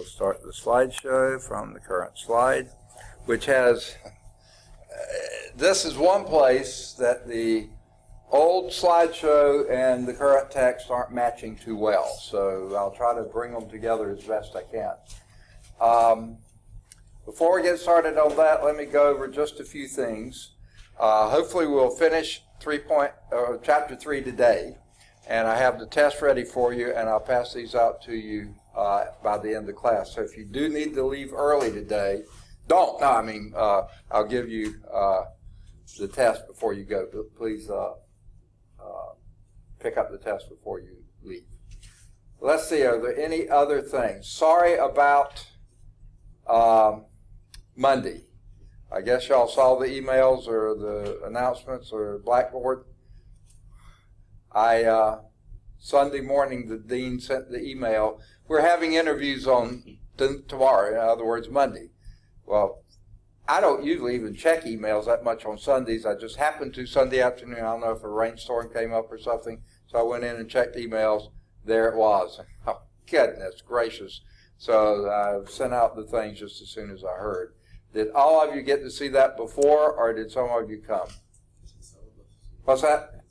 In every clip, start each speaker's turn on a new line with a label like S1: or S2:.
S1: we'll start the slideshow from the current slide, which has, this is one place that the old slideshow and the current text aren't matching too well, so I'll try to bring them together as best I can. Before we get started on that, let me go over just a few things. Hopefully we'll finish chapter 3 today, and I have the test ready for you, and I'll pass these out to you by the end of class. So if you do need to leave early today, don't. No, I mean, I'll give you the test before you go, but please pick up the test before you leave. Let's see, are there any other things? Sorry about Monday. I guess y'all saw the emails or the announcements or Blackboard. Sunday morning, the dean sent the email. We're having interviews on tomorrow, in other words, Monday. Well, I don't usually even check emails that much on Sundays. I just happened to Sunday afternoon. I don't know if a rainstorm came up or something. So I went in and checked emails. There it was. Oh, goodness gracious. So I sent out the things just as soon as I heard. Did all of you get to see that before, or did some of you come? What's that?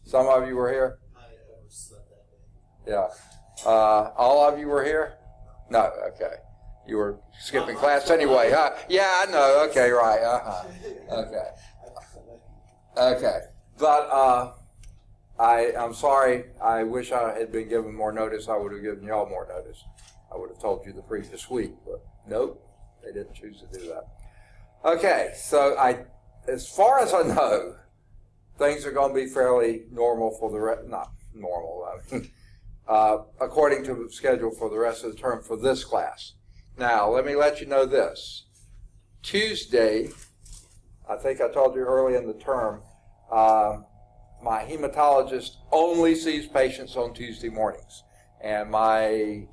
S1: Some of you were here? Yeah. All of you were here? No, okay. You were skipping class anyway, huh? Yeah, I know. Okay, right. Okay. Okay. But I'm sorry. I wish I had been given more notice. I would have given y'all more notice. I would have told you the previous week, but nope. They didn't choose to do that. Okay, so as far as I know, things are going to be fairly normal for the rest, not normal, I mean, according to the schedule for the rest of the term for this class. Now, let me let you know this. Tuesday, I think I told you early in the term, my hematologist only sees patients on Tuesday mornings, and my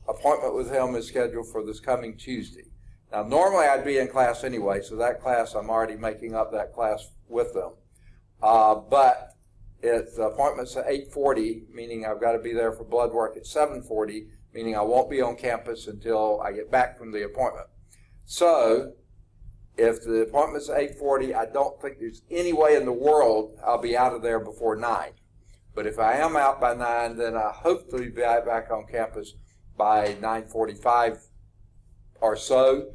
S1: appointment with him is scheduled for this coming Tuesday. Now, normally I'd be in class anyway, so that class, I'm already making up that class with them. But the appointment's at 8:40, meaning I've got to be there for blood work at 7:40, meaning I won't be on campus until I get back from the appointment. So, if the appointment's at 8:40, I don't think there's any way in the world I'll be out of there before 9. But if I am out by 9, then I hope to be back on campus by 9:45 or so,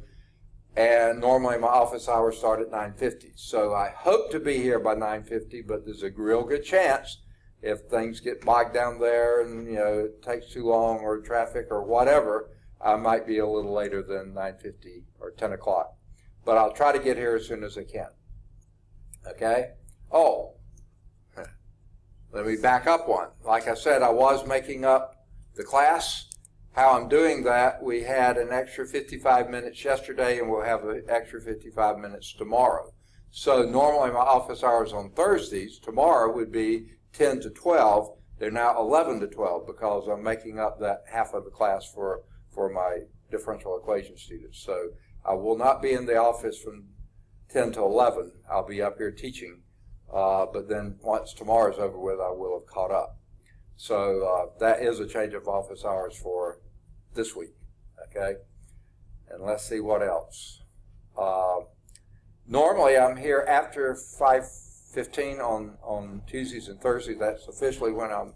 S1: and normally my office hours start at 9:50. So I hope to be here by 9:50, but there's a real good chance if things get bogged down there and it takes too long or traffic or whatever, I might be a little later than 9:50 or 10 o'clock. But I'll try to get here as soon as I can. Okay? Oh, let me back up one. Like I said, I was making up the class. How I'm doing that, we had an extra 55 minutes yesterday, and we'll have an extra 55 minutes tomorrow. So normally my office hours on Thursdays, tomorrow would be 10 to 12. They're now 11 to 12 because I'm making up that half of the class for my differential equation students. So I will not be in the office from 10 to 11. I'll be up here teaching, but then once tomorrow's over with, I will have caught up. So that is a change of office hours for this week, okay? And let's see what else. Normally I'm here after 5:15 on Tuesdays and Thursdays. That's officially when I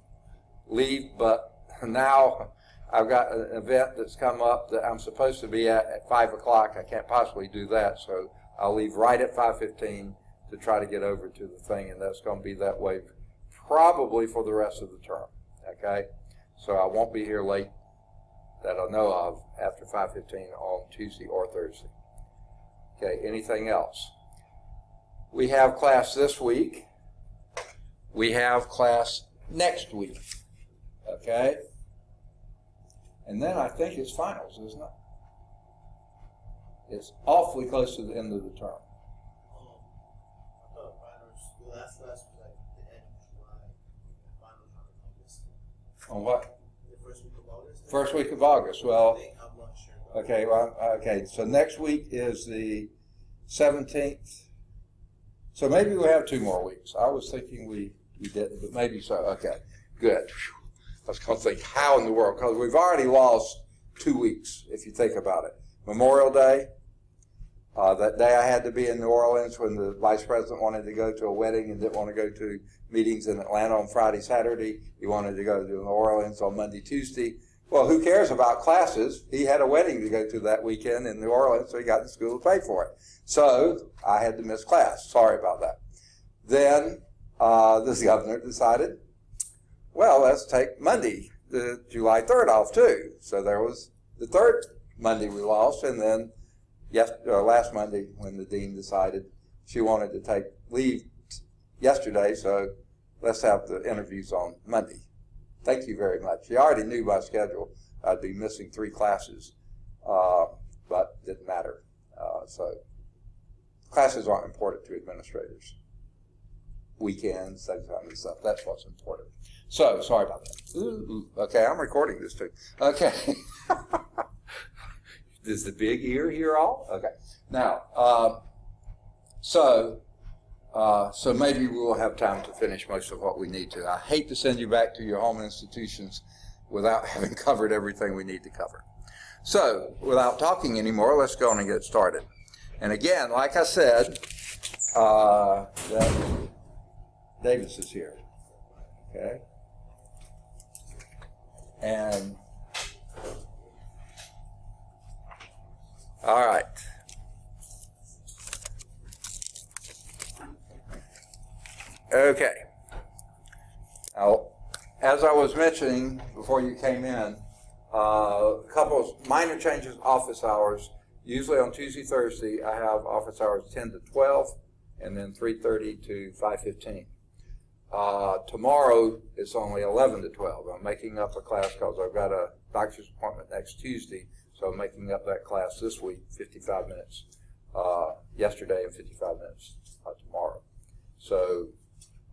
S1: leave, but now I've got an event that's come up that I'm supposed to be at 5 o'clock. I can't possibly do that, so I'll leave right at 5:15 to try to get over to the thing, and that's going to be that way probably for the rest of the term, okay? So I won't be here late that I know of after 5:15 on Tuesday or Thursday. Okay, anything else? We have class this week. We have class next week, okay? And then I think it's finals, isn't it? It's awfully close to the end of the term.
S2: I thought finals, the last class was like the end of July, finals on August.
S1: On what?
S2: The first week of August?
S1: First week of August. Well,
S2: I'm not sure.
S1: okay, well, okay. So next week is the 17th. So maybe we'll have 2 more weeks. I was thinking we didn't, but maybe so. Okay, good. I was going to think, how in the world? Because we've already lost 2 weeks, if you think about it. Memorial Day, that day I had to be in New Orleans when the vice president wanted to go to a wedding and didn't want to go to meetings in Atlanta on Friday, Saturday. He wanted to go to New Orleans on Monday, Tuesday. Well, who cares about classes? He had a wedding to go to that weekend in New Orleans, so he got the school to pay for it. So I had to miss class. Sorry about that. Then this governor decided, well, let's take Monday, the July 3rd off too. So there was the third Monday we lost, and then last Monday when the dean decided she wanted to take leave yesterday, so let's have the interviews on Monday. Thank you very much. She already knew my schedule. I'd be missing 3 classes, but didn't matter. So classes aren't important to administrators. Weekends, that kind of stuff. That's what's important. So, sorry about that. Ooh, okay, I'm recording this too. Okay. Is the big ear here all? Okay. Now, so maybe we will have time to finish most of what we need to. I hate to send you back to your home institutions without having covered everything we need to cover. So, without talking anymore, let's go on and get started. And again, like I said, Davis is here. Okay? And all right. Okay. Now, as I was mentioning before you came in, a couple of minor changes, office hours. Usually on Tuesday, Thursday, I have office hours 10 to 12, and then 3:30 to 5:15. Tomorrow, it's only 11 to 12. I'm making up a class because I've got a doctor's appointment next Tuesday, so I'm making up that class this week, 55 minutes yesterday and 55 minutes tomorrow. So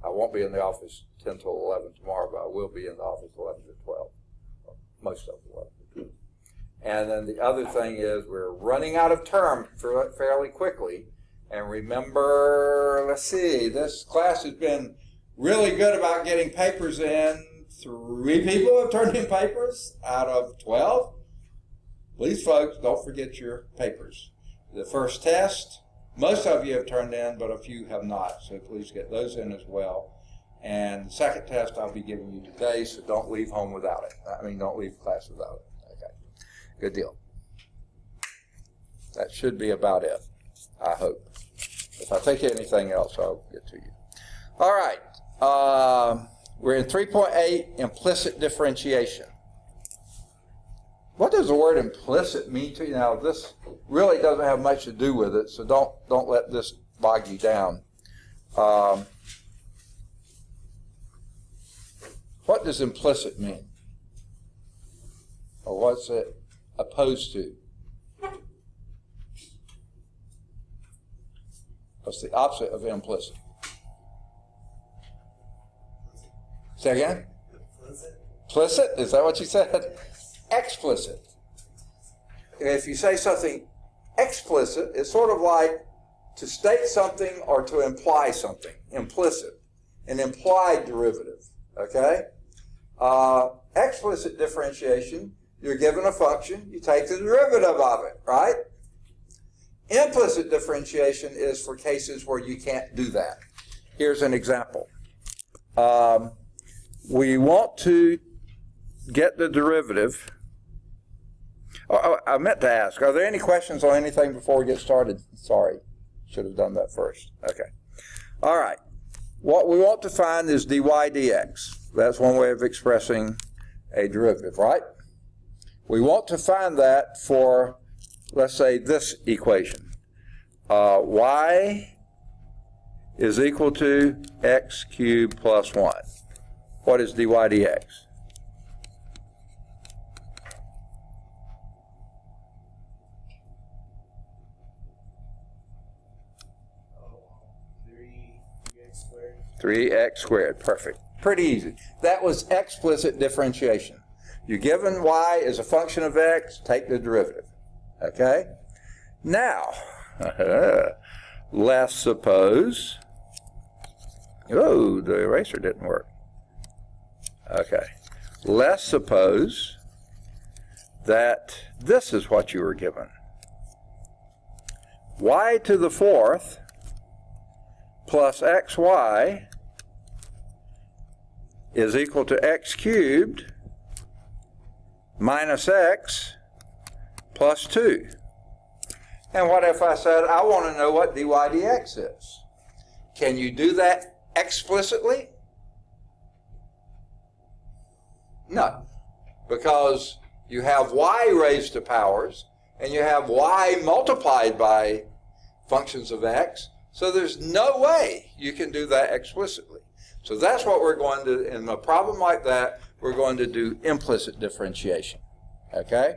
S1: I won't be in the office 10 till 11 tomorrow, but I will be in the office 11 to 12, most of 11 to 12. And then the other thing is we're running out of term fairly quickly. And remember, let's see, this class has been really good about getting papers in. 3 people have turned in papers out of 12. Please, folks, don't forget your papers. The first test, most of you have turned in, but a few have not. So please get those in as well. And the second test I'll be giving you today, so don't leave home without it. Don't leave class without it. Okay, good deal. That should be about it, I hope. If I think of anything else, I'll get to you. All right. We're in 3.8, implicit differentiation. What does the word implicit mean to you? Now, this really doesn't have much to do with it, so don't let this bog you down. What does implicit mean? Or what's it opposed to? What's the opposite of implicit? Say again? Implicit? Is that what you said? Explicit. If you say something explicit, it's sort of like to state something or to imply something. Implicit. An implied derivative. Okay? Explicit differentiation, you're given a function, you take the derivative of it, right? Implicit differentiation is for cases where you can't do that. Here's an example. We want to get the derivative. I meant to ask, are there any questions on anything before we get started? Sorry, should have done that first. Okay. All right. What we want to find is dy dx. That's one way of expressing a derivative, right? We want to find that for, let's say, this equation. Y is equal to x cubed plus 1. What is dy dx?
S2: X squared.
S1: 3x squared. Perfect. Pretty easy. That was explicit differentiation. You're given y as a function of x, take the derivative. Okay? Now, let's suppose, oh, the eraser didn't work. Okay. Let's suppose that this is what you were given. Y to the fourth plus xy is equal to x cubed minus x plus 2. And what if I said, I want to know what dy dx is? Can you do that explicitly? No, because you have y raised to powers, and you have y multiplied by functions of x, so there's no way you can do that explicitly. So that's what we're going to, in a problem like that, we're going to do implicit differentiation. Okay?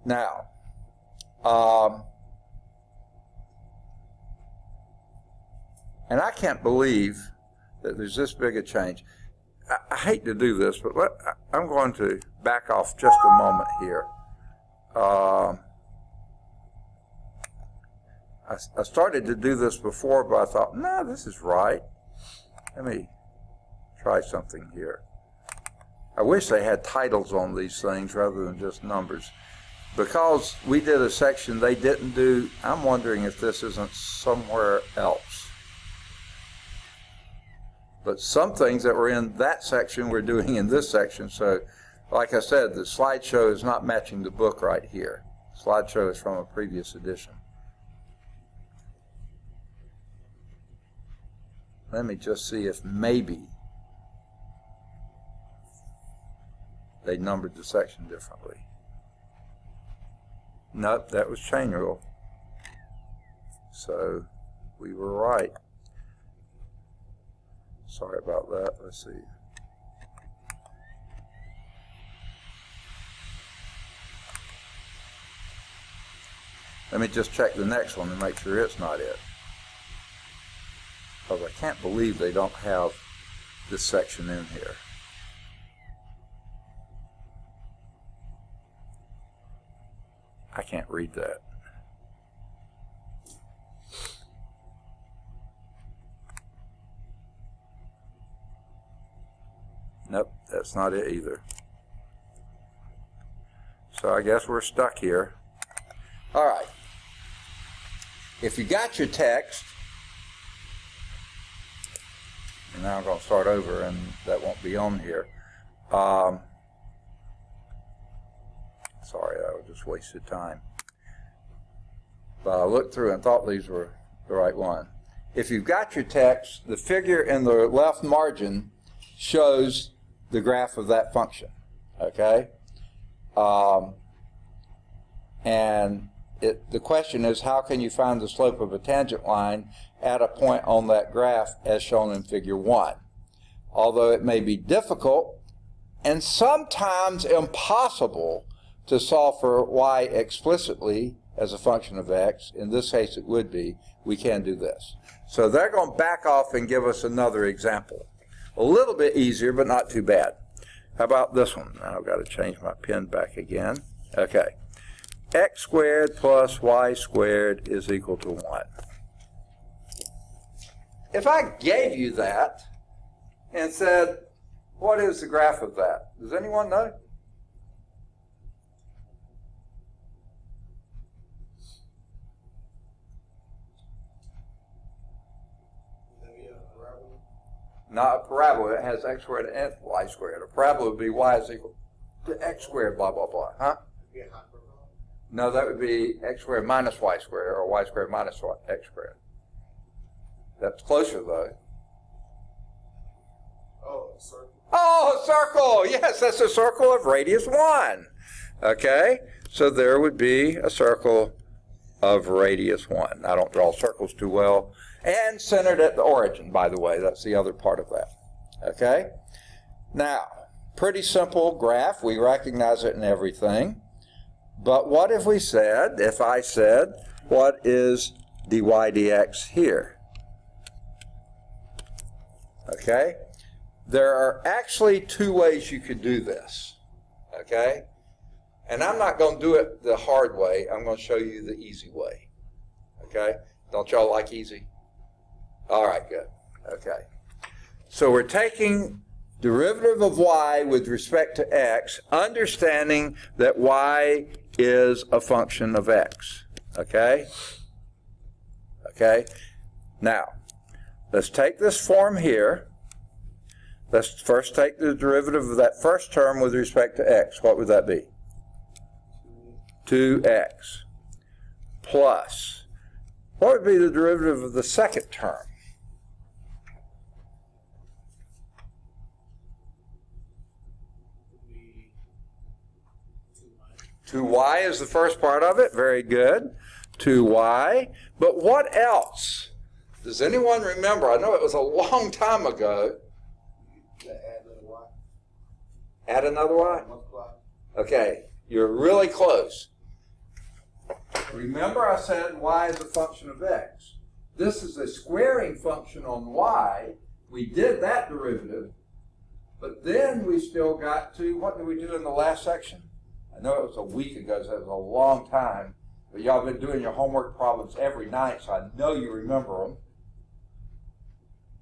S1: Now, and I can't believe that there's this big a change. I hate to do this, but I'm going to back off just a moment here. I started to do this before, but I thought, no, this is right. Let me try something here. I wish they had titles on these things rather than just numbers. Because we did a section they didn't do, I'm wondering if this isn't somewhere else. But some things that were in that section we're doing in this section. So, like I said, the slideshow is not matching the book right here. Slideshow is from a previous edition. Let me just see if maybe they numbered the section differently. Nope, that was chain rule. So we were right. Sorry about that. Let's see. Let me just check the next one and make sure it's not it. Because I can't believe they don't have this section in here. I can't read that. Nope, that's not it either. So I guess we're stuck here. All right. If you got your text, and now I'm going to start over and that won't be on here. Sorry, I just wasted time. But I looked through and thought these were the right one. If you've got your text, the figure in the left margin shows the graph of that function, okay? And the question is, how can you find the slope of a tangent line at a point on that graph as shown in figure 1? Although it may be difficult and sometimes impossible to solve for y explicitly as a function of x, in this case it would be, we can do this. So they're going to back off and give us another example. A little bit easier, but not too bad. How about this one? Now I've got to change my pen back again. Okay. X squared plus y squared is equal to 1. If I gave you that and said, what is the graph of that? Does anyone know? Not a parabola. It has x squared and y squared. A parabola would be y is equal to x squared, blah, blah, blah. Huh? No, that would be x squared minus y squared, or y squared minus x squared. That's closer, though.
S2: Oh, a circle.
S1: Oh, a circle! Yes, that's a circle of radius 1. Okay? So there would be a circle of radius 1. I don't draw circles too well. And centered at the origin, by the way. That's the other part of that. Okay? Now, pretty simple graph. We recognize it in everything. But what if we said, if I said, what is dy dx here? Okay? There are actually two ways you could do this. Okay? And I'm not going to do it the hard way. I'm going to show you the easy way. Okay? Don't y'all like easy? All right, good. Okay. So we're taking derivative of y with respect to x, understanding that y is a function of x. Okay? Okay? Now, let's take this form here. Let's first take the derivative of that first term with respect to x. What would that be? 2x plus, what would be the derivative of the second term?
S2: Would be 2y.
S1: 2y is the first part of it. Very good. 2y. But what else? Does anyone remember? I know it was a long time ago.
S2: Add another y.
S1: Add another y?
S2: Multiply.
S1: Okay, you're really close. Remember I said y is a function of x. This is a squaring function on y. We did that derivative. But then we still got to, what did we do in the last section? I know it was a week ago, so it was a long time. But y'all been doing your homework problems every night, so I know you remember them.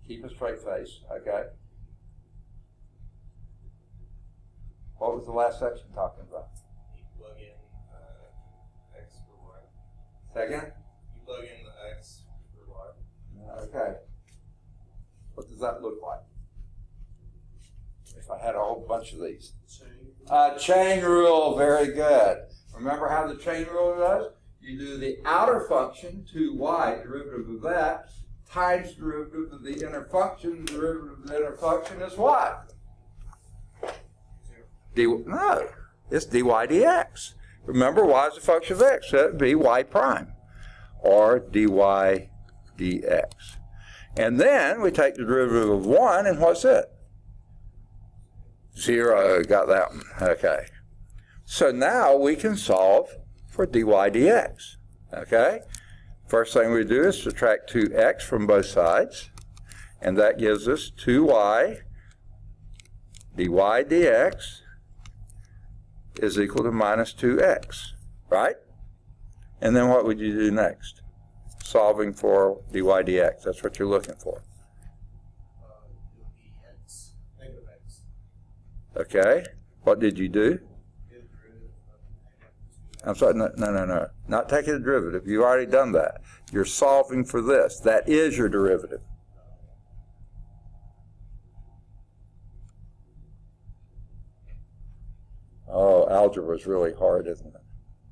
S1: Keep a straight face, okay? What was the last section talking about?
S3: You plug in x for y.
S1: Second?
S3: You plug in the x for y.
S1: Okay. What does that look like? If I had a whole bunch of these. Chain rule, very good. Remember how the chain rule does? You do the outer function, 2y, derivative of that, times derivative of the inner function, derivative of the inner function is what? No, it's dy dx. Remember, y is a function of x, so it would be y prime, or dy dx. And then we take the derivative of 1, and what's it? 0, got that one, okay. So now we can solve for dy dx, okay? First thing we do is subtract 2x from both sides, and that gives us 2y dy dx is equal to minus 2x, right? And then what would you do next? Solving for dy dx, that's what you're looking for.
S2: It would be x, negative x.
S1: Okay, what did you do?
S2: Get the derivative of
S1: I'm sorry, no. Not taking the derivative. You've already done that. You're solving for this. That is your derivative. Oh, algebra is really hard, isn't it?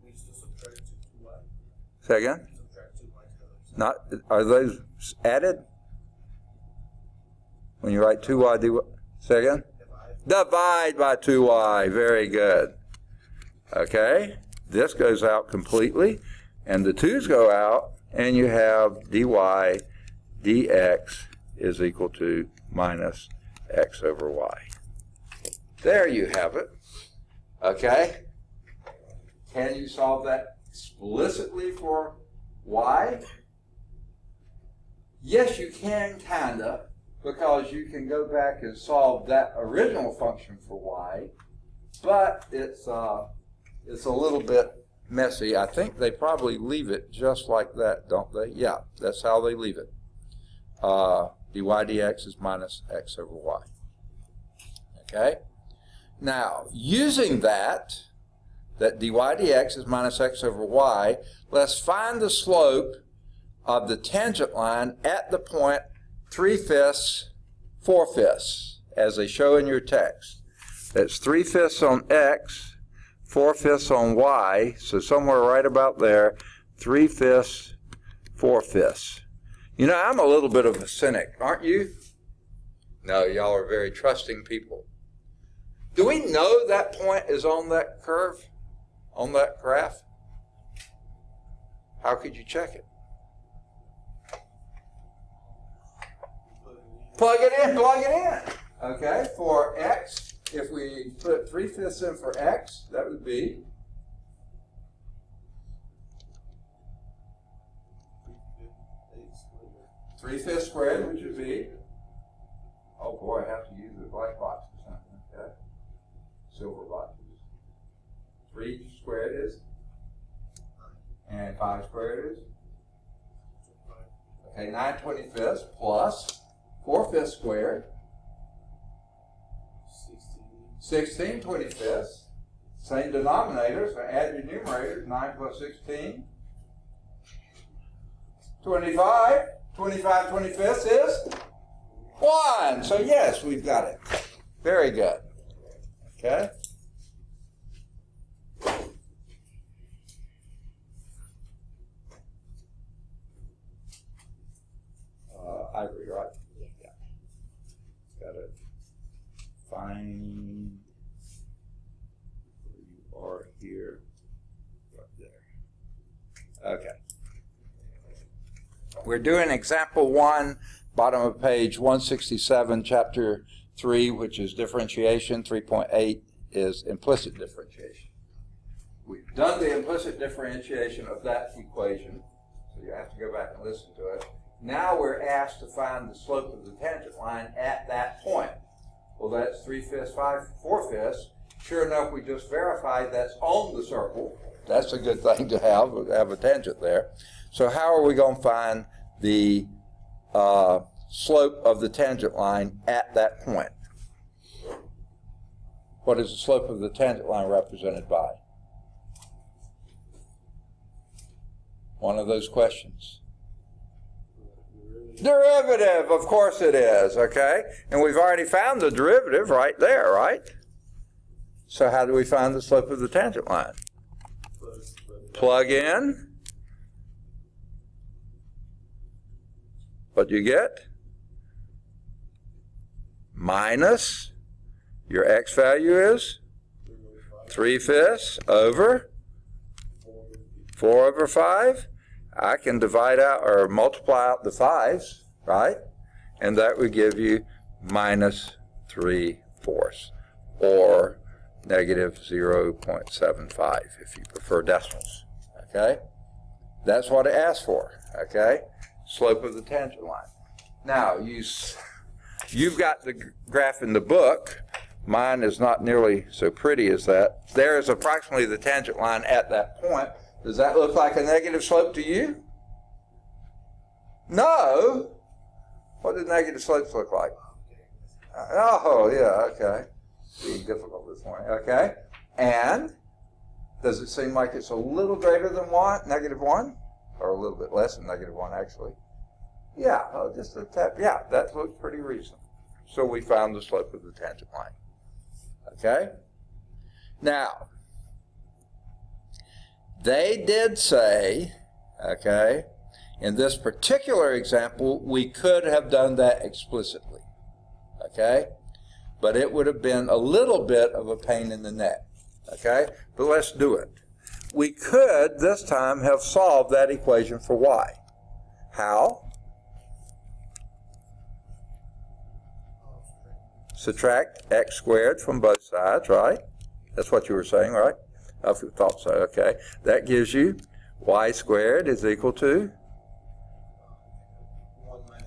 S2: We still subtract 2y.
S1: Say again?
S2: Subtract 2y together.
S1: Not, are those added? When you write 2y, dy, say again? Divide by 2y. Very good. Okay? This goes out completely, and the 2's go out, and you have dy dx is equal to minus x over y. There you have it. Okay? Can you solve that explicitly for y? Yes, you can, kinda, because you can go back and solve that original function for y, but it's a little bit messy. I think they probably leave it just like that, don't they? Yeah, that's how they leave it. Dy dx is minus x over y. Okay? Now, using that dy dx is minus x over y, let's find the slope of the tangent line at the point 3/5, 4/5, as they show in your text. That's 3/5 on x, 4/5 on y, so somewhere right about there, 3/5, 4/5. You know, I'm a little bit of a cynic, aren't you? No, y'all are very trusting people. Do we know that point is on that curve, on that graph? How could you check it? Plug it in. Okay, for x, if we put 3/5 in for x, that would be 3/5 squared, which would be, oh boy, I have to use the black box or something, okay? Silver boxes. 3 squared is? And 5 squared is? Okay, 9/25 plus 4/5 squared. 16 25ths. Same denominator, so add your numerators, 9 plus 16. 25. 25 25ths is 1. So yes, we've got it. Very good. Okay? Ivory, right? Yeah. Got to find where you are here. Right there. Okay. We're doing example 1, bottom of page 167, chapter 3, which is differentiation. 3.8 is implicit differentiation. We've done the implicit differentiation of that equation, so you have to go back and listen to it. Now we're asked to find the slope of the tangent line at that point. Well, that's 3/5, 4/5. Sure enough, we just verified that's on the circle. That's a good thing to have a tangent there. So how are we going to find the slope of the tangent line at that point? What is the slope of the tangent line represented by? One of those questions. Derivative, of course it is, okay? And we've already found the derivative right there, right? So how do we find the slope of the tangent line? Plug in. What do you get? Minus, your x value is 3/5 over 4/5. I can divide out or multiply out the 5s, right? And that would give you minus 3/4 or negative 0.75 if you prefer decimals, okay? That's what it asks for, okay? Slope of the tangent line. Now, you've got the graph in the book. Mine is not nearly so pretty as that. There is approximately the tangent line at that point. Does that look like a negative slope to you? No. What do negative slopes look like? Oh, yeah, okay. Being difficult this morning, okay. And does it seem like it's a little greater than 1, negative 1? Or a little bit less than negative 1, actually? Yeah, just a tap. Yeah, that looks pretty reasonable. So we found the slope of the tangent line. Okay? Now, they did say, okay, in this particular example, we could have done that explicitly, okay? But it would have been a little bit of a pain in the neck, okay? But let's do it. We could, this time, have solved that equation for y. How? Subtract x squared from both sides, right? That's what you were saying, right? I thought so, okay. That gives you y squared is equal to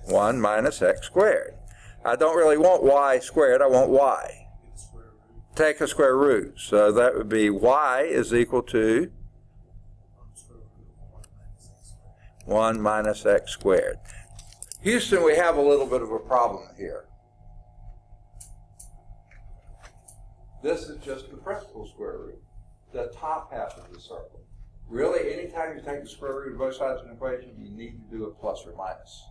S1: 1 minus x squared. I don't really want y squared, I want y. Take a square root. So that would be y is equal to 1 minus x squared. Houston, we have a little bit of a problem here. This is just the principal square root, the top half of the circle. Really, anytime you take the square root of both sides of an equation, you need to do a plus or minus.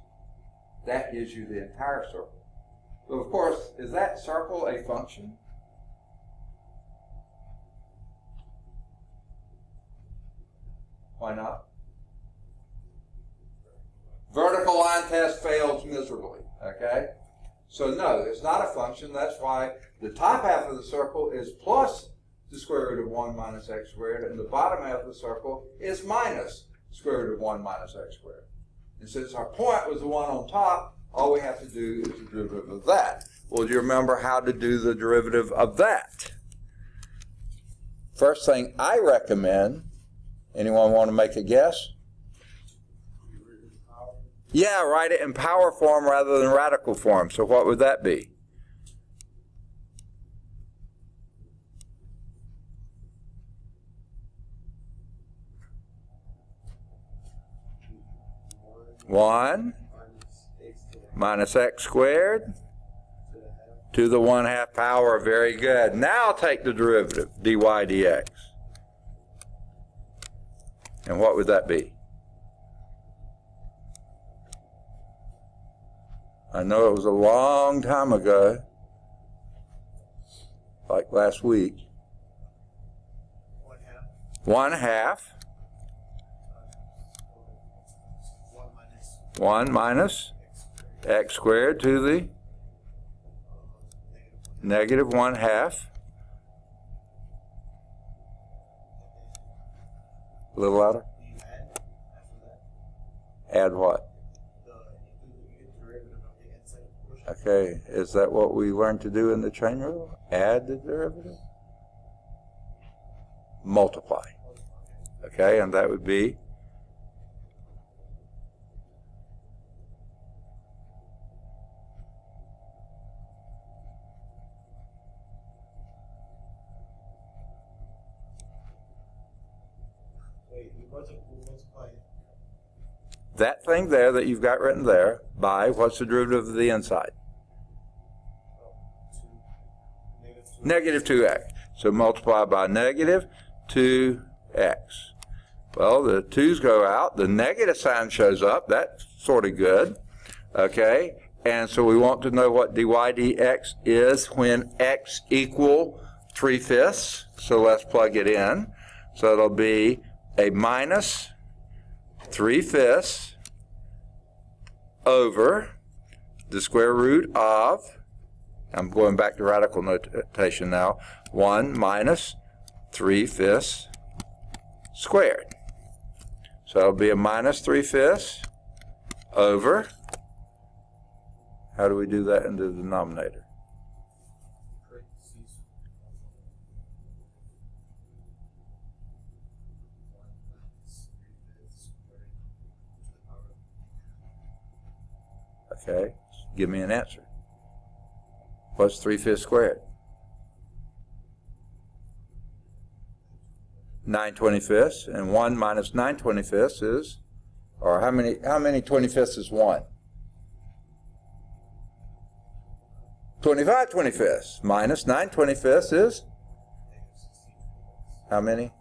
S1: That gives you the entire circle. So of course, is that circle a function? Why not? Vertical line test fails miserably, okay? So no, it's not a function. That's why the top half of the circle is plus the square root of 1 minus x squared, and the bottom half of the circle is minus the square root of 1 minus x squared. And since our point was the one on top, all we have to do is the derivative of that. Well, do you remember how to do the derivative of that? First thing I recommend, anyone want to make a guess? Yeah, write it in power form rather than radical form. So what would that be? One minus x squared to the 1/2 power. Very good. Now take the derivative, dy dx. And what would that be? I know it was a long time ago, like last week. 1/2. 1 minus x squared to the negative 1/2. A little louder. Add what? Okay, is that what we learned to do in the chain rule? Add the derivative? Multiply. Okay, and that would be that thing there that you've got written there by, what's the derivative of the inside? Negative 2x. So multiply by negative 2x. Well, the 2's go out. The negative sign shows up. That's sort of good. Okay? And so we want to know what dy dx is when x equal 3/5. So let's plug it in. So it'll be a minus 3/5 over the square root of, I'm going back to radical notation now, 1 minus 3/5 squared. So it'll be a minus 3/5 over, how do we do that in the denominator? Okay, give me an answer. What's 3/5 squared? 9/25, and 1 minus 9/25 is, or how many 25ths is 1? 25/25 minus 9/25 is how many?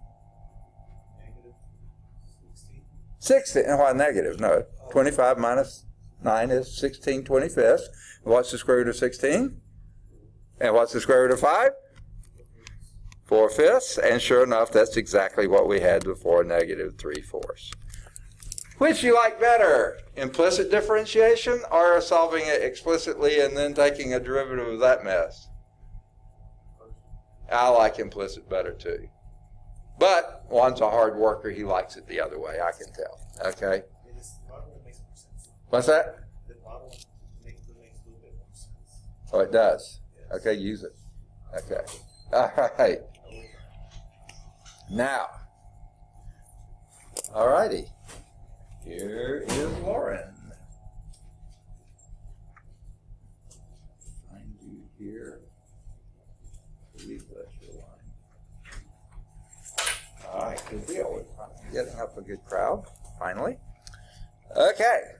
S1: 16. And why negative? No, 25 minus 9 is 16/25. What's the square root of 16? And what's the square root of 5? 4/5. And sure enough, that's exactly what we had before, negative 3/4. Which you like better, implicit differentiation or solving it explicitly and then taking a derivative of that mess? I like implicit better too. But one's a hard worker, he likes it the other way, I can tell. Okay? What's that?
S2: The bottom makes a little bit more sense.
S1: Oh, it does?
S2: Yes.
S1: Okay, use it. Okay. All right. Now, all righty. Here is Lauren. Find you here. Please let your line. All right, good deal. We're getting up a good crowd, finally. Okay.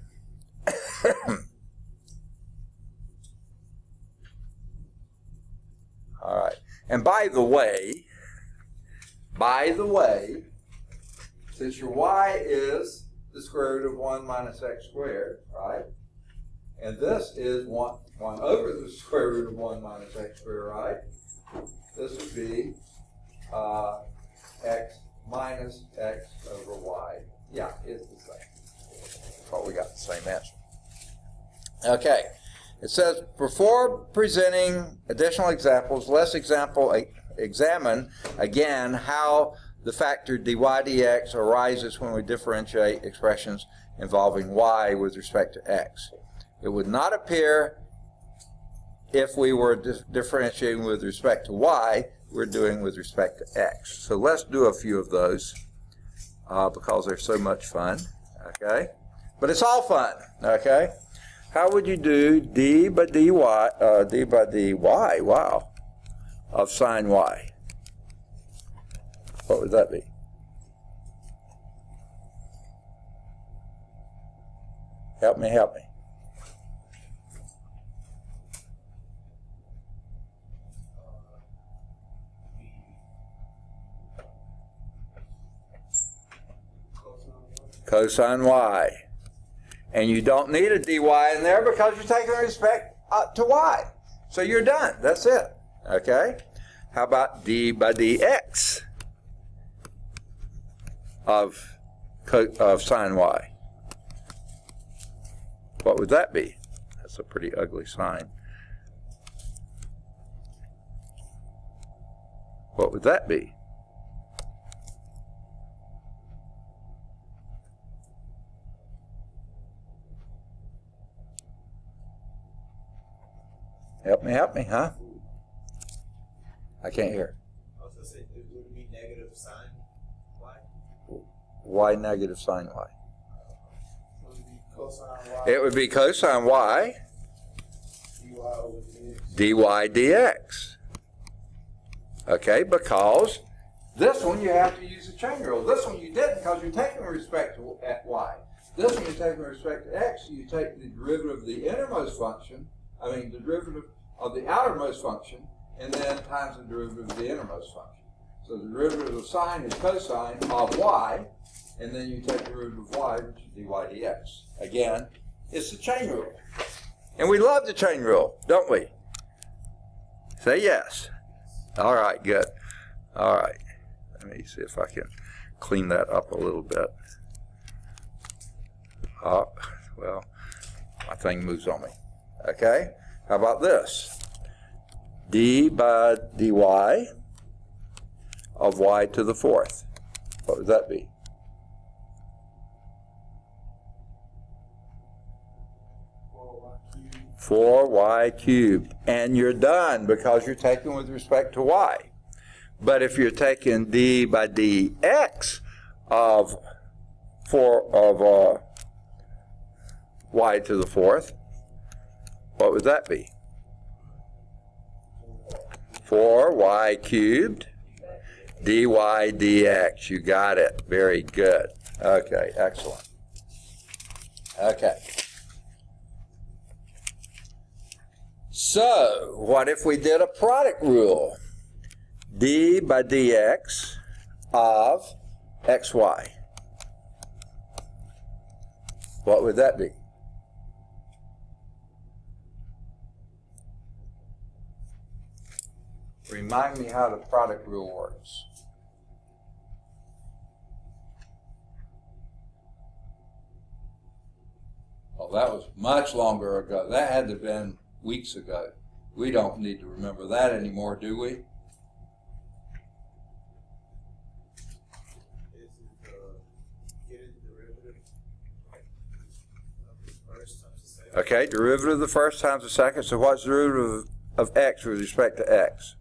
S1: All right. And by the way, since your y is the square root of 1 minus x squared, right? And this is 1 over the square root of 1 minus x squared, right? This would be x minus x over y. Yeah, it's the same. Well, we got the same answer. Okay. It says, before presenting additional examples, let's examine again how the factor dy dx arises when we differentiate expressions involving y with respect to x. It would not appear if we were differentiating with respect to y, we're doing with respect to x. So let's do a few of those because they're so much fun, okay? But it's all fun, okay? How would you do d by dy, wow, of sine y? What would that be? Help me. cosine y. And you don't need a dy in there because you're taking respect to y. So you're done. That's it. Okay? How about d by dx of sine y? What would that be? That's a pretty ugly sign. What would that be? Help me, huh? I can't hear.
S2: I was going to say, it would be negative sine y.
S1: Y negative sine y.
S2: It would be cosine y.
S1: It would be cosine y
S2: dy over dx.
S1: dy dx. Okay, because this one you have to use the chain rule. This one you didn't because you're taking respect to y. This one you're taking respect to x, you take the derivative of the innermost function, the derivative of the outermost function, and then times the derivative of the innermost function. So the derivative of sine is cosine of y, and then you take the derivative of y, which is dy dx. Again, it's the chain rule. And we love the chain rule, don't we? Say yes. All right, good. All right. Let me see if I can clean that up a little bit. Oh, well, my thing moves on me. Okay? How about this? D by dy of y to the fourth. What would that be?
S2: Or
S1: 4y cubed. And you're done because you're taking with respect to y. But if you're taking d by dx of y to the fourth, what would that be? 4y cubed dy dx. You got it. Very good. Okay, excellent. Okay. So, what if we did a product rule? D by dx of xy. What would that be? Remind me how the product rule works. Oh, that was much longer ago. That had to have been weeks ago. We don't need to remember that anymore, do we?
S2: is it getting the derivative of the first times the second?
S1: Okay, derivative of the first times the second. So what's the derivative of x with respect to x?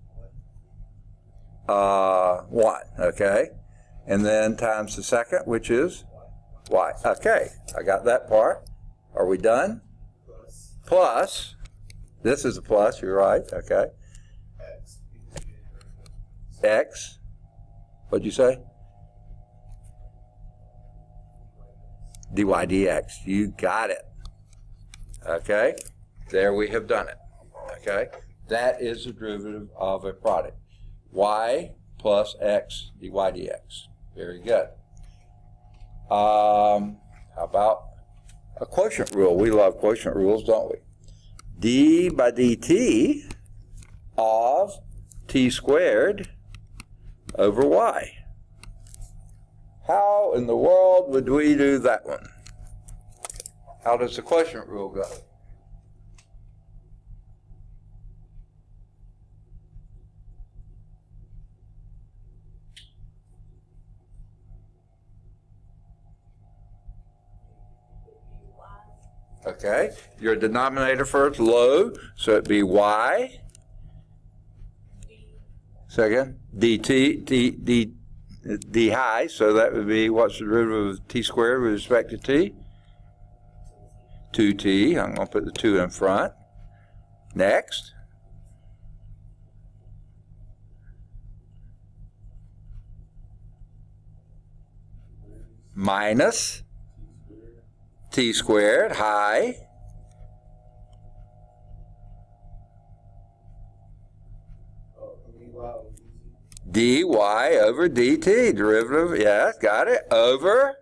S1: 1, okay. And then times the second, which is y. Okay, I got that part. Are we done? Plus, this is a plus, you're right, okay. X, what'd you say? dy dx, you got it. Okay, there we have done it. Okay, that is the derivative of a product. Y plus x dy dx. Very good. How about a quotient rule? We love quotient rules, don't we? D by dt of t squared over y. How in the world would we do that one? How does the quotient rule go? Okay, your denominator first, low, so it'd be y. Second, dt, d high, so that would be, what's the derivative of t squared with respect to t? 2t, I'm going to put the 2 in front. Next. Minus t squared, high, dy over dt, derivative, yeah, got it, over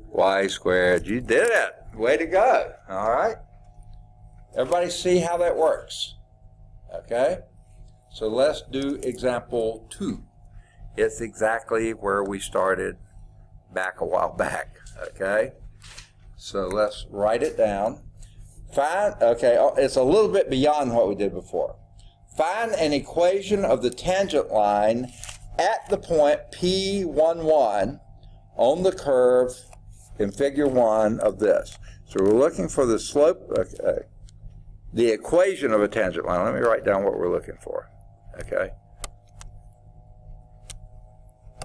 S1: y squared. You did it. Way to go. All right. Everybody see how that works? Okay. So let's do example 2. It's exactly where we started back a while back. Okay. So let's write it down. Find, okay, it's a little bit beyond what we did before. Find an equation of the tangent line at the point P11 on the curve in figure 1 of this. So we're looking for the slope, the equation of a tangent line. Let me write down what we're looking for. Okay.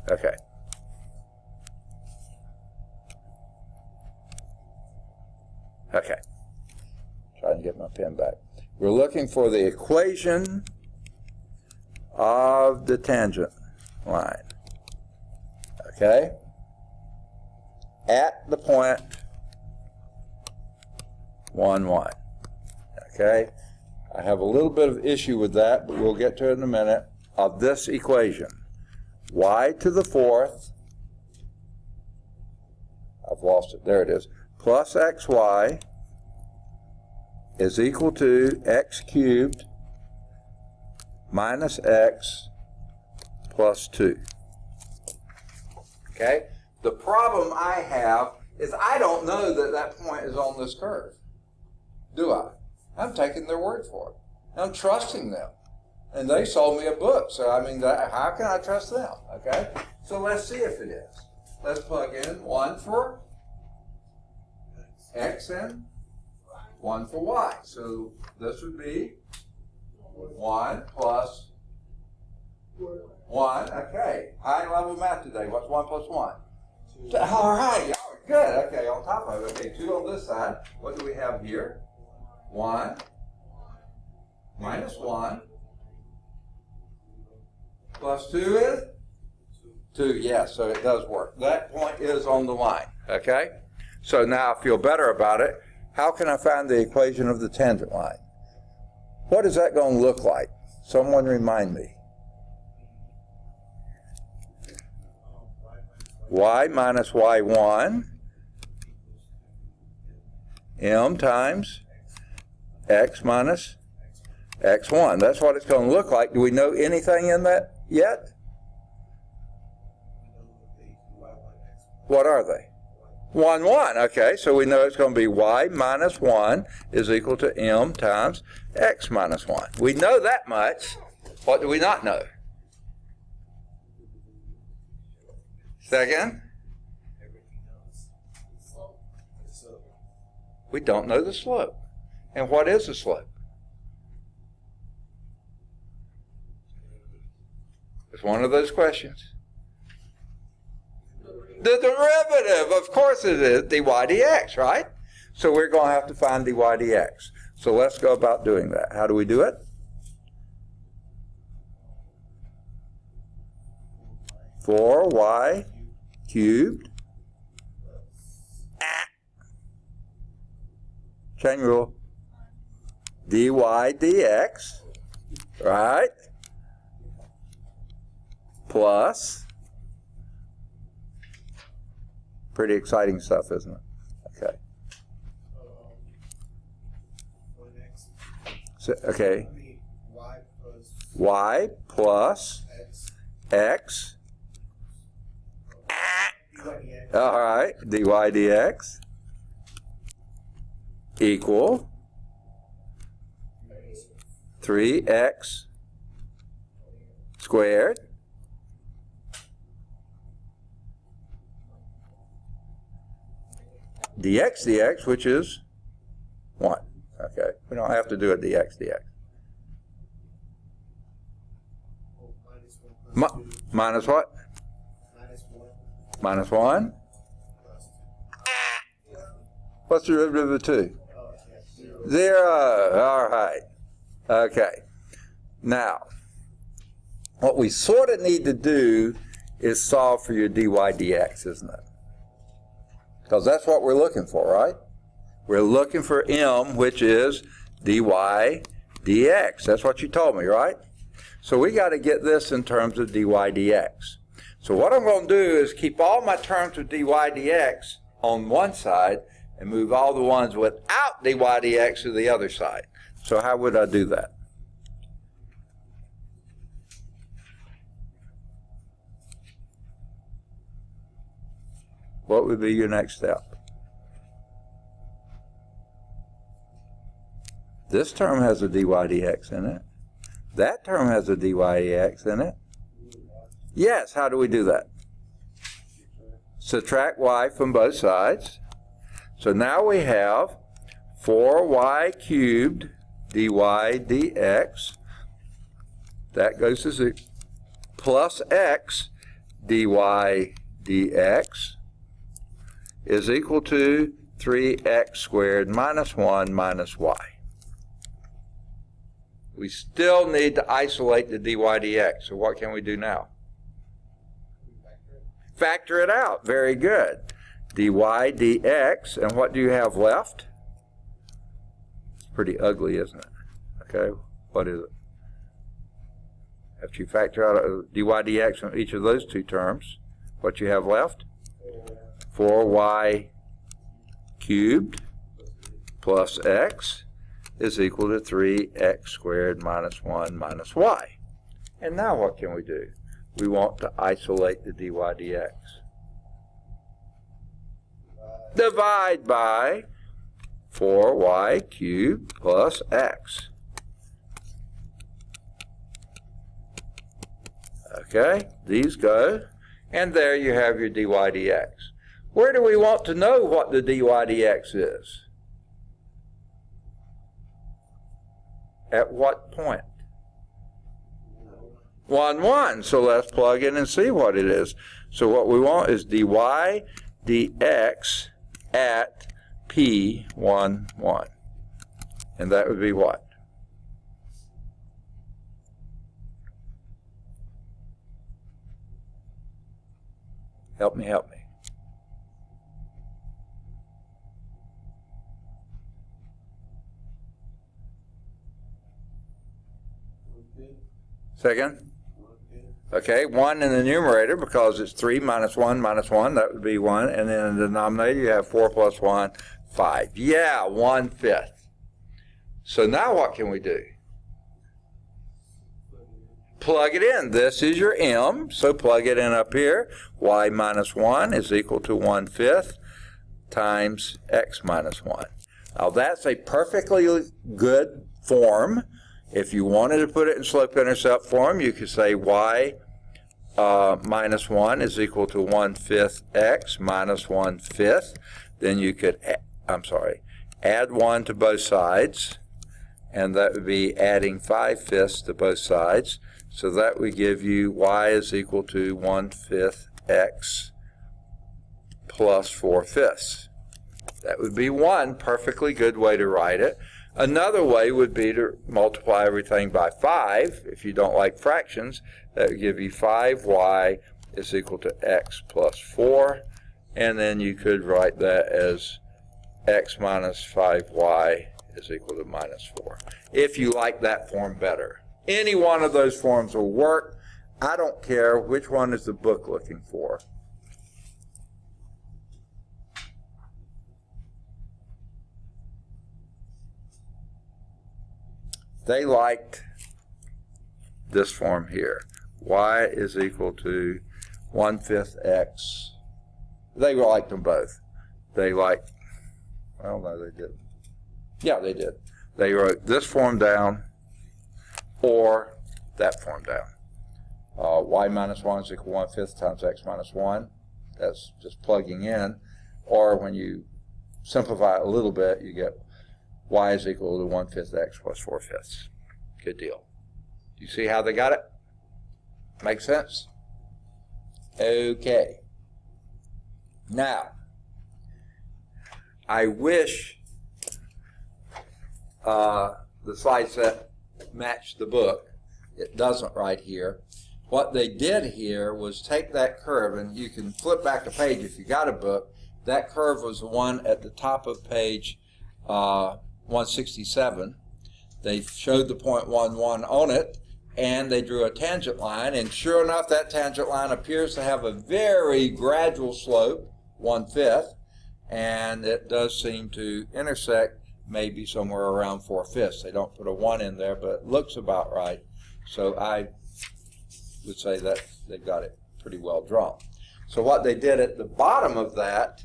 S1: Okay. Okay. Trying to get my pen back. We're looking for the equation of the tangent line. Okay? At the point 1, 1. Okay? I have a little bit of issue with that, but we'll get to it in a minute, of this equation. Y to the 4th, I've lost it, there it is, plus xy is equal to x cubed minus x plus 2. Okay? The problem I have is I don't know that that point is on this curve. Do I? I'm taking their word for it. I'm trusting them. And they sold me a book, so I mean, how can I trust them? Okay? So let's see if it is. Let's plug in 1 for x and 1 for y. So this would be 1 plus 1. Okay. High level math today. What's 1 plus 1? 2. All right. Y'all are good. Okay. On top of it. Okay. 2 on this side. What do we have here? 1 minus 1 plus 2 is? 2. Yes. So it does work. That point is on the line. Okay. So now I feel better about it. How can I find the equation of the tangent line? What is that going to look like? Someone remind me. Y minus y1 m times x minus x1. That's what it's going to look like. Do we know anything in that yet? What are they? 1, 1. Okay, so we know it's going to be y minus 1 is equal to m times x minus 1. We know that much. What do we not know? Second? We don't know the slope. And what is the slope? It's one of those questions. The derivative, of course it is, dy dx, right? So we're going to have to find dy dx. So let's go about doing that. How do we do it? 4y cubed. Chain rule. Dy dx, right? Plus. Pretty exciting stuff, isn't it? Okay. So, okay. Y plus x. All right. Dy dx equal 3x squared dx, which is 1. Okay, we don't have to do a dx. Minus what? Minus 1. What's the derivative of 2? 0. All right. Okay. Now, what we sort of need to do is solve for your dy dx, isn't it? Because that's what we're looking for, right? We're looking for m, which is dy dx. That's what you told me, right? So we got to get this in terms of dy dx. So what I'm going to do is keep all my terms of dy dx on one side and move all the ones without dy dx to the other side. So how would I do that? What would be your next step? This term has a dy dx in it. That term has a dy dx in it. Yes, how do we do that? Subtract y from both sides. So now we have 4y cubed dy dx. That goes to 0. Plus x dy dx is equal to 3x squared minus 1 minus y. We still need to isolate the dy dx. So what can we do now? Factor it out. Very good. Dy dx, and what do you have left? It's pretty ugly, isn't it? Okay, what is it? After you factor out dy dx from each of those two terms, what you have left? 4y cubed plus x is equal to 3x squared minus 1 minus y. And now what can we do? We want to isolate the dy dx. Divide by 4y cubed plus x. Okay, these go, and there you have your dy dx. Where do we want to know what the dy dx is? At what point? 1, 1. So let's plug in and see what it is. So what we want is dy dx at p 1, 1. And that would be what? Help me, help me. Second? Okay, 1 in the numerator because it's 3 minus 1 minus 1. That would be 1. And then in the denominator you have 4 plus 1, 5. Yeah, 1/5. So now what can we do? Plug it in. This is your m, so plug it in up here. Y minus 1 is equal to 1/5 times x minus 1. Now that's a perfectly good form. If you wanted to put it in slope-intercept form, you could say y minus 1 is equal to 1/5 x minus 1/5. Then you could, add 1 to both sides, and that would be adding 5/5 to both sides. So that would give you y is equal to 1/5 x plus 4/5. That would be one perfectly good way to write it. Another way would be to multiply everything by 5. If you don't like fractions, that would give you 5y is equal to x plus 4. And then you could write that as x minus 5y is equal to minus 4. If you like that form better. Any one of those forms will work. I don't care which one is the book looking for. They liked this form here. Y is equal to 1/5 x. They liked them both. They liked, well, no, they didn't. Yeah, they did. They wrote this form down or that form down. Y minus 1 is equal to 1/5 times x minus 1. That's just plugging in. Or when you simplify it a little bit, you get y is equal to 1/5 x plus 4/5. Good deal. You see how they got it? Make sense? Okay. Now, I wish the slide set matched the book. It doesn't right here. What they did here was take that curve, and you can flip back a page if you got a book. That curve was the one at the top of page 167. They showed the point 1, 1 on it, and they drew a tangent line, and sure enough, that tangent line appears to have a very gradual slope, 1/5, and it does seem to intersect maybe somewhere around 4/5. They don't put a 1 in there, but it looks about right. So I would say that they got it pretty well drawn. So what they did at the bottom of that,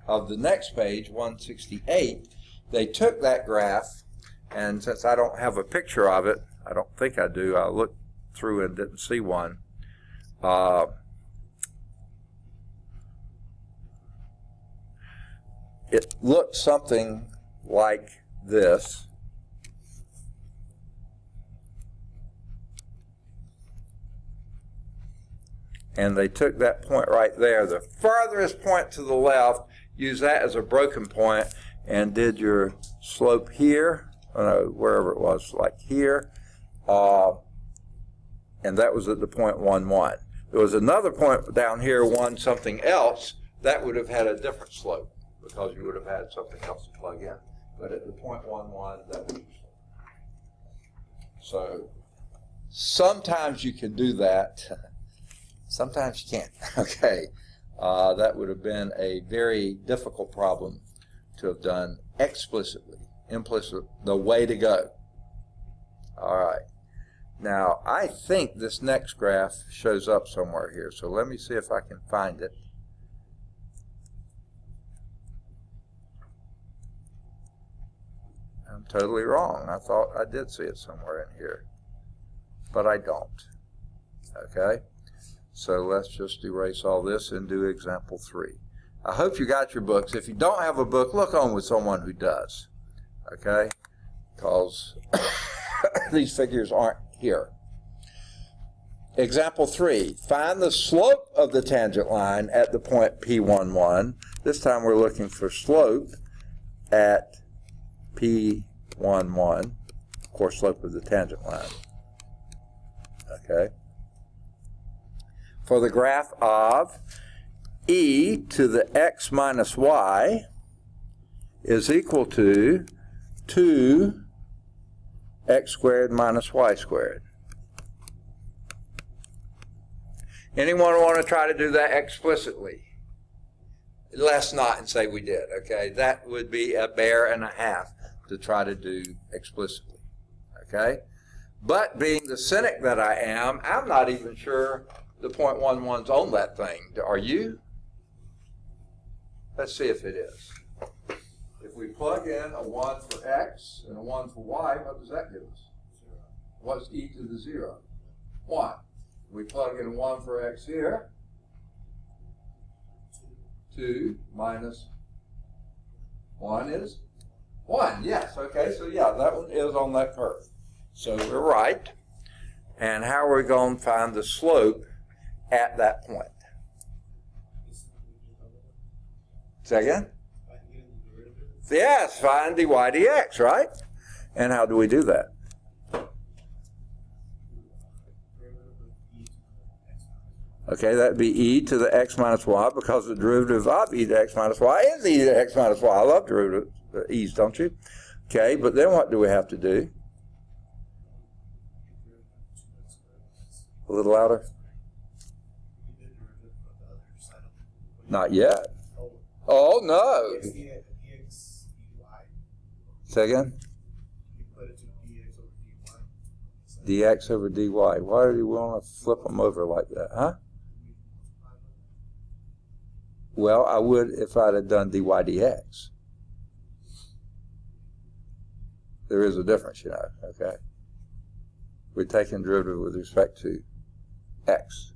S1: of the next page, 168, they took that graph, and since I don't have a picture of it, I don't think I do, I looked through and didn't see one. It looked something like this. And they took that point right there, the farthest point to the left, used that as a broken point, and did your slope here, wherever it was, like here, and that was at the point 1, 1. There was another point down here, 1 something else, that would have had a different slope, because you would have had something else to plug in. But at the point 1, 1, that was your slope. So sometimes you can do that. Sometimes you can't. Okay. That would have been a very difficult problem to have done explicitly. Implicit, the way to go. All right. Now, I think this next graph shows up somewhere here. So let me see if I can find it. I'm totally wrong. I thought I did see it somewhere in here. But I don't. Okay? So let's just erase all this and do example 3. I hope you got your books. If you don't have a book, look on with someone who does. Okay? Because these figures aren't here. Example 3. Find the slope of the tangent line at the point P11. This time we're looking for slope at P11. Of course, slope of the tangent line. Okay? For the graph of e to the x minus y is equal to 2x squared minus y squared. Anyone want to try to do that explicitly? Let's not and say we did, okay? That would be a bear and a half to try to do explicitly, okay? But being the cynic that I am, I'm not even sure the point 1, 1's on that thing. Are you? Let's see if it is. If we plug in a 1 for x and a 1 for y, what does that give us?
S2: 0.
S1: What's e to the 0? 1. We plug in 1 for x here. 2 minus 1 is 1. Yes, okay, so yeah, that one is on that curve. So we're right. And how are we going to find the slope at that point? Say again? Yes, find dy dx, right? And how do we do that? Okay, that'd be e to the x minus y, because the derivative of e to x minus y is e to x minus y. I love derivative e's, don't you? Okay, but then what do we have to do? A little louder. Not yet. Oh, no. Say again? Dx over dy. Why do you want to flip them over like that, huh? Well, I would if I'd have done dy dx. There is a difference, you know, okay? We're taking derivative with respect to x.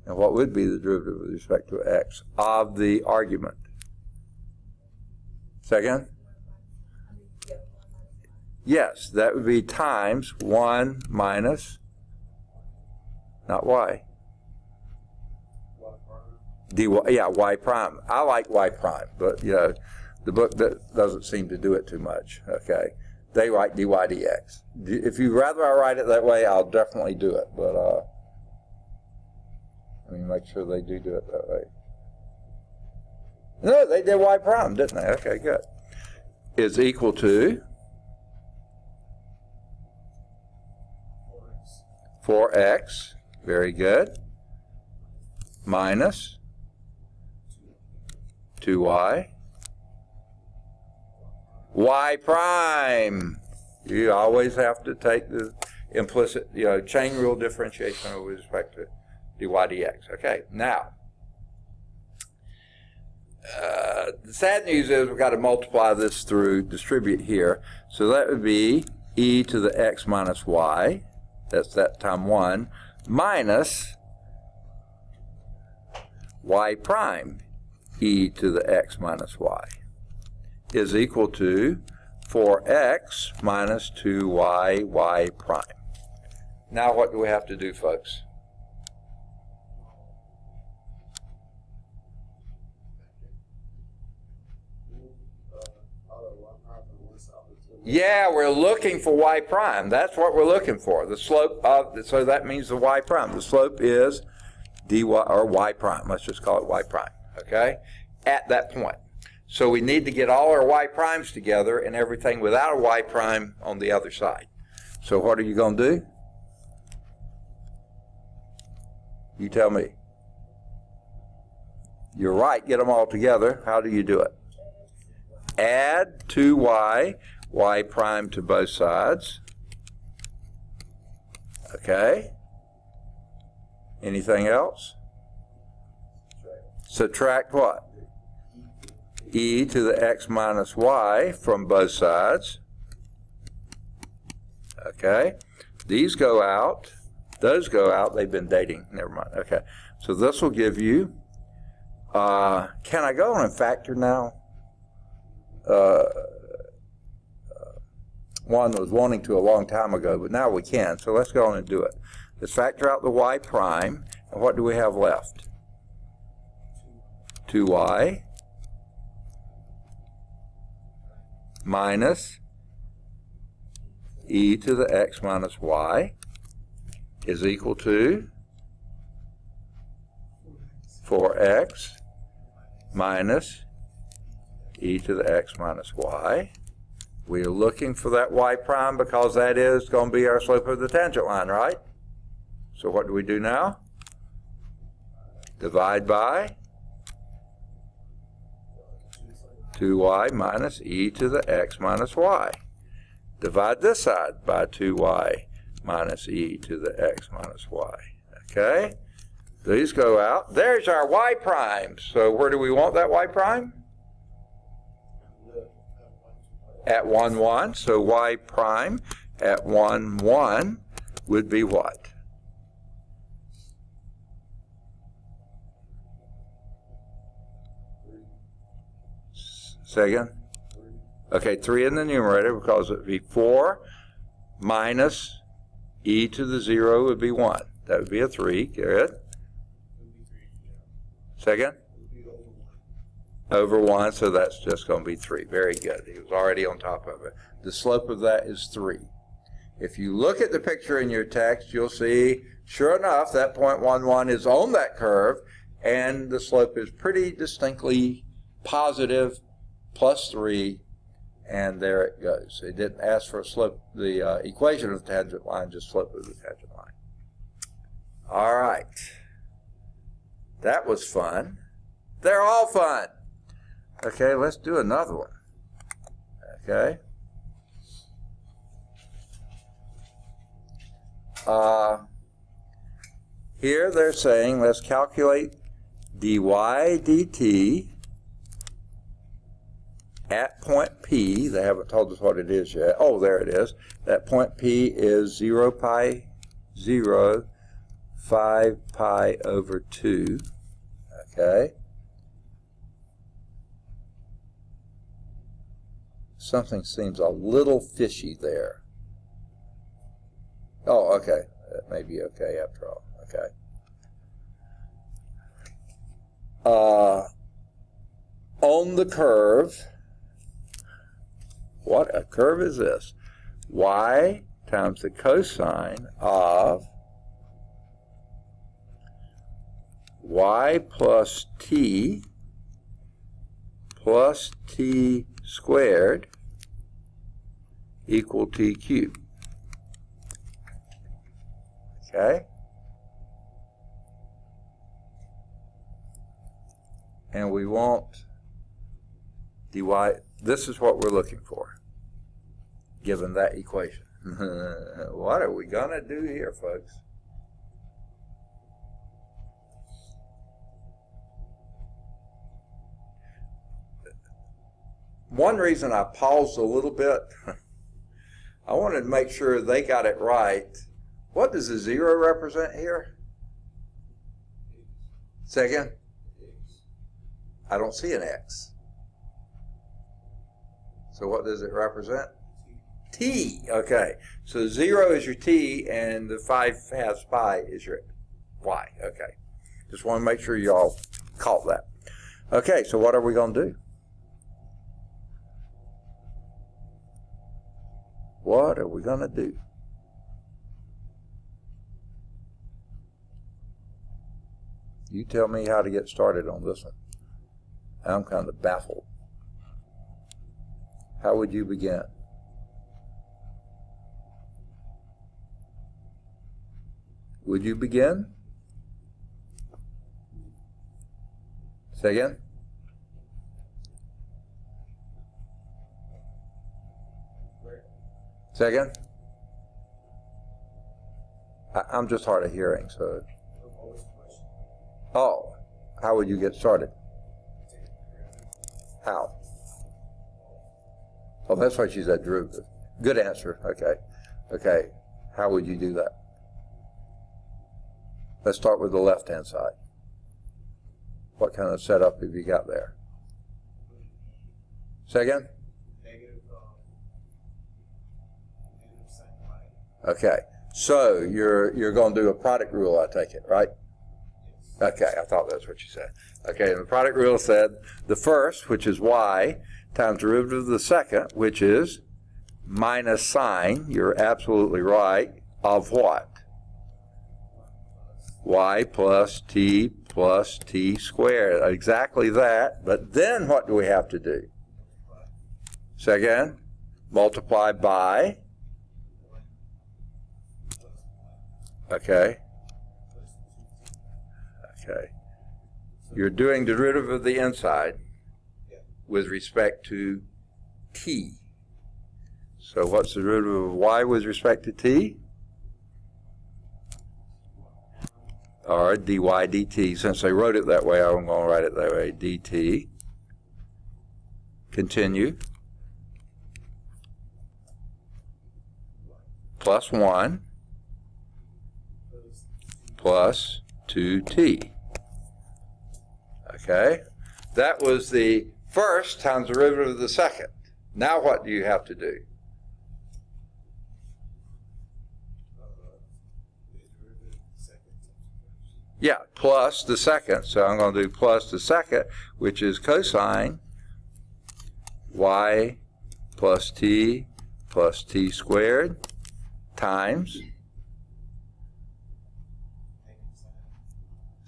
S1: And what would be the derivative with respect to x of the argument? Second? Yes, that would be times 1 minus, not y. Dy, yeah, y prime. I like y prime, but, you know, the book doesn't seem to do it too much, okay? They write dy dx. If you'd rather I write it that way, I'll definitely do it, but let me make sure they do it that way. No, they did y prime, didn't they? Okay, good. Is equal to 4x, very good, minus 2y, y prime. You always have to take the implicit, chain rule differentiation with respect to dy dx. Okay, now, the sad news is we've got to multiply this through, distribute here. So that would be e to the x minus y, that's that time 1, minus y prime e to the x minus y is equal to 4x minus 2y y prime. Now what do we have to do, folks? Yeah, we're looking for y prime. That's what we're looking for. The slope of, so that means the y prime. The slope is dy, or y prime. Let's just call it y prime, okay? At that point. So we need to get all our y primes together and everything without a y prime on the other side. So what are you going to do? You tell me. You're right, get them all together. How do you do it? Add 2y, y prime to both sides. Okay. Anything else? Subtract what? E to the x minus y from both sides. Okay. These go out. Those go out. They've been dating. Never mind. Okay. So this will give you, can I go on and factor now? One was wanting to a long time ago, but now we can. So let's go on and do it. Let's factor out the y prime. And what do we have left? 2y minus e to the x minus y is equal to 4x minus e to the x minus y. We are looking for that y prime because that is going to be our slope of the tangent line, right? So what do we do now? Divide by 2y minus e to the x minus y. Divide this side by 2y minus e to the x minus y. Okay? These go out. There's our y prime. So where do we want that y prime? At 1, 1. So y prime at 1, 1 would be what? Say again? Okay, 3 in the numerator because it would be 4 minus e to the 0 would be 1. That would be a 3. Good. Say again? Over 1, so that's just going to be 3. Very good. He was already on top of it. The slope of that is 3. If you look at the picture in your text, you'll see, sure enough, that point 1, 1 is on that curve, and the slope is pretty distinctly positive, plus 3, and there it goes. It didn't ask for a slope, the equation of the tangent line, just slope of the tangent line. All right. That was fun. They're all fun. Okay, let's do another one. Okay. Here they're saying, let's calculate dy dt at point P. They haven't told us what it is yet. Oh, there it is. That point P is 0 pi 0, 5 pi over 2. Okay. Something seems a little fishy there. Oh, okay. That may be okay after all. Okay. On the curve, what a curve is this? Y times the cosine of y plus t squared equal t cubed. Okay? And we want dy, this is what we're looking for, given that equation. What are we going to do here, folks? One reason I paused a little bit, I wanted to make sure they got it right. What does the 0 represent here? Say again? I don't see an X. So what does it represent? T. Okay. So 0 is your T, and the 5 pi is your Y. Okay. Just want to make sure you all caught that. Okay, so what are we going to do? What are we going to do? You tell me how to get started on this one. I'm kind of baffled. How would you begin? Would you begin? Say again? Say again? I'm just hard of hearing, so. Oh, how would you get started? How? Oh, that's what you said, derivative. Good answer. Okay. Okay. How would you do that? Let's start with the left-hand side. What kind of setup have you got there? Say again?
S2: Negative sin y.
S1: Okay. So you're going to do a product rule, I take it, right? Okay, I thought that's what you said. Okay, and the product rule said the first, which is y, times derivative of the second, which is minus sine, you're absolutely right, of what? Y plus t squared. Exactly that, but then what do we have to do? Say again? Multiply by? Okay. Okay. You're doing derivative of the inside with respect to t. So what's the derivative of y with respect to t? Or dy dt. Since they wrote it that way, I'm going to write it that way. dt. Continue. Plus 1 plus 2t. Okay? That was the first times the derivative of the second. Now what do you have to do? Yeah, plus the second. So I'm going to do plus the second, which is cosine y plus t squared times.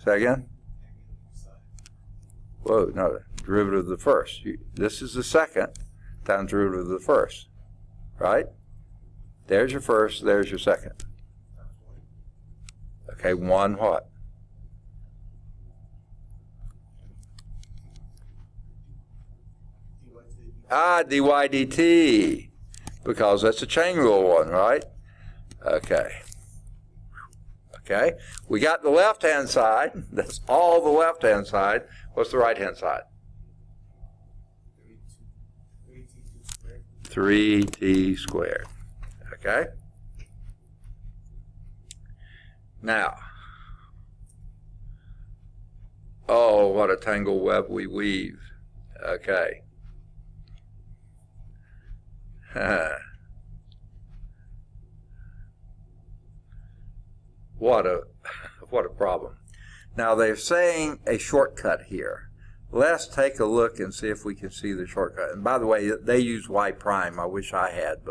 S1: Say again? Whoa, no, derivative of the first. This is the second times derivative of the first, right? There's your first, there's your second. Okay, 1 what? Dy dt, because that's a chain rule one, right? Okay. Okay, we got the left-hand side. That's all the left-hand side. What's the right-hand side? 3t squared. Okay? Now, oh, what a tangled web we weave. Okay. What a problem. Now they're saying a shortcut here. Let's take a look and see if we can see the shortcut. And by the way, they use y prime. I wish I had,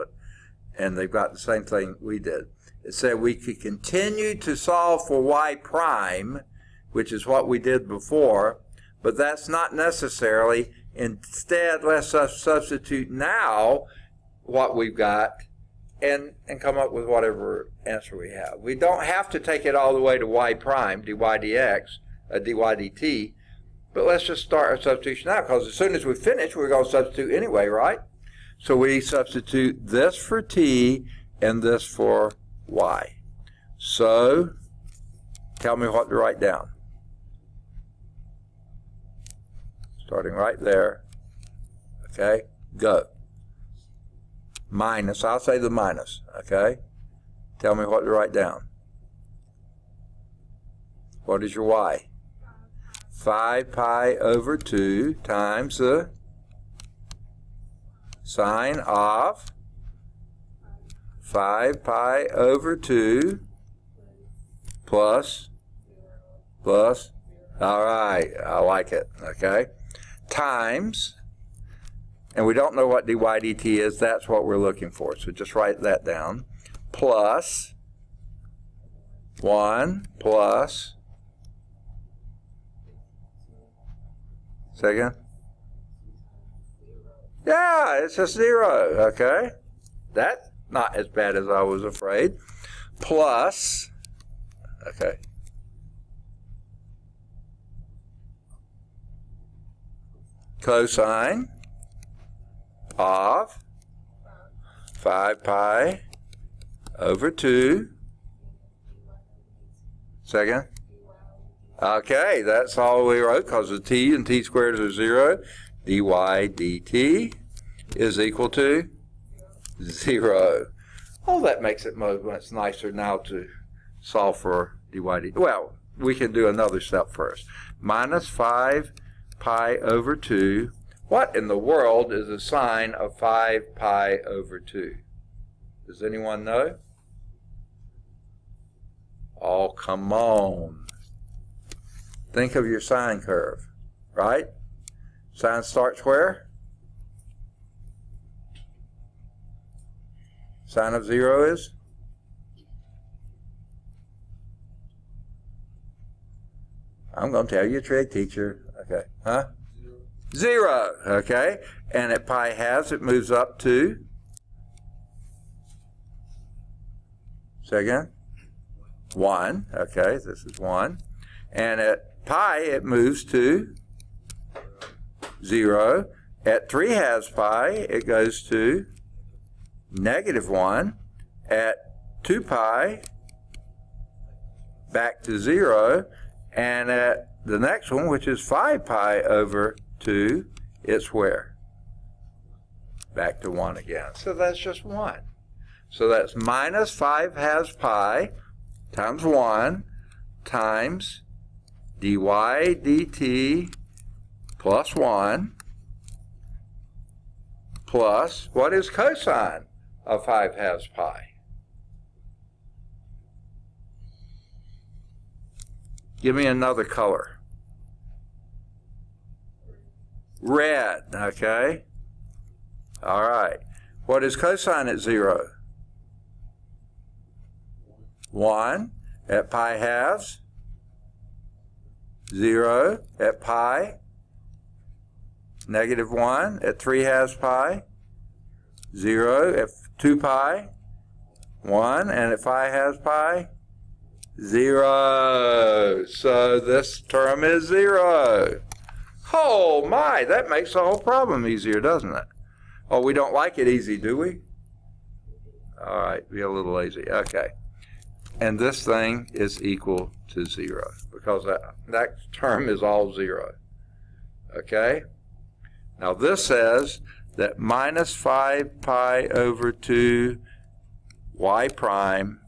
S1: and they've got the same thing we did. It said we could continue to solve for y prime, which is what we did before, but that's not necessarily. Instead, let's substitute now what we've got and come up with whatever answer we have. We don't have to take it all the way to y prime, dy dx, dy dt. But let's just start our substitution now, because as soon as we finish, we're going to substitute anyway, right? So we substitute this for t and this for y. So tell me what to write down. Starting right there. Okay, go. Minus, I'll say the minus, okay? Tell me what to write down. What is your y? 5 pi over 2 times the sine of 5 pi over 2 plus, all right, I like it, okay? Times, and we don't know what dy dt is, that's what we're looking for, so just write that down, plus 1 plus, say again? Yeah, it's a 0, okay? That's not as bad as I was afraid. Plus, okay. Cosine of 5 pi over 2. Second. Okay, that's all we wrote, because the t and t squared are 0. dy dt is equal to 0. Oh, that makes it much nicer now to solve for dy dt. Well, we can do another step first. Minus 5 pi over 2. What in the world is the sine of 5 pi over 2? Does anyone know? Oh, come on. Think of your sine curve, right? Sine starts where? Sine of 0 is? I'm going to tell you a trick, teacher. Okay. Huh? 0. Okay. And at pi halves, it moves up to? Say again? 1. Okay, this is 1. And at pi, it moves to 0. At 3 halves pi, it goes to -1. At 2 pi, back to 0. And at the next one, which is 5 pi over 2, it's where? Back to 1 again. So that's just 1. So that's minus 5 halves pi times 1 times dy dt plus 1 plus, what is cosine of 5 halves pi? Give me another color. Red, okay? All right. What is cosine at 0? 1. At pi halves? 0. At pi? -1. At 3 halves pi? 0. At 2 pi? 1. And at 5 halves pi? 0. So this term is 0. Oh my, that makes the whole problem easier, doesn't it? Oh, we don't like it easy, do we? All right, be a little lazy. Okay. And this thing is equal to 0 because that term is all 0. Okay? Now this says that minus 5 pi over 2 y prime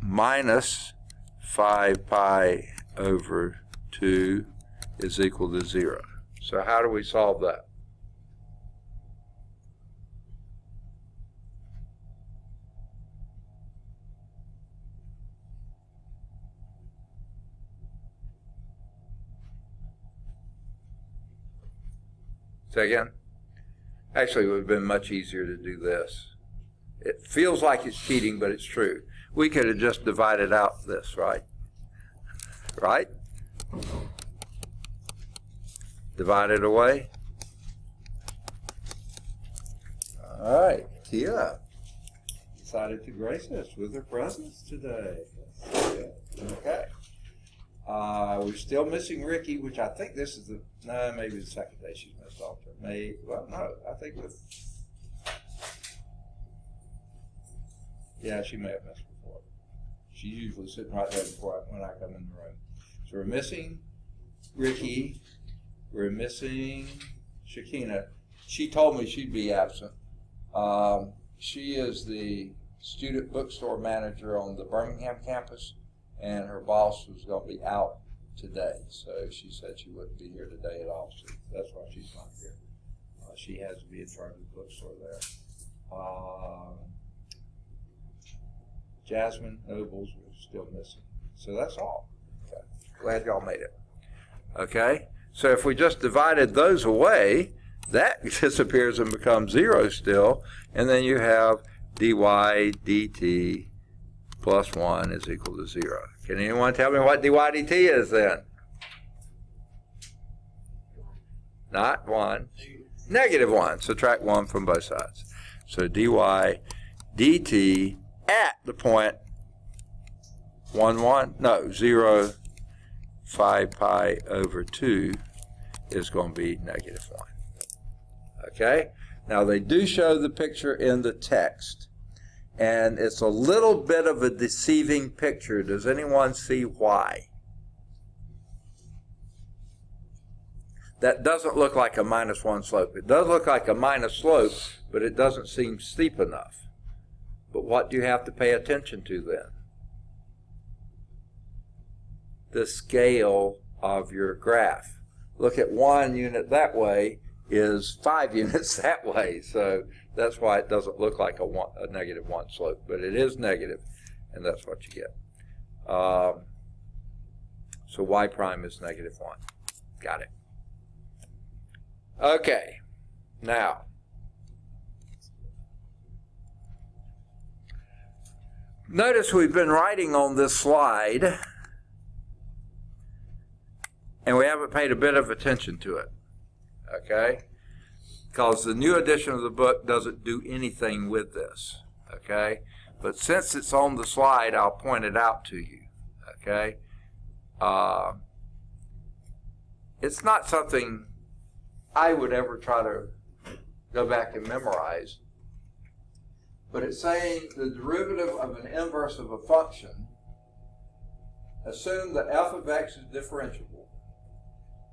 S1: minus 5 pi over 2 is equal to 0. So how do we solve that? Say again? Actually, it would have been much easier to do this. It feels like it's cheating, but it's true. We could have just divided out this, right? Right? Divide it away. All right, Tia decided to grace us with her presence today. Okay. We're still missing Ricky, which I think this is maybe the second day she's missed off. I think yeah, she may have missed before. She's usually sitting right there when I come in the room. So we're missing Ricky. We're missing Shakina. She told me she'd be absent. She is the student bookstore manager on the Birmingham campus, and her boss was going to be out today. So she said she wouldn't be here today at all. So that's why she's not here. She has to be in charge of the bookstore there. Jasmine Nobles was still missing. So that's all. Okay. Glad y'all made it. Okay. So if we just divided those away, that disappears and becomes 0 still. And then you have dy dt plus 1 is equal to 0. Can anyone tell me what dy dt is then? Not 1. Negative 1. Subtract 1 from both sides. So dy dt at the point 0, 5 pi over 2 is going to be negative 1. Okay? Now they do show the picture in the text, and it's a little bit of a deceiving picture. Does anyone see why? That doesn't look like a -1 slope. It does look like a minus slope, but it doesn't seem steep enough. But what do you have to pay attention to then? The scale of your graph. Look at 1 unit that way is 5 units that way. So that's why it doesn't look like a -1 slope, but it is negative, and that's what you get. So y prime is -1. Got it. Okay. Now, notice we've been writing on this slide, and we haven't paid a bit of attention to it, okay? Because the new edition of the book doesn't do anything with this, okay? But since it's on the slide, I'll point it out to you, okay? It's not something I would ever try to go back and memorize, but it's saying the derivative of an inverse of a function, assume that f of x is differentiable,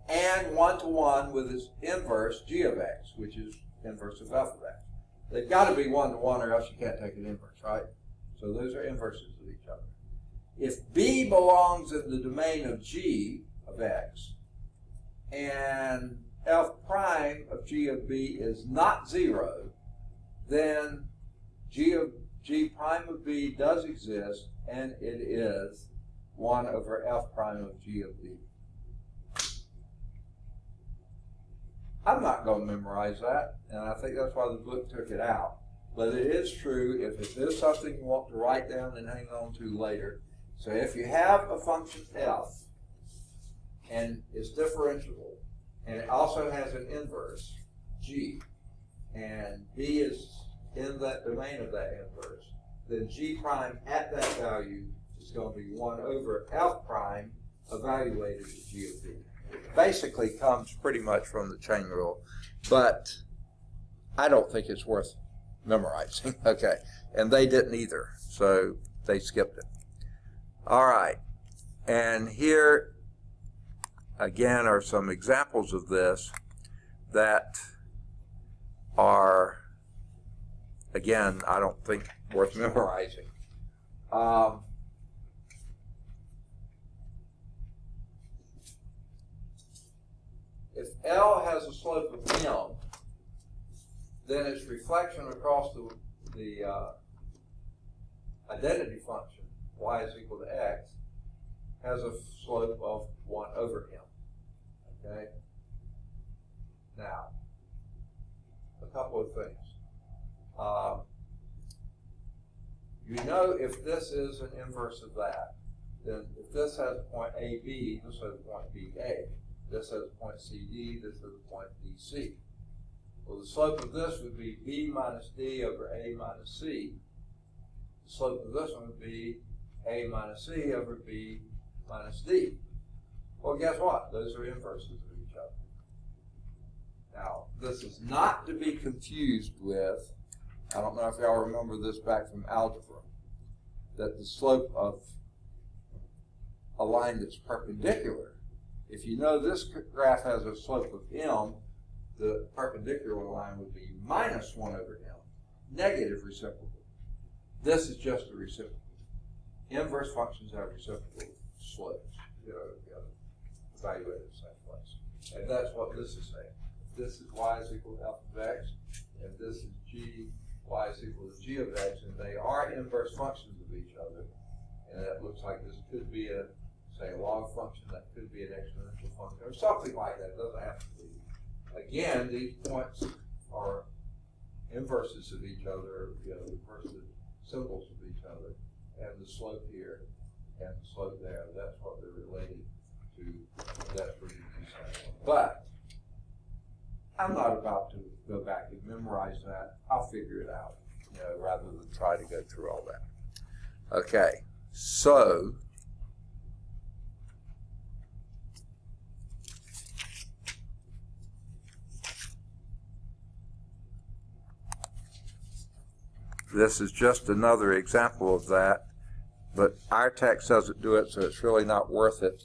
S1: and 1-to-1 with its inverse g of x, which is inverse of f of x. They've got to be 1-to-1 or else you can't take an inverse, right? So those are inverses of each other. If b belongs in the domain of g of x, and f prime of g of b is not 0, then g prime of b does exist, and it is 1 over f prime of g of b. I'm not going to memorize that, and I think that's why the book took it out. But it is true if it is something you want to write down and hang on to later. So if you have a function f, and it's differentiable, and it also has an inverse, g, and b is in that domain of that inverse, then g prime at that value is going to be 1 over f prime evaluated as g of b. It basically comes pretty much from the chain rule, but I don't think it's worth memorizing, okay? And they didn't either, so they skipped it. All right, and here again are some examples of this that are, again, I don't think worth memorizing. If L has a slope of m, then its reflection across the identity function, y is equal to x, has a slope of 1 over m. Okay? Now, a couple of things. You know if this is an inverse of that, then if this has a point AB, this has a point BA. This has a point CD, this has a point DC. Well, the slope of this would be B minus D over A minus C. The slope of this one would be A minus C over B minus D. Well, guess what? Those are inverses of each other. Now, this is not to be confused with, I don't know if y'all remember this back from algebra, that the slope of a line that's perpendicular, if you know this graph has a slope of m, the perpendicular line would be minus 1 over m, negative reciprocal. This is just a reciprocal. Inverse functions have reciprocal slopes, evaluated in the same place. And that's what this is saying. This is y is equal to f of x, and this is g, y is equal to g of x, and they are inverse functions of each other. And it looks like this could be a, say, a log function, that could be an exponential function, or something like that. It doesn't have to be. Again, these points are inverses of each other, versus symbols of each other, and the slope here and the slope there. That's what they're related to. That's pretty decent. But I'm not about to go back and memorize that. I'll figure it out, rather than try to go through all that. Okay, so this is just another example of that, but our text doesn't do it, so it's really not worth it.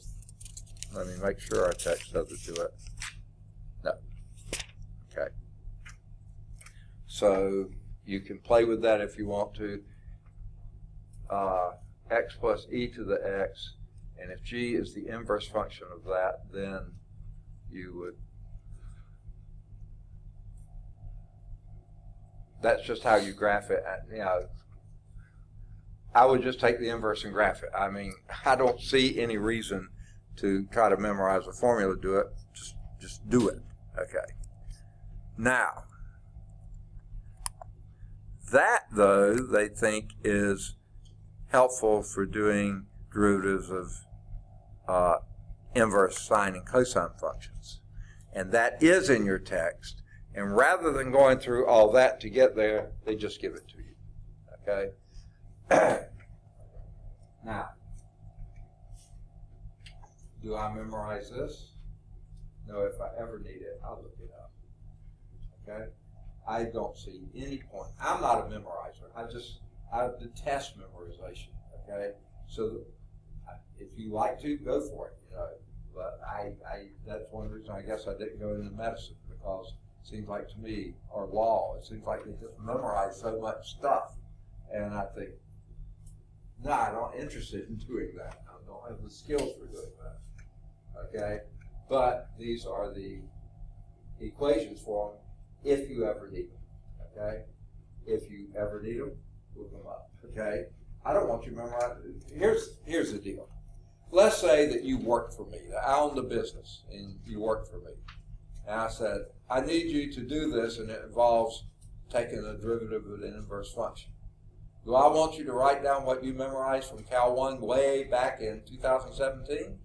S1: Let me make sure our text doesn't do it. No. Okay. So you can play with that if you want to. X plus e to the x, and if g is the inverse function of that, then you would, that's just how you graph it. I would just take the inverse and graph it. I mean, I don't see any reason to try to memorize a formula to do it. Just do it. Okay. Now, that, though, they think is helpful for doing derivatives of inverse sine and cosine functions. And that is in your text. And rather than going through all that to get there, they just give it to you. Okay? Now, do I memorize this? No, if I ever need it, I'll look it up. Okay? I don't see any point. I'm not a memorizer. I detest memorization. Okay? So if you like to, go for it. But that's one reason I guess I didn't go into medicine, because it seems like to me, or law, it seems like they just memorize so much stuff. And I think, no, I'm not interested in doing that. I don't have the skills for doing that. Okay? But these are the equations for them if you ever need them. Okay? If you ever need them, look them up. Okay? I don't want you to memorize. Here's the deal. Let's say that you work for me. I own the business, and you work for me. And I said, I need you to do this, and it involves taking a derivative of an inverse function. Do I want you to write down what you memorized from Cal 1 way back in 2017?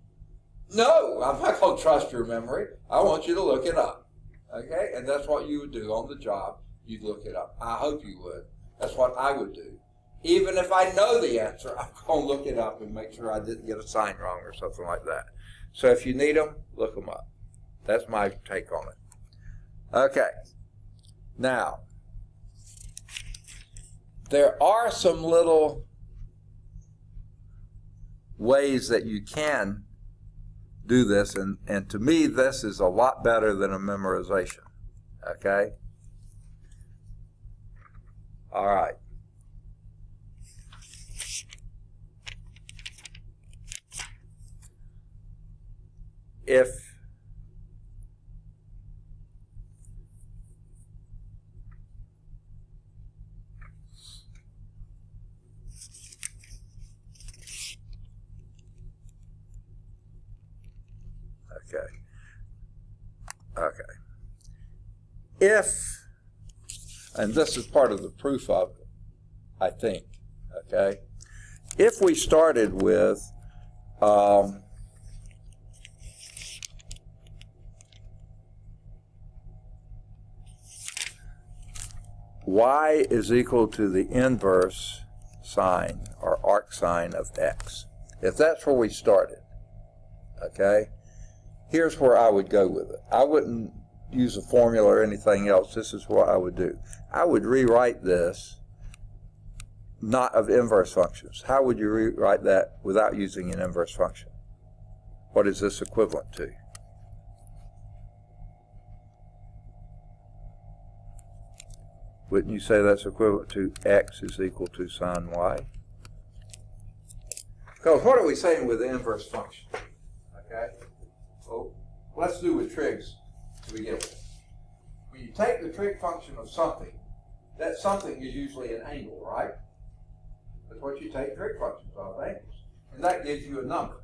S1: No, I'm not going to trust your memory. I want you to look it up. Okay? And that's what you would do on the job. You'd look it up. I hope you would. That's what I would do. Even if I know the answer, I'm going to look it up and make sure I didn't get a sign wrong or something like that. So if you need them, look them up. That's my take on it. Okay. Now, there are some little ways that you can do this, and to me, this is a lot better than a memorization. Okay? All right. If, and this is part of the proof of it, I think, okay? If we started with y is equal to the inverse sine or arc sine of x. If that's where we started, okay, here's where I would go with it. I wouldn't use a formula or anything else. This is what I would do. I would rewrite this not of inverse functions. How would you rewrite that without using an inverse function? What is this equivalent to? Wouldn't you say that's equivalent to x is equal to sine y? Because what are we saying with the inverse function? Okay? Well, let's do with trigs to begin with. When you take the trig function of something, that something is usually an angle, right? That's what you take trig functions of, angles. And that gives you a number.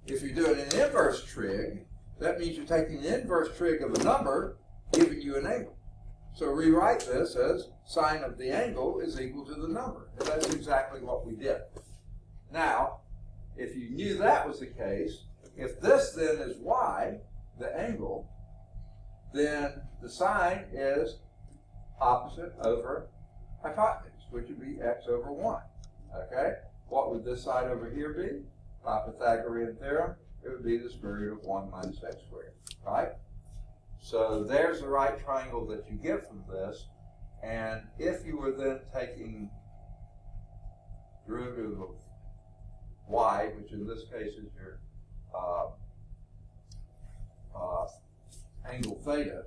S1: If you're doing an inverse trig, that means you're taking the inverse trig of a number, giving you an angle. So rewrite this as sine of the angle is equal to the number. And that's exactly what we did. Now, if you knew that was the case, if this then is y, the angle, then the sine is opposite over hypotenuse, which would be x over 1. Okay? What would this side over here be? By Pythagorean theorem, it would be the square root of 1 minus x squared. Right? So there's the right triangle that you get from this. And if you were then taking derivative of y, which in this case is your angle theta,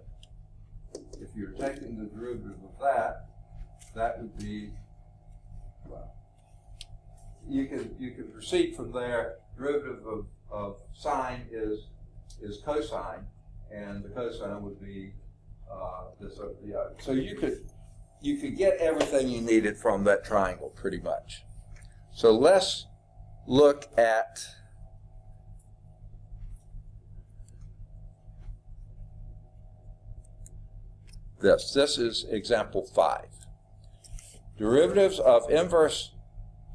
S1: if you're taking the derivative of that, that would be, well, you can proceed from there. Derivative of sine is cosine, and the cosine would be this over the other. So you could get everything you needed from that triangle pretty much. So let's look at this. This is example 5. Derivatives of inverse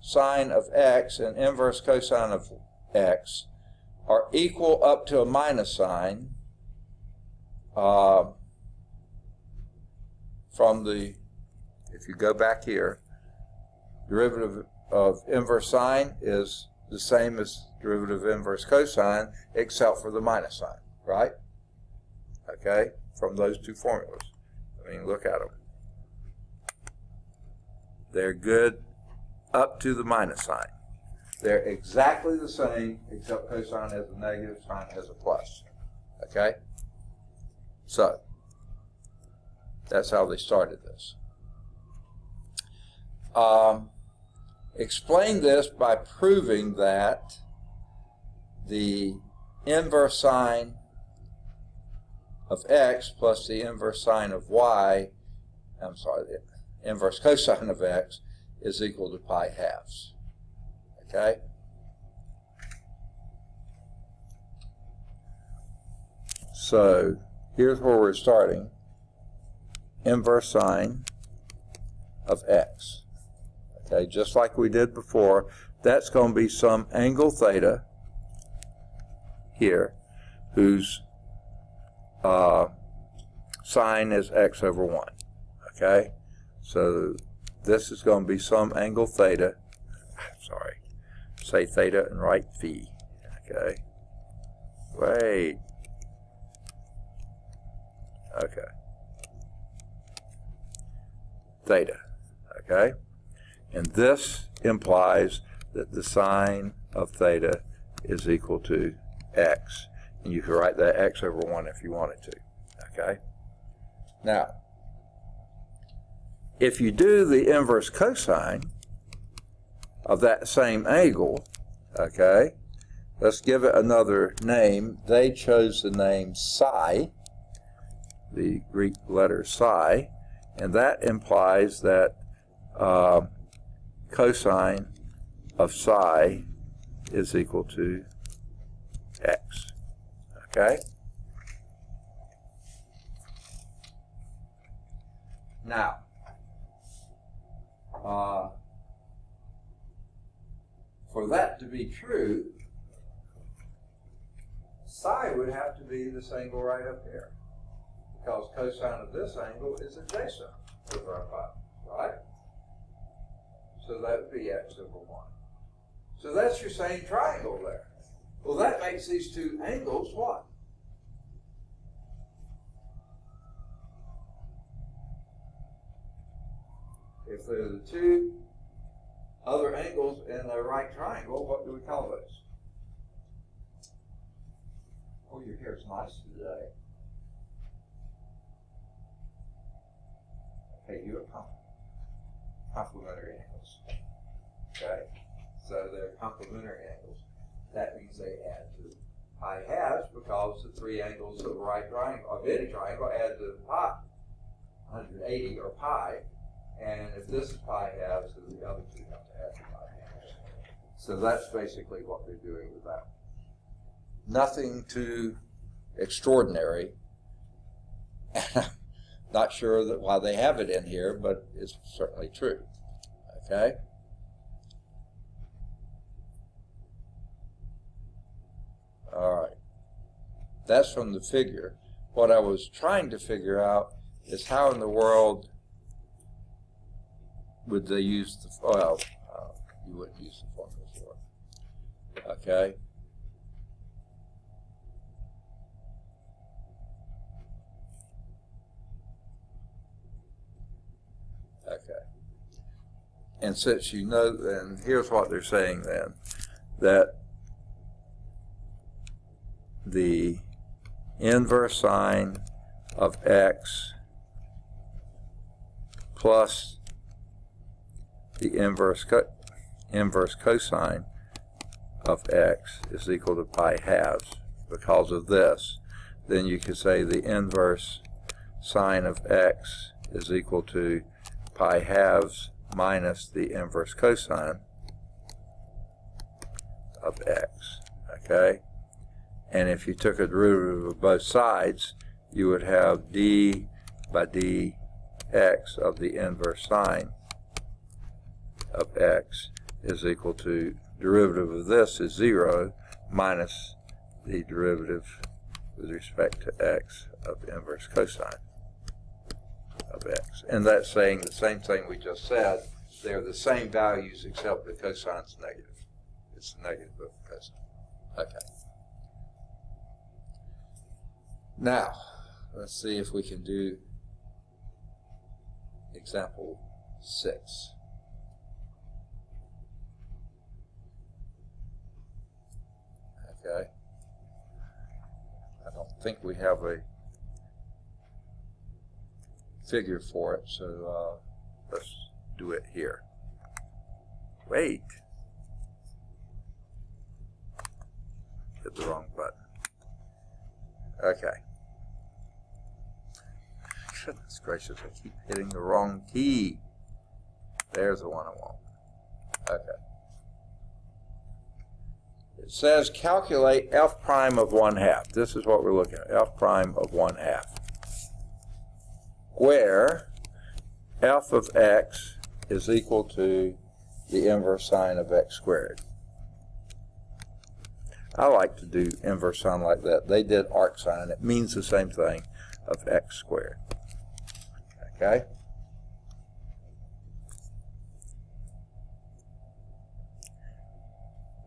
S1: sine of x and inverse cosine of x are equal up to a minus sign from the, if you go back here, derivative of inverse sine is the same as derivative of inverse cosine except for the minus sign, right? Okay, from those two formulas. I mean, look at them. They're good up to the minus sign. They're exactly the same except cosine has a negative, sine has a plus. Okay? So, that's how they started this. Explain this by proving that the inverse sine of x plus the inverse sine of y, the inverse cosine of x is equal to pi halves. Okay? So, here's where we're starting. Inverse sine of x. Okay, just like we did before, that's going to be some angle theta here, whose sine is x over 1. Okay, so this is going to be some angle theta. Sorry, say theta and write phi. Okay, wait. Okay, theta. Okay. And this implies that the sine of theta is equal to x. And you can write that x over 1 if you wanted to. Okay? Now, if you do the inverse cosine of that same angle, okay, let's give it another name. They chose the name psi, the Greek letter psi, and that implies that cosine of psi is equal to x. Okay? Now, for that to be true, psi would have to be this angle right up here, because cosine of this angle is adjacent to our hypotenuse, right? So that would be x over 1. So that's your same triangle there. Well, that makes these two angles what? If they're the two other angles in a right triangle, what do we call those? Oh, your hair's nice today. Okay, you are complementary angles. Okay, so they're complementary angles. That means they add to pi halves because the three angles of a right triangle, of any triangle, add to pi, 180 or pi. And if this is pi halves, then the other two have to add to pi halves. So that's basically what they're doing with that. Nothing too extraordinary. Not sure that why they have it in here, but it's certainly true. Okay? All right. That's from the figure. What I was trying to figure out is how in the world would they use the, well, you wouldn't use the formula for it. Okay? Okay. And since you know, then here's what they're saying then, that the inverse sine of x plus the inverse cosine of x is equal to pi halves because of this. Then you could say the inverse sine of x is equal to pi halves minus the inverse cosine of x. Okay? And if you took a derivative of both sides, you would have d by dx of the inverse sine of x is equal to derivative of this is 0 minus the derivative with respect to x of inverse cosine of x. And that's saying the same thing we just said. They're the same values except the cosine's negative. It's the negative of the cosine. Okay. Now, let's see if we can do example 6. Okay. I don't think we have a figure for it, so let's do it here. Wait. Hit the wrong button. Okay. Goodness gracious, I keep hitting the wrong key. There's the one I want. Okay. It says calculate f prime of 1/2. This is what we're looking at, f prime of 1/2. Where f of x is equal to the inverse sine of x squared. I like to do inverse sine like that. They did arc sine. It means the same thing of x squared. Okay?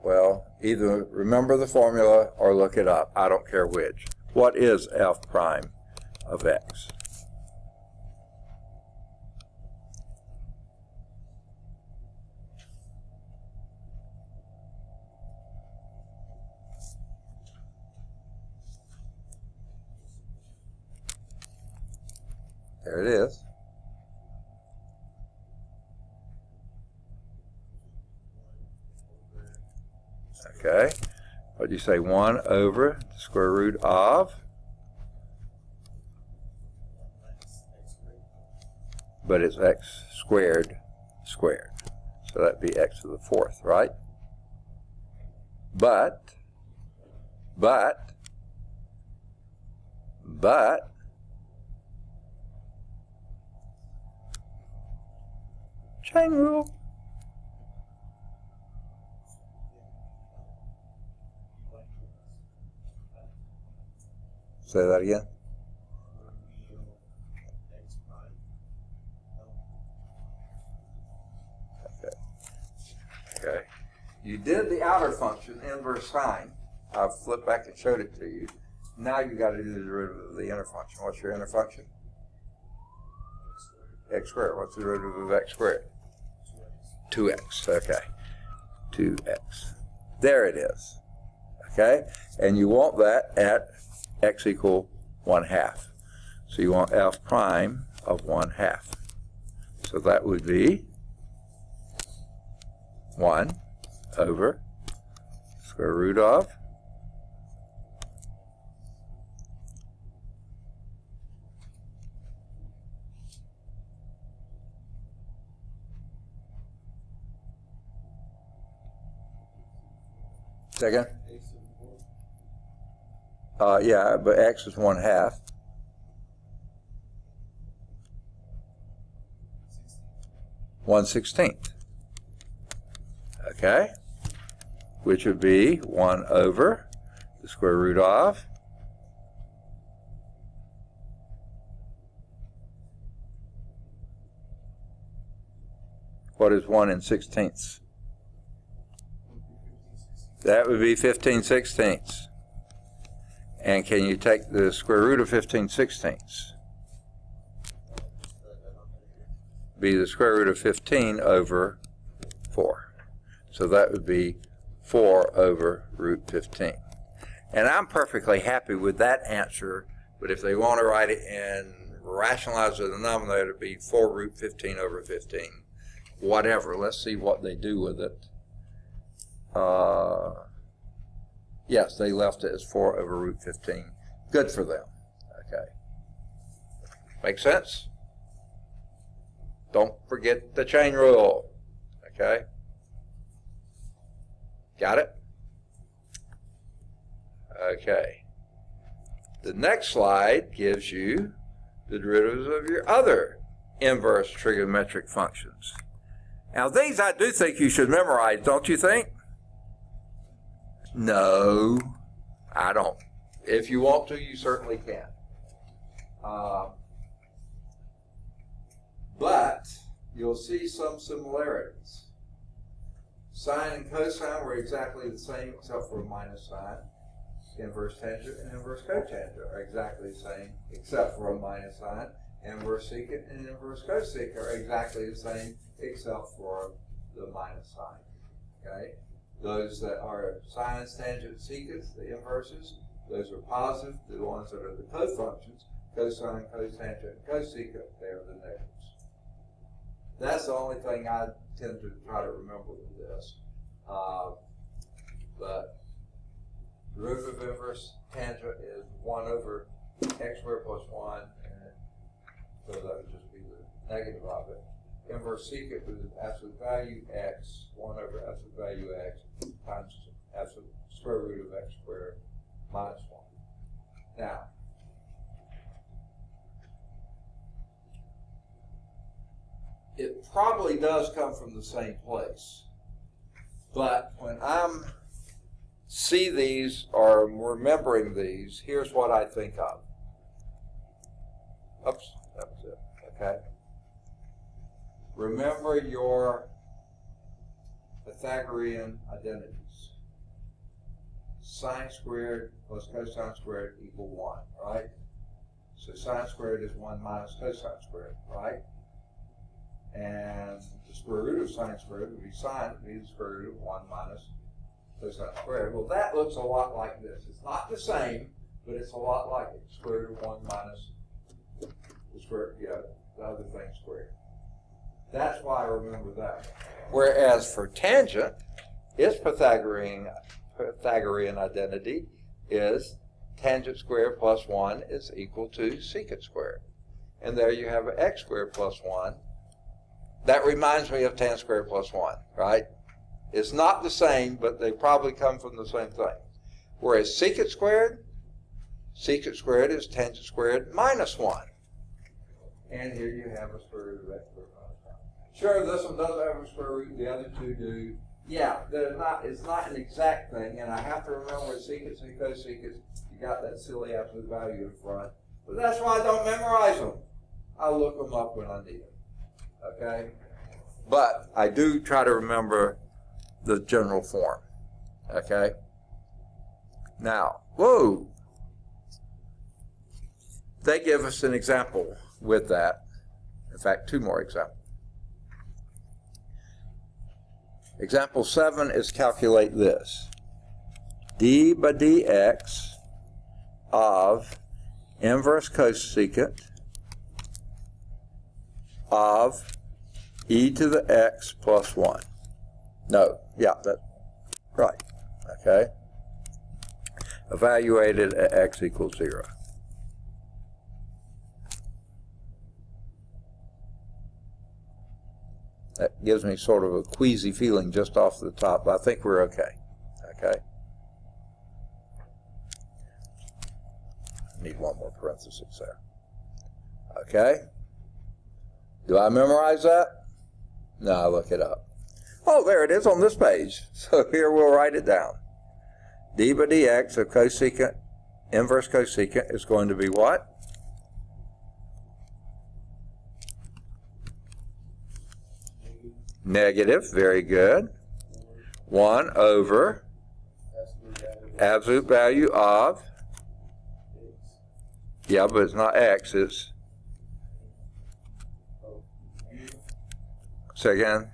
S1: Well, either remember the formula or look it up. I don't care which. What is f prime of x? There it is. Okay. What do you say? 1 over the square root of? But it's x squared squared. So that'd be x to the 4th, right? But chain rule. Say that again. Okay. You did the outer function, inverse sine, I've flipped back and showed it to you. Now you got to do the derivative of the inner function. What's your inner function? X squared. What's the derivative of x squared? 2x. Okay. 2x. There it is. Okay? And you want that at x equal 1/2. So you want f prime of 1/2. So that would be 1 over square root of second? Yeah, but x is 1/2. 1/16. Okay? Which would be 1 over the square root of what is 1 16ths? That would be 15/16. And can you take the square root of 15/16? Be the square root of 15 over 4. So that would be 4 over root 15. And I'm perfectly happy with that answer, but if they want to write it and rationalize the denominator, it'd be 4 root 15 over 15. Whatever. Let's see what they do with it. Yes, they left it as 4 over root 15. Good for them. Okay. Make sense? Don't forget the chain rule. Okay? Got it? Okay. The next slide gives you the derivatives of your other inverse trigonometric functions. Now these I do think you should memorize, don't you think? No, I don't. If you want to, you certainly can. But you'll see some similarities. Sine and cosine were exactly the same except for a minus sign. Inverse tangent and inverse cotangent are exactly the same except for a minus sign. Inverse secant and inverse cosecant are exactly the same except for the minus sign. Okay? Those that are sines, tangents, secants, the inverses, those are positive. The ones that are the cofunctions, cosine, cotangent, and cosecant, they are the negatives. That's the only thing I tend to try to remember with this. But derivative of inverse tangent is 1 over x squared plus 1, and so that would just be the negative of it. Inverse secant is absolute value x, 1 over absolute value x, times absolute square root of x squared minus 1. Now, it probably does come from the same place, but when I'm see these or remembering these, here's what I think of. Oops, that was it. Okay. Remember your Pythagorean identities. Sine squared plus cosine squared equal 1, right? So sine squared is 1 minus cosine squared, right? And the square root of sine squared would be sine, would be the square root of 1 minus cosine squared. Well, that looks a lot like this. It's not the same, but it's a lot like it. Square root of 1 minus the square, the other thing squared. That's why I remember that. Whereas for tangent, its Pythagorean identity is tangent squared plus 1 is equal to secant squared. And there you have x squared plus 1. That reminds me of tan squared plus 1, right? It's not the same, but they probably come from the same thing. Whereas secant squared is tangent squared minus 1. And here you have a square root of x squared minus 1. Sure, this one doesn't have a square root, the other two do. Yeah, it's not an exact thing, and I have to remember secants and cosecants, you got that silly absolute value in front. But that's why I don't memorize them. I'll look them up when I need them. Okay? But I do try to remember the general form. Okay? Now, whoa, they give us an example with that. In fact, two more examples. Example 7 is calculate this. D by dx of inverse cosecant of e to the x plus 1. No, yeah, that's right. Okay. Evaluated at x equals 0. That gives me sort of a queasy feeling just off the top, but I think we're okay. Okay. Need one more parenthesis there. Okay. Do I memorize that? No, I look it up. Oh, there it is on this page. So here we'll write it down. D by dx of cosecant, inverse cosecant is going to be what? Negative, very good. 1 over absolute value of, yeah, but it's not x, it's, say again,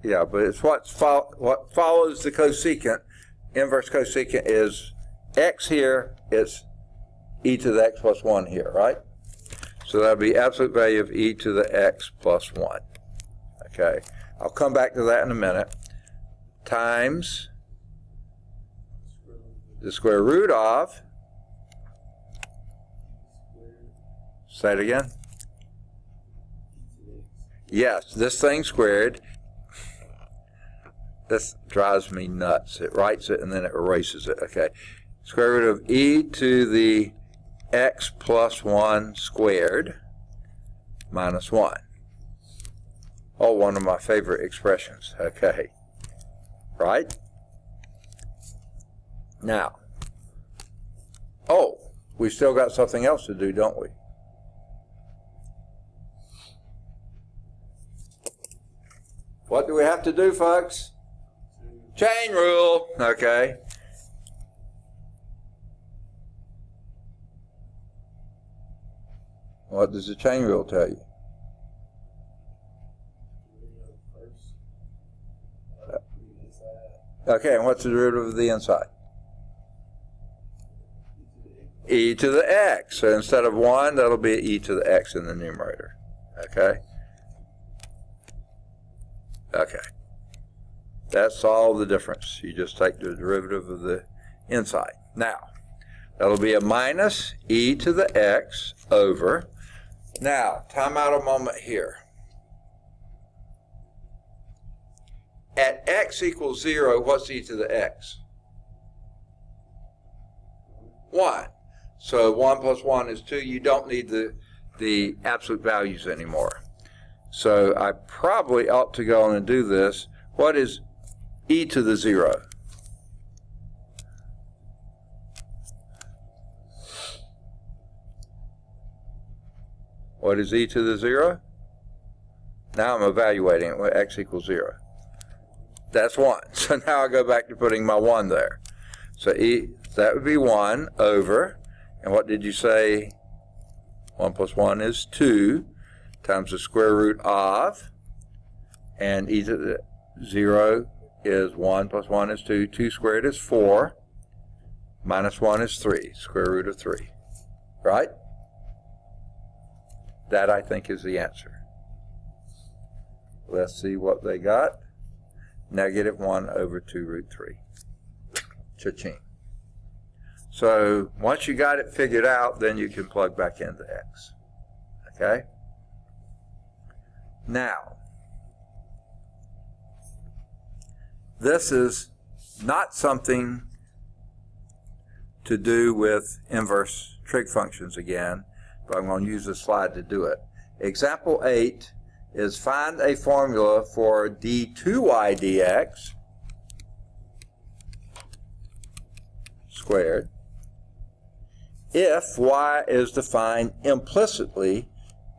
S1: yeah, but it's what follows the cosecant. Inverse cosecant is x here, it's e to the x plus 1 here, right? So that'll be absolute value of e to the x plus 1. Okay, I'll come back to that in a minute. Times the square root of, say it again. Yes, this thing squared. This drives me nuts. It writes it and then it erases it. Okay, square root of e to the x plus 1 squared minus 1. Oh, one of my favorite expressions. Okay. Right? Now, oh, we still got something else to do, don't we? What do we have to do, folks? Chain rule. Okay. What does the chain rule tell you? Okay, and what's the derivative of the inside? E to the x. So instead of 1, that'll be e to the x in the numerator. Okay? Okay. That's all the difference. You just take the derivative of the inside. Now, that'll be a minus e to the x over. Now, time out a moment here. At x equals 0, what's e to the x? 1. So 1 plus 1 is 2. You don't need the absolute values anymore. So I probably ought to go on and do this. What is e to the 0? What is e to the 0? Now I'm evaluating it when x equals 0. That's 1. So now I go back to putting my 1 there. So that would be 1 over, and what did you say? 1 plus 1 is 2 times the square root of, and e to the 0 is 1 plus 1 is 2. 2 squared is 4. Minus 1 is 3. Square root of 3. Right? That, I think, is the answer. Let's see what they got. Negative 1 over 2 root 3. Cha-ching. So once you got it figured out, then you can plug back into x. Okay? Now, this is not something to do with inverse trig functions again, but I'm going to use this slide to do it. Example 8 is find a formula for d2y dx squared if y is defined implicitly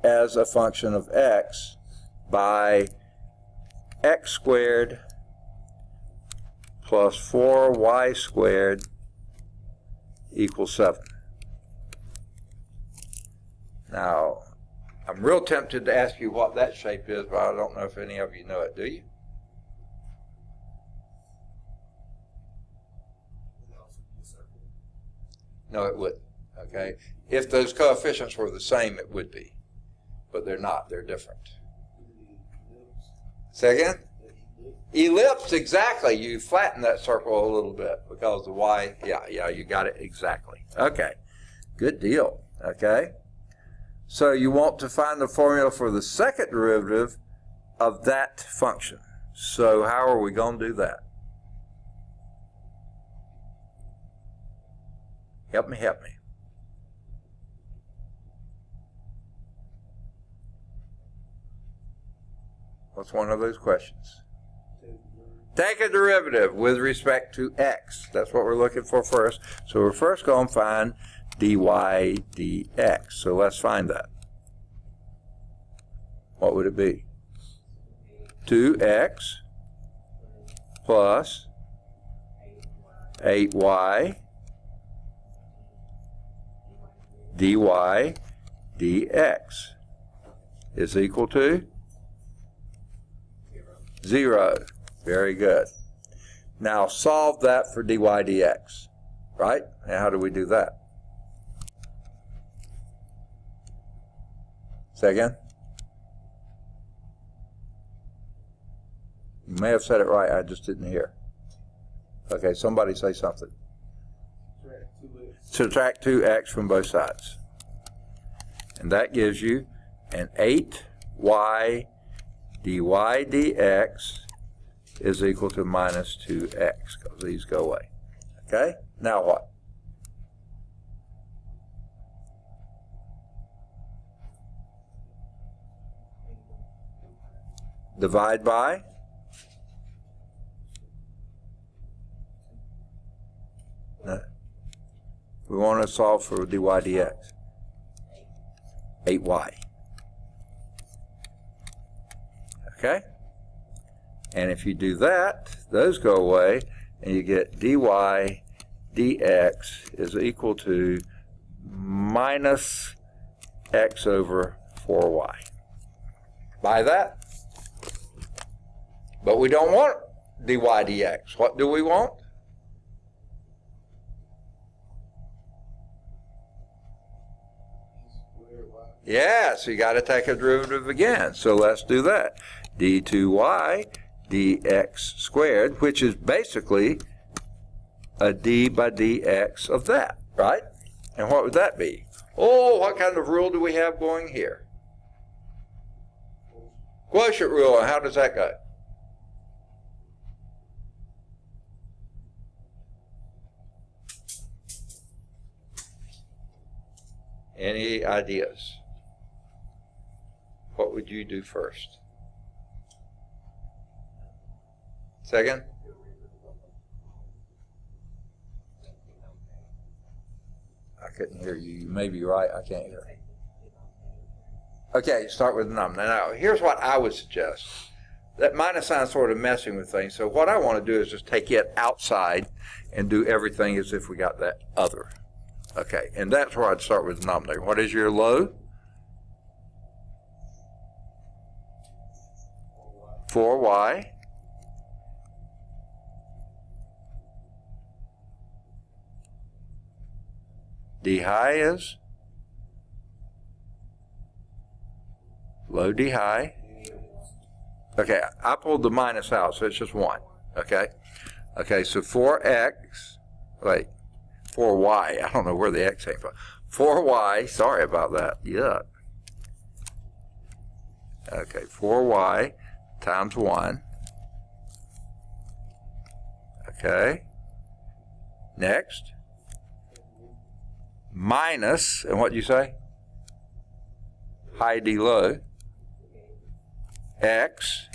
S1: as a function of x by x squared plus 4y squared equals 7. Now, I'm real tempted to ask you what that shape is, but I don't know if any of you know it. Do you?
S2: Would it also be a circle?
S1: No, it wouldn't. Okay? If those coefficients were the same, it would be. But they're not. They're different.
S2: Would it be ellipse?
S1: Say again?
S2: The ellipse?
S1: Ellipse, exactly. You flatten that circle a little bit because the y, yeah, you got it exactly. Okay, good deal. Okay, so you want to find the formula for the second derivative of that function. So how are we going to do that? Help me, help me. What's one of those questions? Take a derivative with respect to x. That's what we're looking for first. So we're first going to find dy dx. So let's find that. What would it be? 2x plus 8y dy dx is equal to 0. Very good. Now solve that for dy dx, right? And how do we do that? Say again? You may have said it right, I just didn't hear. Okay, somebody say something. Subtract 2x from both sides. And that gives you an 8y dy dx is equal to minus 2x, because these go away. Okay? Now what? Divide by? No. We want to solve for dy dx. 8y. Okay? And if you do that, those go away, and you get dy dx is equal to minus x over 4y. Buy that? But we don't want dy dx. What do we want? Yeah, so you got to take a derivative again. So let's do that. d2y dx squared, which is basically a d by dx of that, right? And what would that be? Oh, what kind of rule do we have going here? Quotient rule, and how does that go? Any ideas? What would you do first? Second? I couldn't hear you. You may be right. I can't hear. Okay, start with the number. Now, here's what I would suggest. That minus sign is sort of messing with things. So what I want to do is just take it outside and do everything as if we got that other. Okay, and that's where I'd start with the denominator. What is your low? 4y. D high is? Low D high. Okay, I pulled the minus out, so it's just 1. Okay? Okay, so 4x, wait, 4y, I don't know where the x came from. 4y, sorry about that, yuck. Okay, 4y times 1. Okay. Next. Minus, and what do you say? High D low. X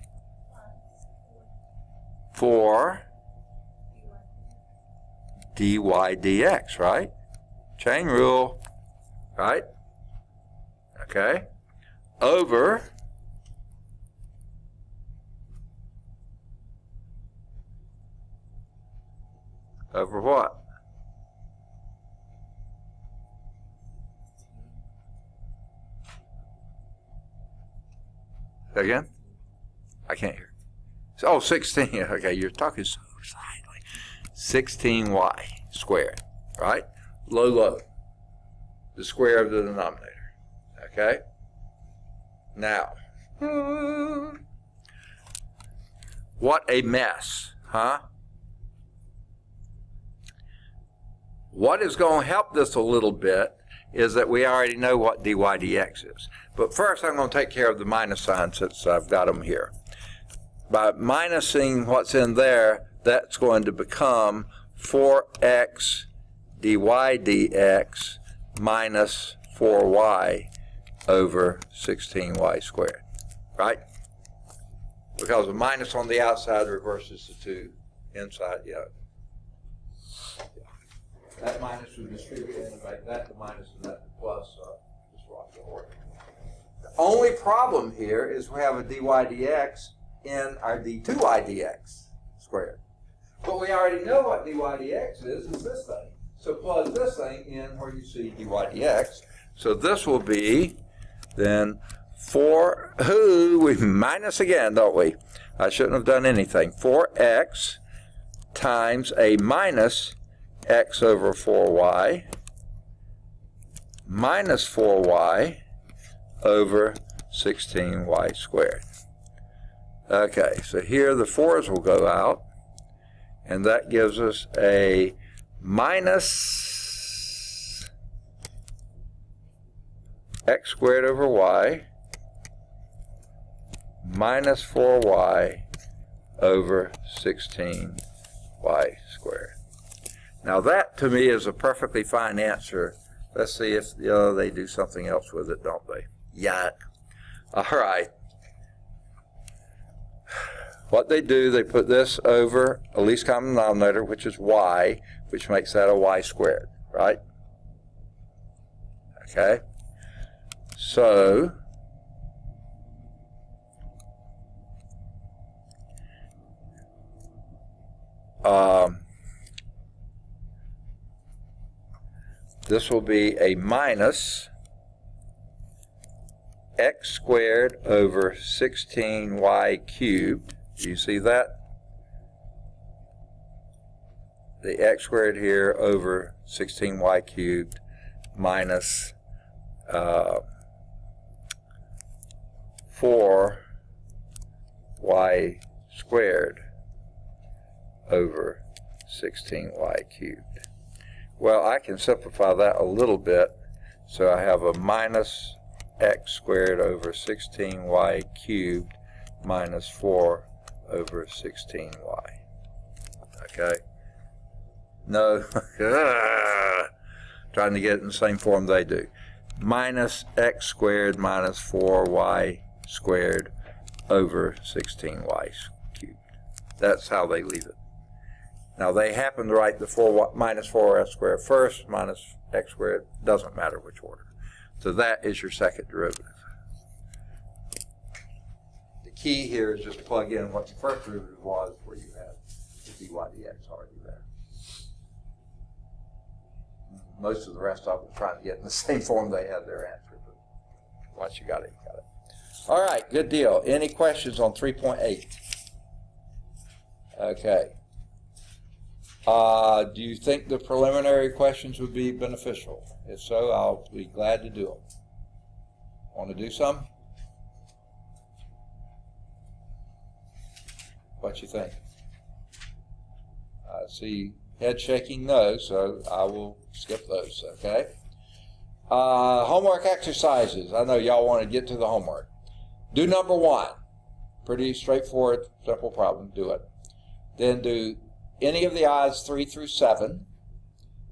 S1: 4 dy dx, right? Chain rule, right? Okay. Over what? Again? I can't hear. Oh, 16. Okay, you're talking so slightly. 16y squared, right? Low. The square of the denominator. Okay? Now, what a mess, huh? What is going to help this a little bit is that we already know what dy dx is. But first I'm going to take care of the minus sign since I've got them here. By minusing what's in there, that's going to become 4x dy dx minus 4y over 16y squared, right? Because the minus on the outside reverses the 2 inside the other. That minus would distribute and make that the minus and that the plus, so just rock the order. The only problem here is we have a dy dx in our d2y dx squared. But we already know what dy dx is this thing. So plug this thing in where you see dy dx. So this will be then we minus again, don't we? I shouldn't have done anything. 4x times a minus x over 4y minus 4y over 16y squared. Okay, so here the 4's will go out, and that gives us a minus x squared over y minus 4y over 16y squared. Now that, to me, is a perfectly fine answer. Let's see if they do something else with it, don't they? Yuck. All right. What they do, they put this over a least common denominator, which is y, which makes that a y squared, right? Okay. So, this will be a minus x squared over 16y cubed. Do you see that? The x squared here over 16y cubed minus 4y squared over 16y cubed. Well, I can simplify that a little bit. So I have a minus x squared over 16y cubed minus 4 over 16y. Okay? No. Trying to get it in the same form they do. Minus x squared minus 4y squared over 16y cubed. That's how they leave it. Now they happen to write the minus 4x squared first, minus x squared, doesn't matter which order. So that is your second derivative. The key here is just plug in what the first derivative was where you had the dy dx already there. Most of the rest of them trying to get in the same form they had their answer, but once you got it, you got it. All right, good deal. Any questions on 3.8? Okay. Do you think the preliminary questions would be beneficial? If so, I'll be glad to do them. Want to do some? What you think? I see head shaking no, so I will skip those, okay? Homework exercises. I know y'all want to get to the homework. Do number 1. Pretty straightforward, simple problem. Do it. Then do any of the odds 3 through 7.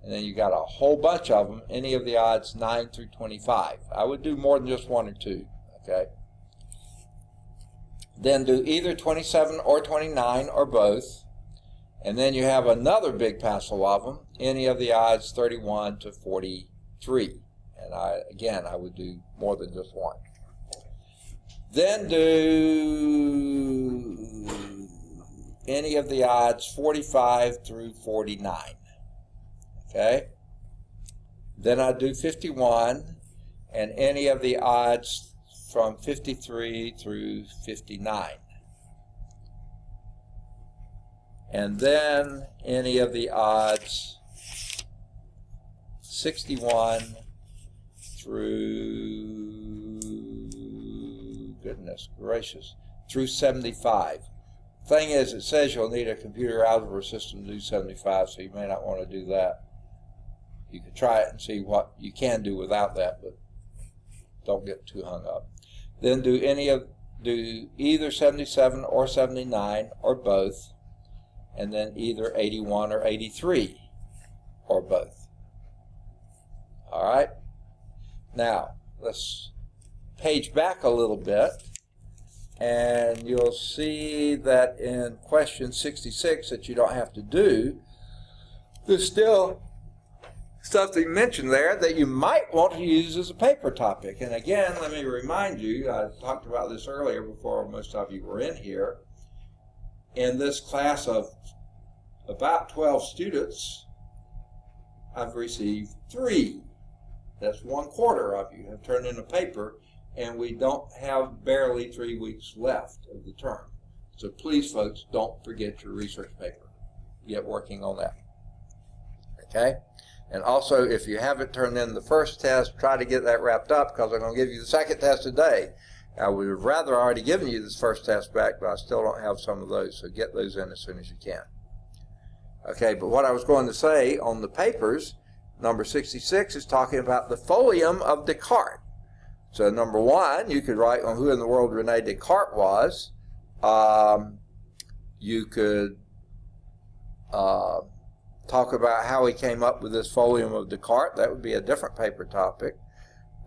S1: And then you got a whole bunch of them, any of the odds 9 through 25. I would do more than just 1 or 2, okay? Then do either 27 or 29 or both. And then you have another big passel of them, any of the odds 31 to 43. And I would do more than just 1. Then do any of the odds 45 through 49. Okay? Then I do 51 and any of the odds from 53 through 59. And then any of the odds 61 through, goodness gracious, through 75. Thing is, it says you'll need a computer algebra system to do 75, so you may not want to do that. You could try it and see what you can do without that, but don't get too hung up. Then do either 77 or 79 or both, and then either 81 or 83 or both. All right? Now, let's page back a little bit, and you'll see that in question 66 that you don't have to do, there's still something mentioned there that you might want to use as a paper topic. And again, let me remind you, I talked about this earlier before most of you were in here. In this class of about 12 students, I've received 3. That's 1/4 of you have turned in a paper, and we don't have barely 3 weeks left of the term. So please, folks, don't forget your research paper. Get working on that. Okay? And also, if you haven't turned in the first test, try to get that wrapped up, because I'm going to give you the second test today. I would have rather already given you this first test back, but I still don't have some of those, so get those in as soon as you can. Okay, but what I was going to say on the papers, number 66 is talking about the folium of Descartes. So number 1, you could write on who in the world Rene Descartes was. You could talk about how he came up with this folium of Descartes. That would be a different paper topic.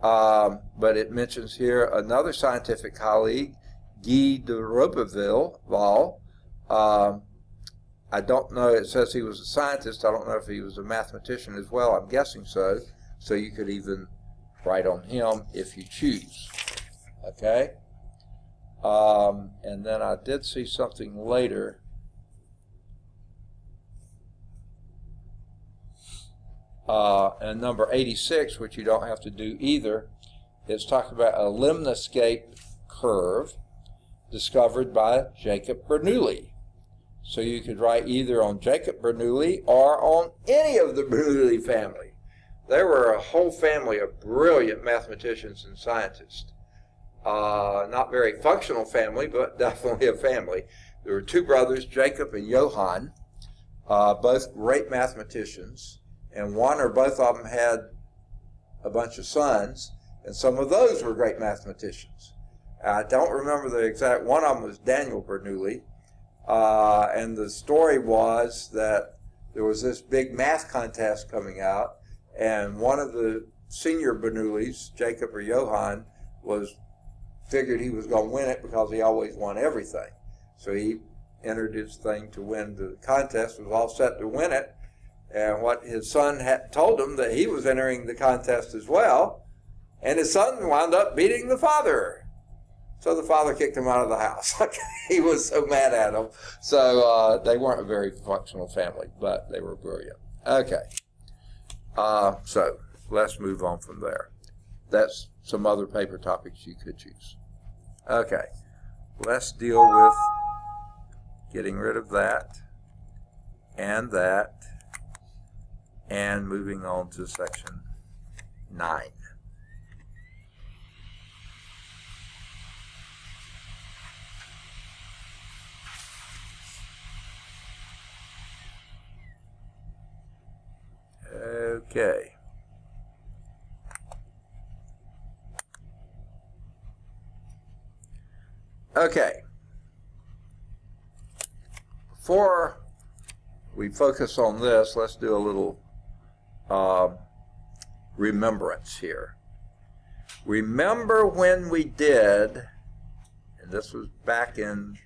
S1: But it mentions here another scientific colleague, Guy de Roberval. I don't know, it says he was a scientist. I don't know if he was a mathematician as well. I'm guessing so. So you could even write on him if you choose. Okay? And then I did see something later. And number 86, which you don't have to do either, is talking about a lemniscate curve discovered by Jacob Bernoulli. So you could write either on Jacob Bernoulli or on any of the Bernoulli family. There were a whole family of brilliant mathematicians and scientists. Not very functional family, but definitely a family. There were 2 brothers, Jacob and Johann, both great mathematicians. And one or both of them had a bunch of sons, and some of those were great mathematicians. I don't remember the exact, one of them was Daniel Bernoulli, and the story was that there was this big math contest coming out, and one of the senior Bernoullis, Jacob or Johann, figured he was going to win it because he always won everything. So he entered his thing to win the contest, was all set to win it. And what his son had told him that he was entering the contest as well, and his son wound up beating the father. So the father kicked him out of the house. He was so mad at him. So they weren't a very functional family, but they were brilliant. Okay. So let's move on from there. That's some other paper topics you could choose. Okay. Let's deal with getting rid of that and that. And moving on to section 9. Okay. Okay. Before we focus on this, let's do a little remembrance here. Remember when we did, and this was back in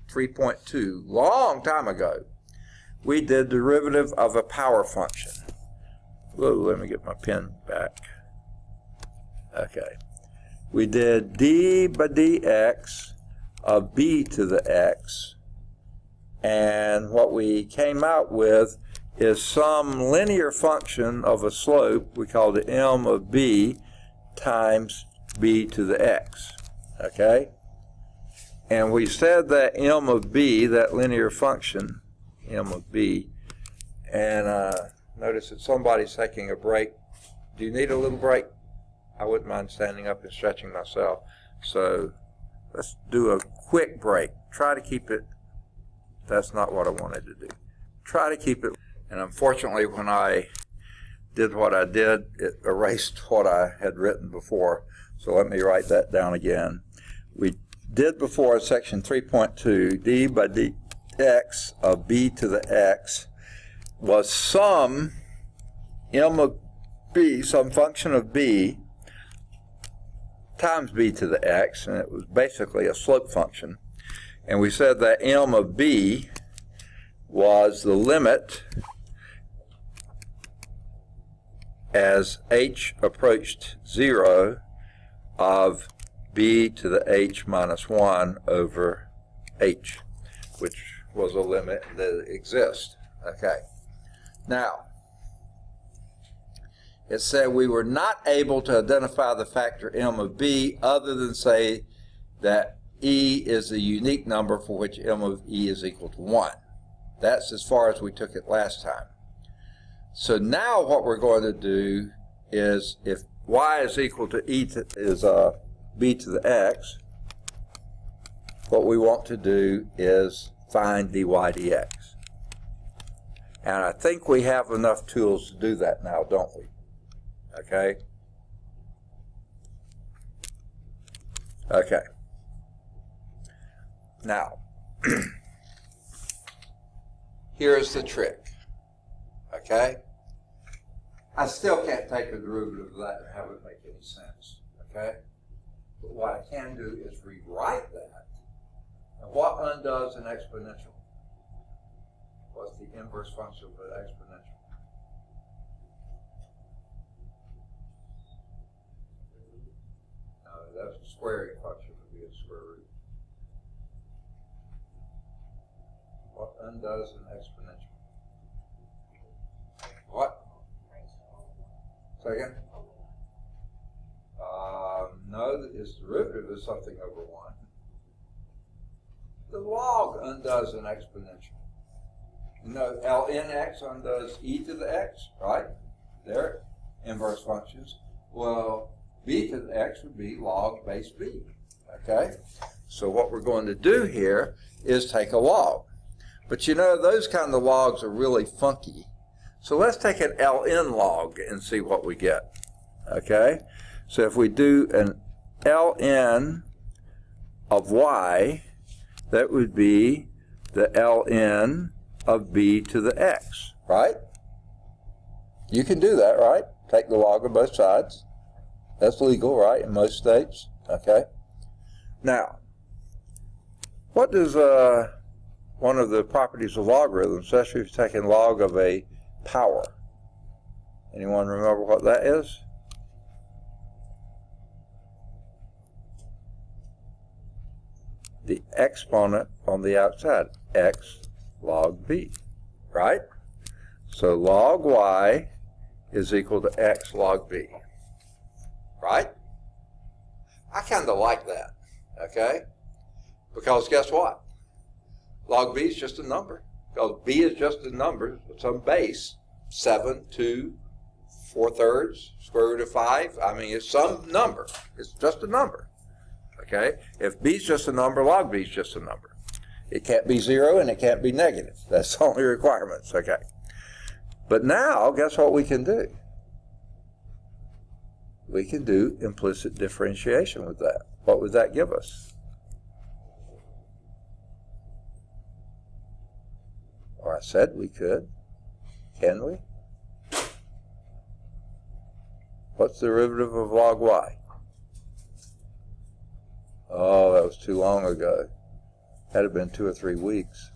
S1: 3.2, long time ago, we did derivative of a power function. Whoa, let me get my pen back. Okay. We did d by dx of b to the x, and what we came out with is some linear function of a slope, we called it m of b, times b to the x, okay? And we said that m of b, that linear function, m of b, and notice that somebody's taking a break. Do you need a little break? I wouldn't mind standing up and stretching myself. So let's do a quick break. Try to keep it, that's not what I wanted to do. Try to keep it, and unfortunately when I did what I did, it erased what I had written before. So let me write that down again. We did before section 3.2, d by dx of b to the x was some m of b, some function of b, times b to the x, and it was basically a slope function. And we said that m of b was the limit as h approached 0 of b to the h minus 1 over h, which was a limit that exists. Okay. Now, it said we were not able to identify the factor m of b other than say that e is the unique number for which m of e is equal to 1. That's as far as we took it last time. So now what we're going to do is, if y is equal to b to the x, what we want to do is find dy dx. And I think we have enough tools to do that now, don't we? Okay? Okay. Now, here's the trick. Okay? I still can't take the derivative of that and have it make any sense. Okay? But what I can do is rewrite that. And what undoes an exponential? What's the inverse function of an exponential? No, that's a squaring function would be a square root. What undoes an exponential? What? Second? No, its derivative is something over 1. The log undoes an exponential. You know, ln x undoes e to the x, right? They're inverse functions. Well, b to the x would be log base b, okay? So what we're going to do here is take a log. But you know, those kind of logs are really funky. So let's take an ln log and see what we get, okay? So if we do an ln of y, that would be the ln of b to the x, right? You can do that, right? Take the log of both sides. That's legal, right, in most states, okay? Now, what does one of the properties of logarithms, especially if you're taking log of a power? Anyone remember what that is? The exponent on the outside, x log b, right? So log y is equal to x log b, right? I kind of like that, okay? Because guess what? Log b is just a number. Because b is just a number, some base, 7, 2, 4/3, square root of 5. I mean, it's some number. It's just a number, okay? If b is just a number, log b is just a number. It can't be 0 and it can't be negative. That's the only requirements, okay? But now, guess what we can do? We can do implicit differentiation with that. What would that give us? Or I said we could. Can we? What's the derivative of log y? Oh, that was too long ago. That'd have been 2 or 3 weeks.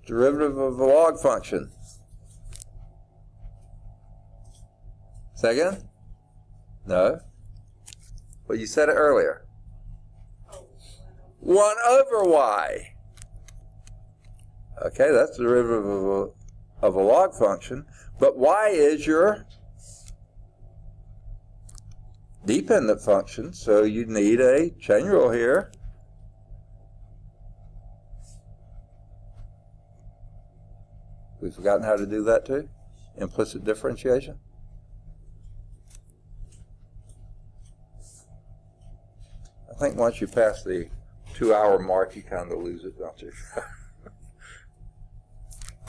S1: Derivative of a log function. Second? No? Well, you said it earlier. 1 over y. Okay, that's the derivative of a log function. But y is your dependent function, so you need a chain rule here. We've forgotten how to do that too? Implicit differentiation. I think once you pass the 2-hour mark, you kind of lose it, don't you?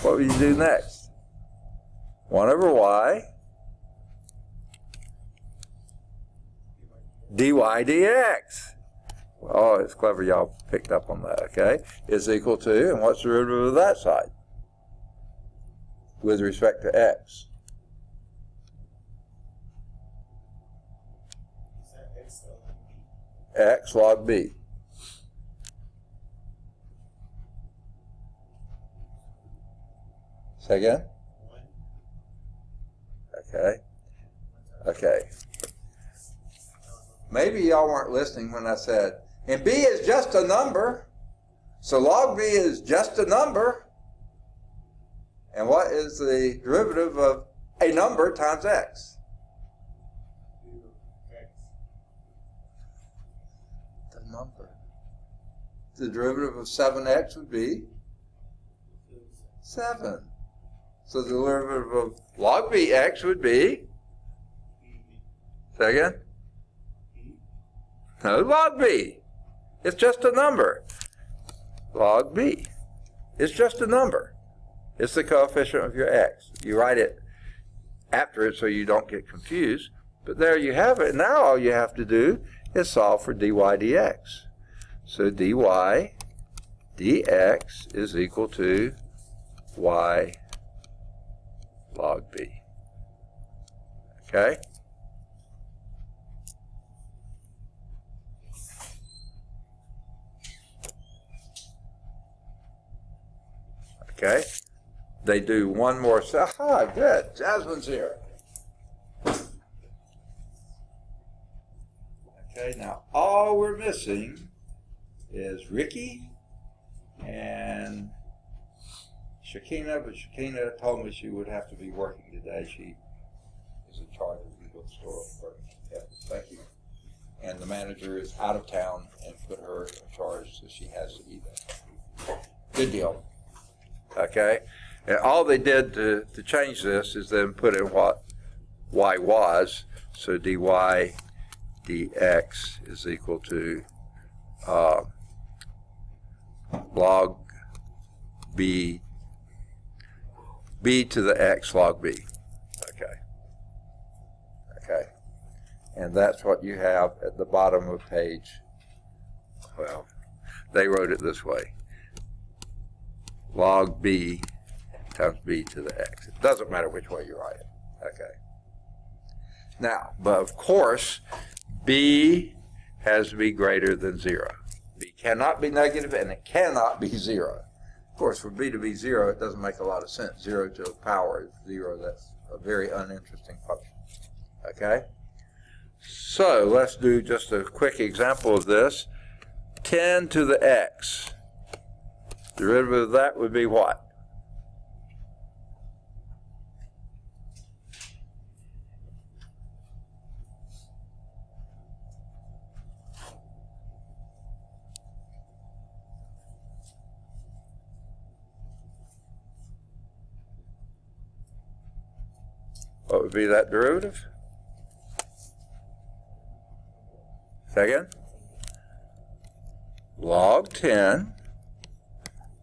S1: What will you do next? 1 over y dy dx. Oh, it's clever y'all picked up on that, okay? Is equal to, and what's the derivative of that side? With respect to x.
S2: Is that X log B?
S1: X log b. Say again?
S2: 1.
S1: Okay. Okay. Maybe y'all weren't listening when I said, and b is just a number, so log b is just a number. And what is the derivative of a number times x?
S2: X.
S1: The number. The derivative of 7x would be 7. So the derivative of log bx would be, say again? No, log b. It's just a number. Log b. It's just a number. It's the coefficient of your x. You write it after it so you don't get confused. But there you have it. Now all you have to do is solve for dy dx. So dy dx is equal to y log b. Okay? Okay? They do one more. Ah, good. Jasmine's here. Okay, now all we're missing is Ricky and Shakina, but Shakina told me she would have to be working today. She is in charge of the bookstore. Yeah, thank you. And the manager is out of town and put her in charge, so she has to be there. Good deal. Okay? And all they did to change this is then put in what y was, so dy dx is equal to log b to the x log b. Okay. Okay. And that's what you have at the bottom of page, well, they wrote it this way. Log b times b to the x. It doesn't matter which way you write it. Okay. Now, but of course, b has to be greater than 0. B cannot be negative and it cannot be 0. Of course, for b to be 0, it doesn't make a lot of sense. 0 to the power is 0. That's a very uninteresting function. Okay? So, let's do just a quick example of this. 10 to the x. Derivative of that would be what? What would be that derivative? Second? Log 10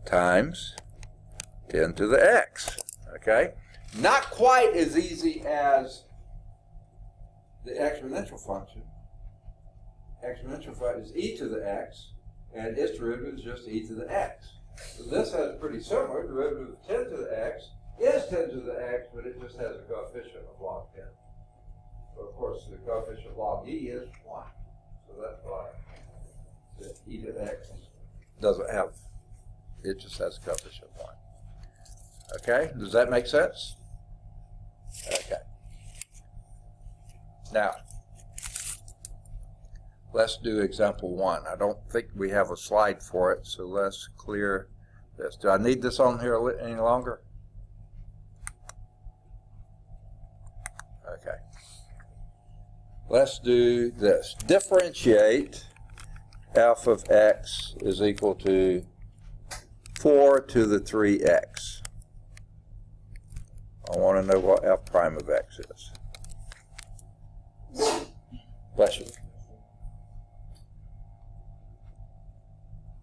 S1: times 10 to the x. Okay? Not quite as easy as the exponential function. Exponential function is e to the x, and its derivative is just e to the x. So this has pretty similar. Derivative of 10 to the x is 10 to the x, but it just has a coefficient of log 10. So, of course, the coefficient of log e is 1. So that's why the e to the x doesn't have, it just has a coefficient of 1. Okay? Does that make sense? Okay. Now, let's do example 1. I don't think we have a slide for it, so let's clear this. Do I need this on here any longer? Okay. let's do this. Differentiate f of x is equal to 4 to the 3x. I want to know what f prime of x is. Bless you.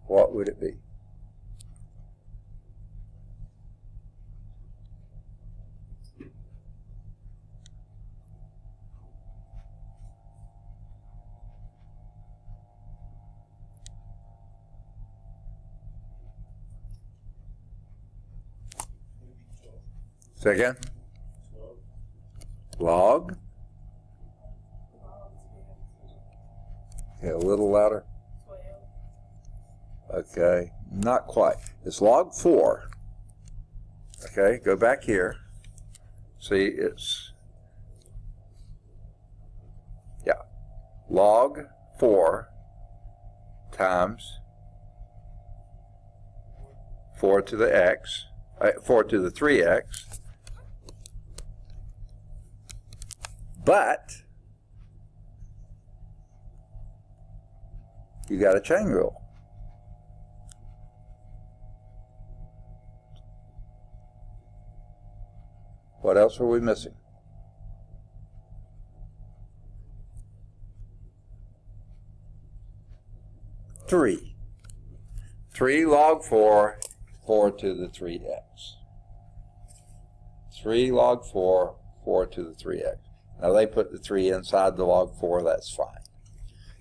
S1: What would it be? Say again? Log? Okay, a little louder. Okay, not quite. It's log 4. Okay, go back here. See, it's, yeah, log 4 times 4 to the x, 4 to the 3x. But you got a chain rule. What else are we missing? 3. 3 log 4, 4 to the 3x. 3 log 4, 4 to the 3x. Now they put the 3 inside the log 4, that's fine.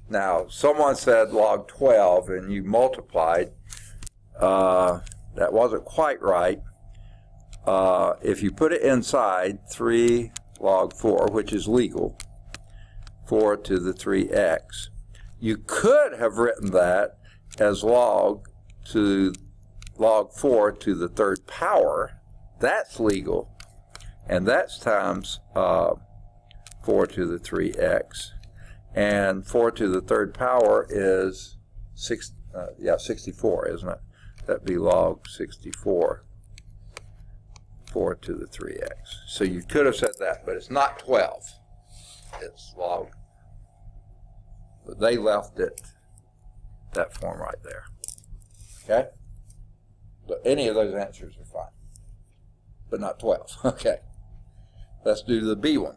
S1: Now, someone said log 12 and you multiplied. That wasn't quite right. If you put it inside 3 log 4, which is legal, 4 to the 3x, you could have written that as log 4 to the 3rd power. That's legal, and that's times 4 to the 3x, and 4 to the 3rd power is 64, isn't it? That'd be log 64, 4 to the 3x. So you could have said that, but it's not 12. It's log. But they left it that form right there. Okay? But any of those answers are fine. But not 12. Okay. Let's do the B one.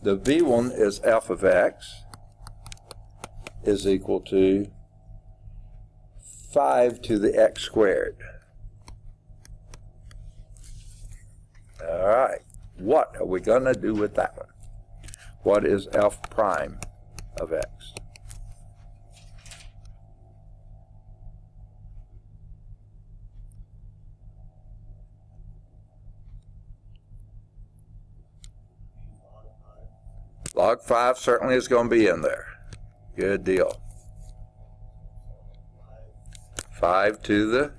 S1: The B one is f of x is equal to 5 to the x squared. All right. What are we going to do with that one? What is f prime of x? Log 5 certainly is going to be in there. Good deal. 5 to the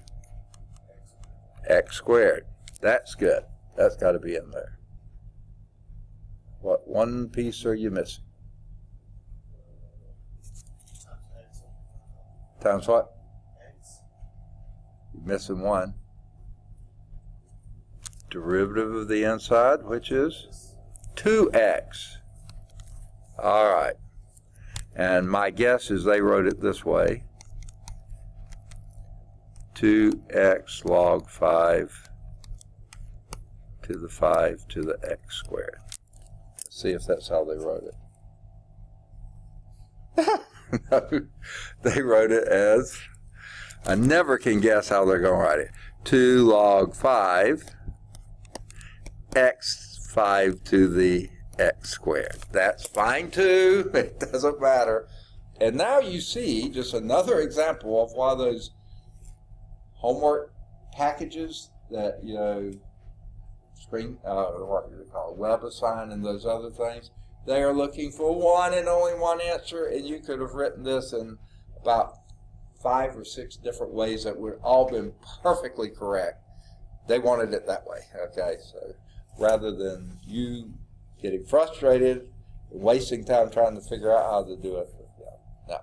S1: x squared. That's good. That's got to be in there. What one piece are you missing? Times what? You're missing one. Derivative of the inside, which is 2x. All right. And my guess is they wrote it this way. 2x log 5 to the 5 to the x squared. Let's see if that's how they wrote it. No, they wrote it as, I never can guess how they're going to write it. 2 log 5 x 5 to the x squared. That's fine too. It doesn't matter. And now you see just another example of why those homework packages that, you know, what do they call it, WebAssign and those other things, they are looking for one and only one answer, and you could have written this in about 5 or 6 different ways that would all been perfectly correct. They wanted it that way. Okay, so rather than you getting frustrated and wasting time trying to figure out how to do it, no.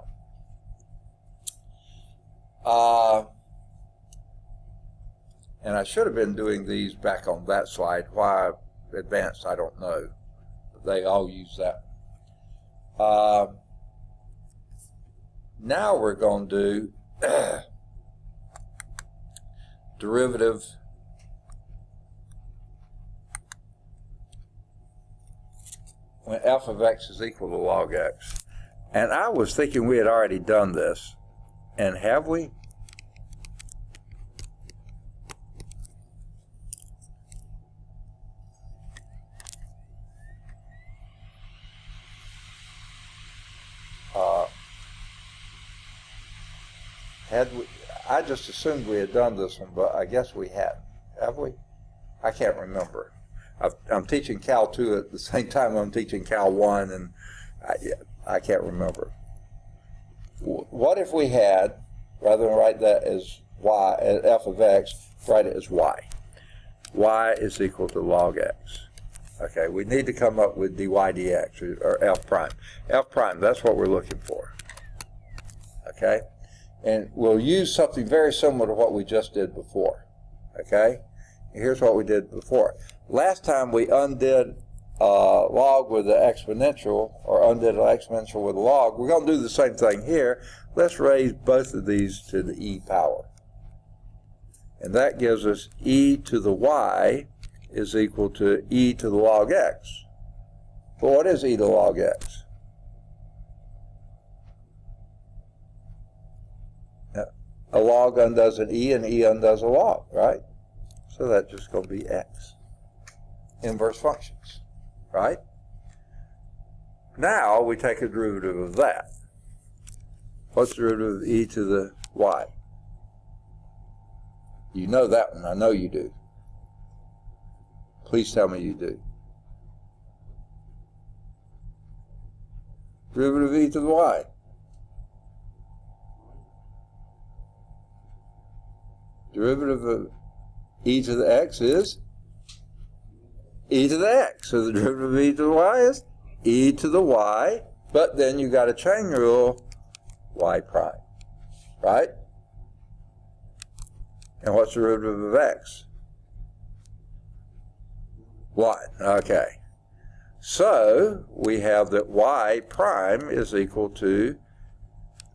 S1: And I should have been doing these back on that slide. Why advanced, I don't know. They all use that. Now we're going to do derivative when f of x is equal to log x. And I was thinking we had already done this. And have we? I just assumed we had done this one, but I guess we hadn't. Have we? I can't remember. I'm teaching Cal 2 at the same time I'm teaching Cal 1, and I can't remember. What if we had, rather than write that as y, as f of x, write it as y. Y is equal to log x. Okay, we need to come up with dy dx, or f prime. F prime, that's what we're looking for. Okay? And we'll use something very similar to what we just did before. Okay? Here's what we did before. Last time we undid log with the exponential, or undid an exponential with a log. We're going to do the same thing here. Let's raise both of these to the e power. And that gives us e to the y is equal to e to the log x. But what is e to the log x? A log undoes an e, and e undoes a log, right? So that's just going to be x. Inverse functions, right? Now we take a derivative of that. What's the derivative of e to the y? You know that one. I know you do. Please tell me you do. Derivative of e to the y. Derivative of e to the x is e to the x. So the derivative of e to the y is e to the y, but then you got a chain rule, y prime, right? And what's the derivative of x? 1. Okay. So we have that y prime is equal to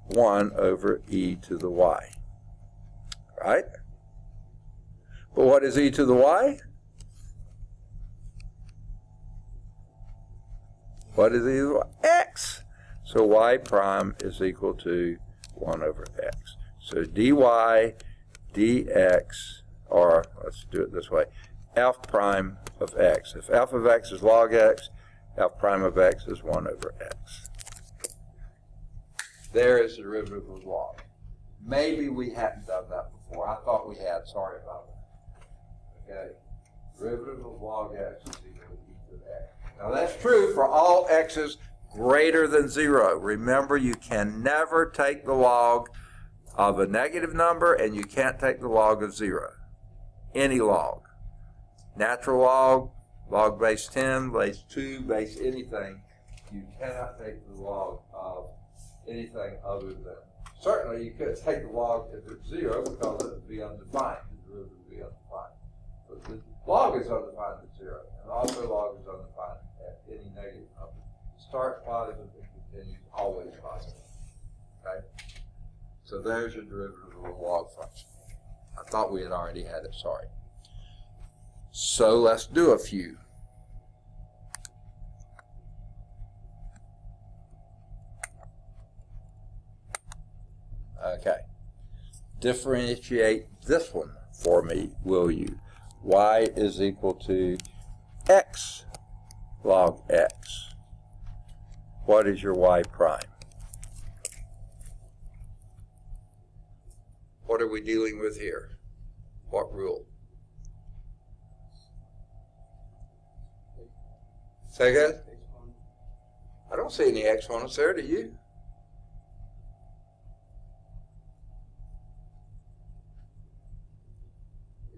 S1: 1 over e to the y, right? But what is e to the y? What is e to the y? X. So y prime is equal to 1 over x. So dy dx, or let's do it this way, f prime of x. If f of x is log x, f prime of x is 1 over x. There is the derivative of log. Maybe we hadn't done that before. I thought we had. Sorry about that. Okay. Derivative of log x is equal to e to the x. Now that's true for all x's greater than 0. Remember, you can never take the log of a negative number, and you can't take the log of 0. Any log. Natural log, log base 10, base 2, base anything. You cannot take the log of anything other than. Certainly you could take the log if it's 0 because it would be undefined. The derivative would be undefined. But the log is undefined at 0, and also log is undefined at any negative number. Start positive and continues always positive. Okay? So there's your derivative of a log function. I thought we had already had it, sorry. So let's do a few. Okay. Differentiate this one for me, will you? Y is equal to x log x. What is your y prime? What are we dealing with here? What rule? Say again? I don't see any exponents there, do you?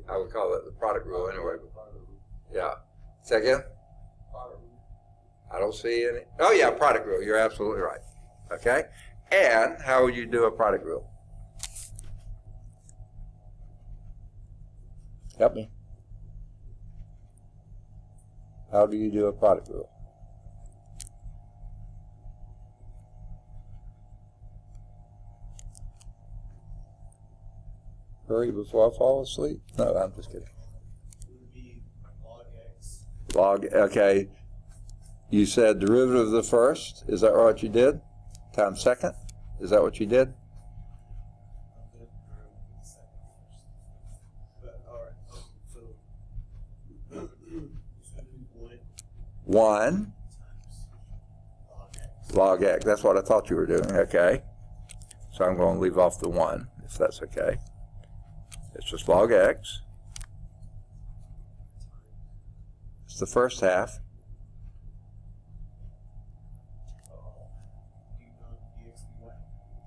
S1: I would call it the product rule anyway. Yeah. Say again? I don't see any. Oh yeah, product rule. You're absolutely right. Okay? And how would you do a product rule? Help me. How do you do a product rule? hurry before I fall asleep? No, I'm just kidding.
S2: It would be log x.
S1: Log, okay. You said derivative of the first. Is that what you did? Times second? Is that what you did?
S2: I'm going to derivative the second first. But, alright, so it's going to be 1
S1: 1
S2: times
S1: log x. That's what I thought you were doing. Okay. So I'm going to leave off the 1, if that's okay. It's just log x. It's the first half.
S2: dx dy.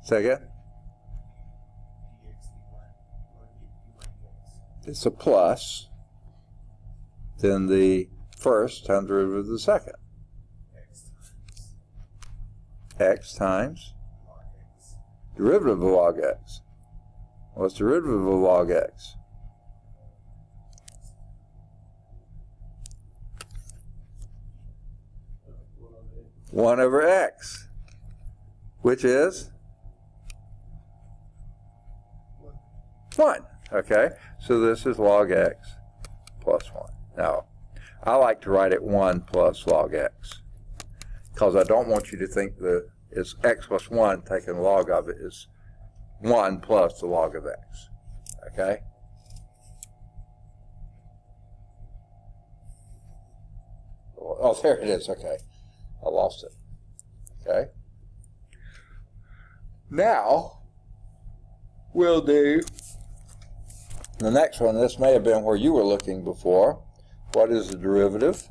S1: Say again?
S2: dx dy. Or dy dx.
S1: It's a plus. Then the first times derivative of the second.
S2: X times
S1: X times
S2: log x.
S1: derivative of log x. What's derivative of log x?
S2: What are they?
S1: 1 over x, which is 1. Okay, so this is log x plus 1. Now, I like to write it 1 plus log x, because I don't want you to think that it's x plus 1, taking log of it is 1 plus the log of x. Okay? Oh, there it is. Okay. I lost it. Okay? Now, we'll do the next one. This may have been where you were looking before. What is the derivative?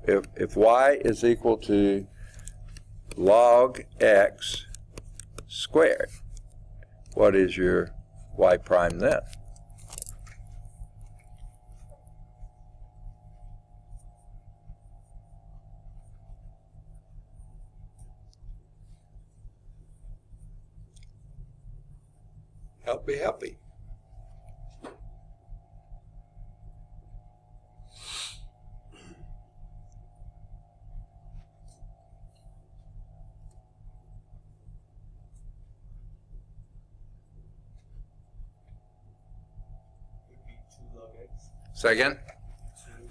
S1: If y is equal to log x squared, what is your y prime then? Help me, help me.
S2: Would be 2 log x.
S1: Second,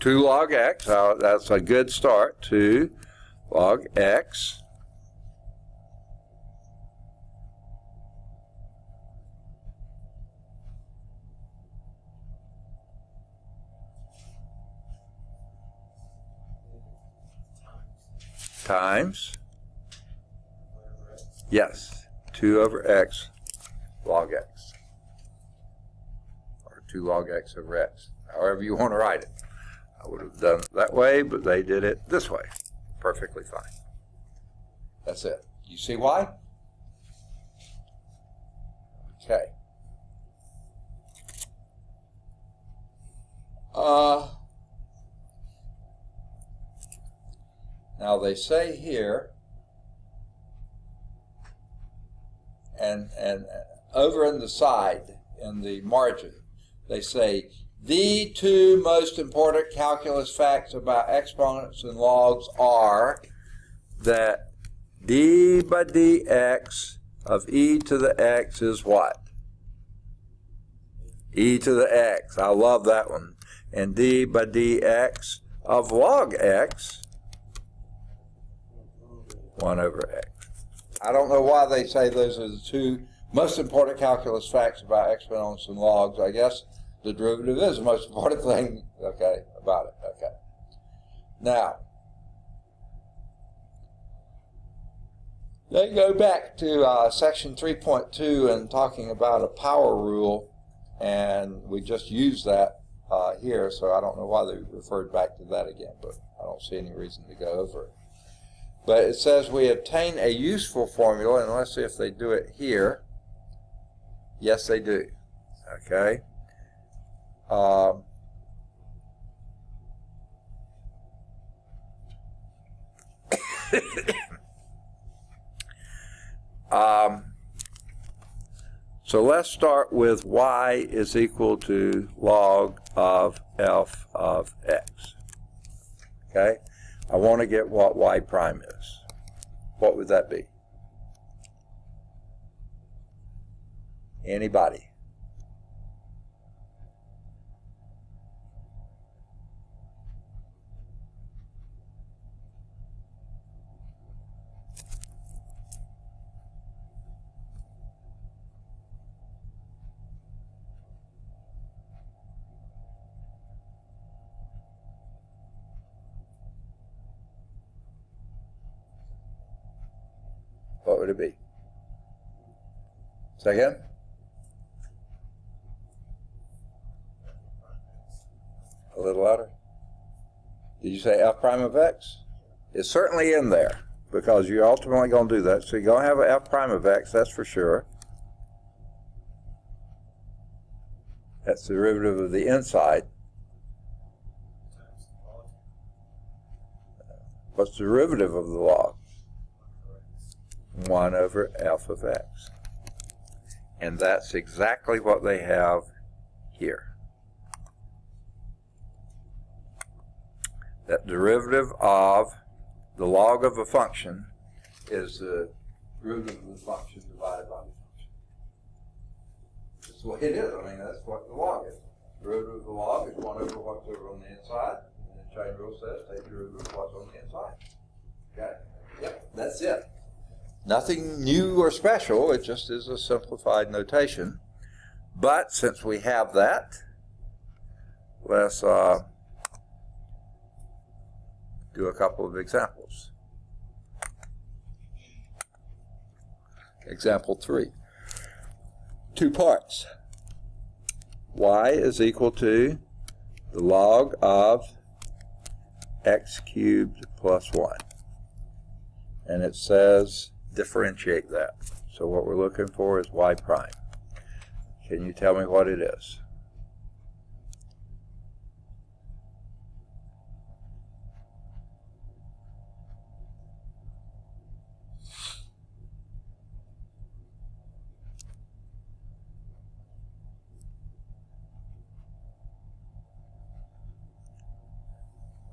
S1: 2 log x. That's a good start. 2 log x. Times,
S2: Whatever x.
S1: yes, 2 over x log x. Or 2 log x over x. However you want to write it. I would have done it that way, but they did it this way. Perfectly fine. That's it. You see why? Okay. Now they say here, and over in the side, in the margin, they say, the 2 most important calculus facts about exponents and logs are that d by dx of e to the x is what? E to the x. I love that one. And d by dx of log x, 1 over x. I don't know why they say those are the 2 most important calculus facts about exponents and logs. I guess the derivative is the most important thing, okay, about it. Okay. Now, they go back to section 3.2 and talking about a power rule, and we just used that here, so I don't know why they referred back to that again, but I don't see any reason to go over it. But it says we obtain a useful formula, and let's see if they do it here. Yes, they do. Okay. So let's start with y is equal to log of f of x. Okay? I want to get what y prime is. What would that be? Anybody? would it be? Say again? A little louder. Did you say f prime of x? It's certainly in there because you're ultimately going to do that. So you're going to have an f prime of x, that's for sure. That's the derivative of the inside. What's the derivative of the log? 1 over f of x. And that's exactly what they have here. That derivative of the log of a function is the derivative of the function divided by the function. That's what it is. I mean, that's what the log is. The derivative of the log is 1 over what's over on the inside. And the chain rule says take the derivative of what's on the inside. Okay? Yep, that's it. Nothing new or special. It just is a simplified notation. But since we have that, let's do a couple of examples. Example 3. 2 parts. Y is equal to the log of x cubed plus 1. And it says differentiate that. So what we're looking for is y prime. Can you tell me what it is?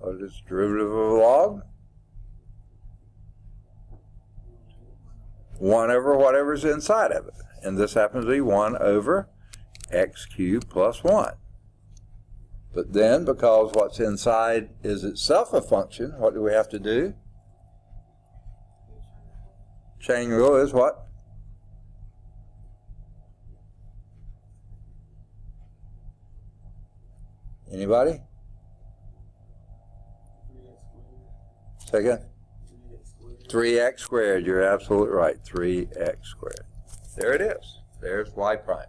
S1: What is the derivative of a log? 1 over whatever's inside of it. And this happens to be 1 over x cubed plus 1. But then, because what's inside is itself a function, what do we have to do? Chain rule is what? Anybody? Say again? 3x squared. You're absolutely right. 3x squared. There it is. There's y prime.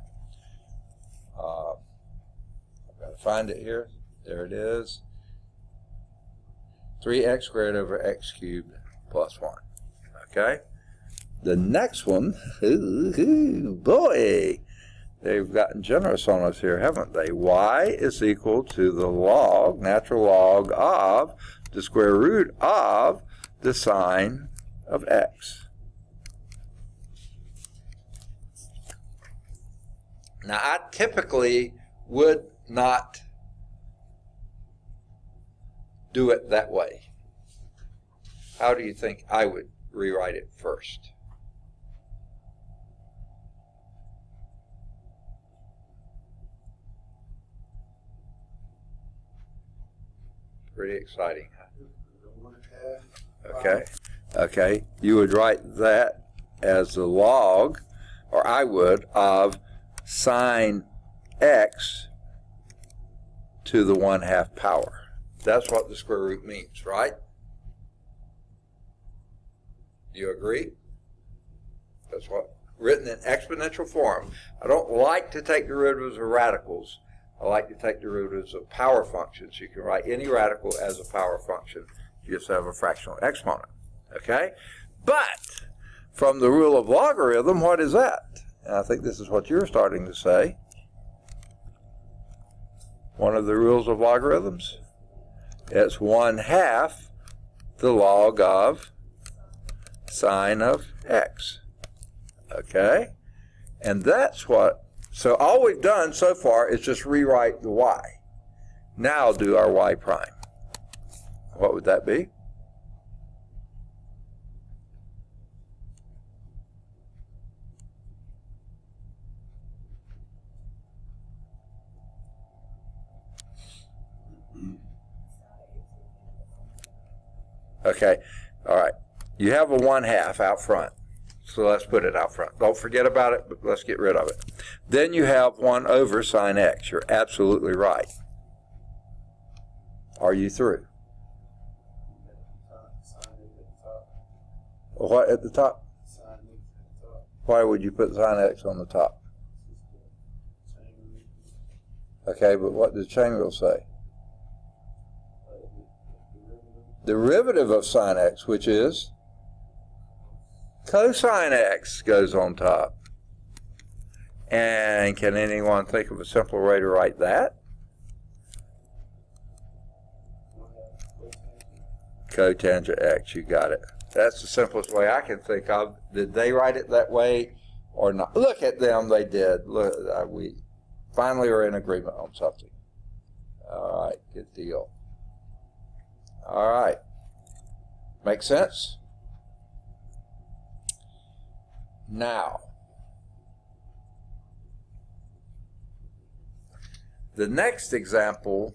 S1: I've got to find it here. There it is. 3x squared over x cubed plus 1. Okay? The next one, boy, they've gotten generous on us here, haven't they? Y is equal to the log, natural log of the square root of the sine of x. Now, I typically would not do it that way. How do you think I would rewrite it first? Pretty exciting, huh? Okay. Okay. You would write that as the log, or I would, of sine x to the 1/2 power. That's what the square root means, right? Do you agree? That's what, written in exponential form. I don't like to take derivatives of radicals. I like to take derivatives of power functions. You can write any radical as a power function. You just have a fractional exponent. Okay? But from the rule of logarithm, what is that? And I think this is what you're starting to say. One of the rules of logarithms. It's 1/2 the log of sine of x. Okay? And that's what, so all we've done so far is just rewrite the y. Now do our y prime. What would that be? Okay, all right. You have a 1/2 out front. So let's put it out front. Don't forget about it, but let's get rid of it. Then you have 1 over sine x. You're absolutely right. Are you through? What at the top? why would you put sine x on the top? Okay, but what does chain rule say? Derivative of sine x, which is cosine x, goes on top. And can anyone think of a simpler way to write that? Cotangent x, you got it. That's the simplest way I can think of. Did they write it that way or not? Look at them, they did. Look, we finally are in agreement on something. All right, good deal. All right. Make sense? Now, the next example,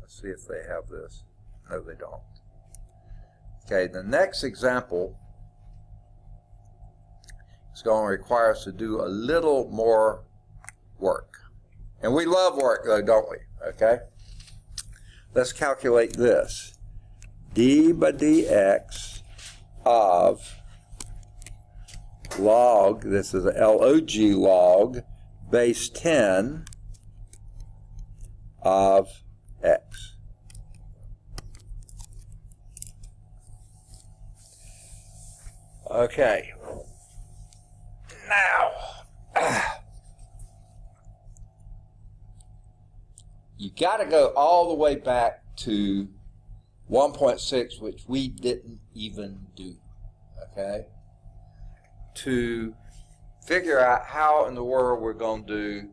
S1: let's see if they have this. No, they don't. Okay, the next example is going to require us to do a little more work. And we love work, though, don't we? Okay? Let's calculate this. D by dx of log, this is a log log, base 10 of x. Okay. Now, you got to go all the way back to 1.6, which we didn't even do, okay, to figure out how in the world we're going to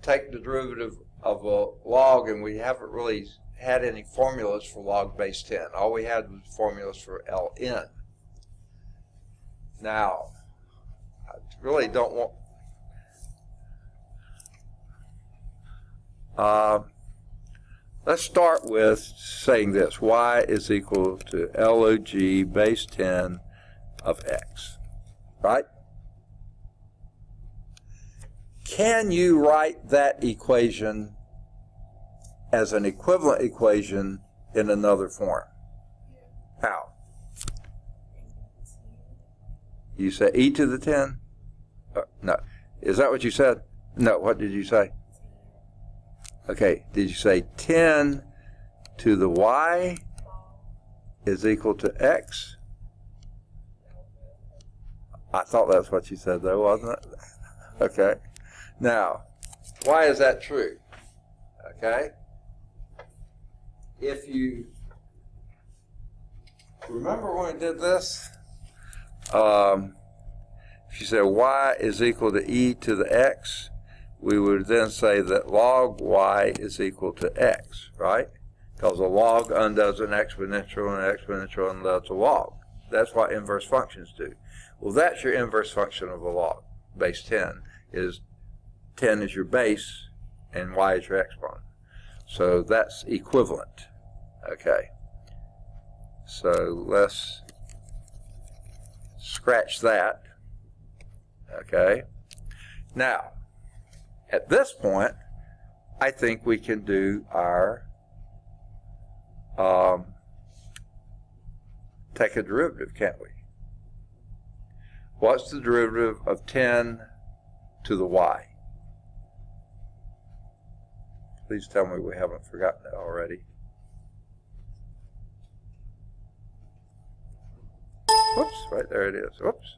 S1: take the derivative of a log, and we haven't really had any formulas for log base 10. All we had was formulas for ln. Now, I really don't want... let's start with saying this. Y is equal to log base 10 of x. Right? Can you write that equation as an equivalent equation in another form? How? You say e to the 10? No. Is that what you said? No. What did you say? Okay. Did you say 10 to the y is equal to x? I thought that's what you said, though, wasn't it? Okay. Now, why is that true? Okay. If you remember when we did this, if you said y is equal to e to the x, we would then say that log y is equal to x, right? Because a log undoes an exponential, and an exponential undoes a log. That's what inverse functions do. Well, that's your inverse function of a log. Base 10 is 10 is your base, and y is your exponent. So that's equivalent. Okay. So let's scratch that. Okay. Now, at this point, I think we can do our take a derivative, can't we? What's the derivative of 10 to the y? Please tell me we haven't forgotten it already. Whoops, right there it is. Whoops.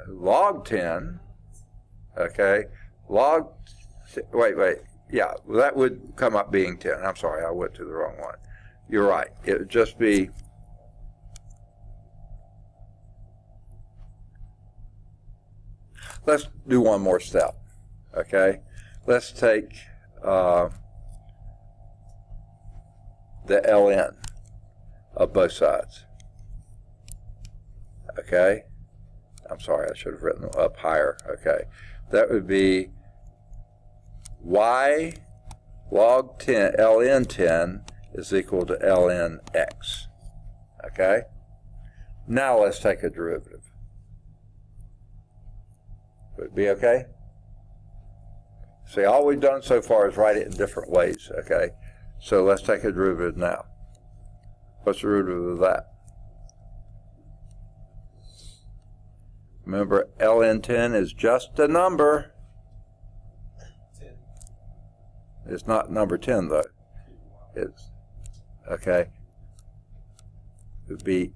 S1: Log 10, okay, wait, yeah, well, that would come up being 10. I'm sorry, I went to the wrong one. You're right. It would just be let's do one more step, okay? Let's take the ln of both sides, okay? I'm sorry, I should have written up higher, okay? That would be y log 10, ln 10 is equal to ln x, okay? Now let's take a derivative. Would it be okay? See, all we've done so far is write it in different ways, okay? So let's take a derivative now. What's the derivative of that? Remember, ln10 is just a number.
S2: 10.
S1: It's not number 10, though. It's, okay. It would be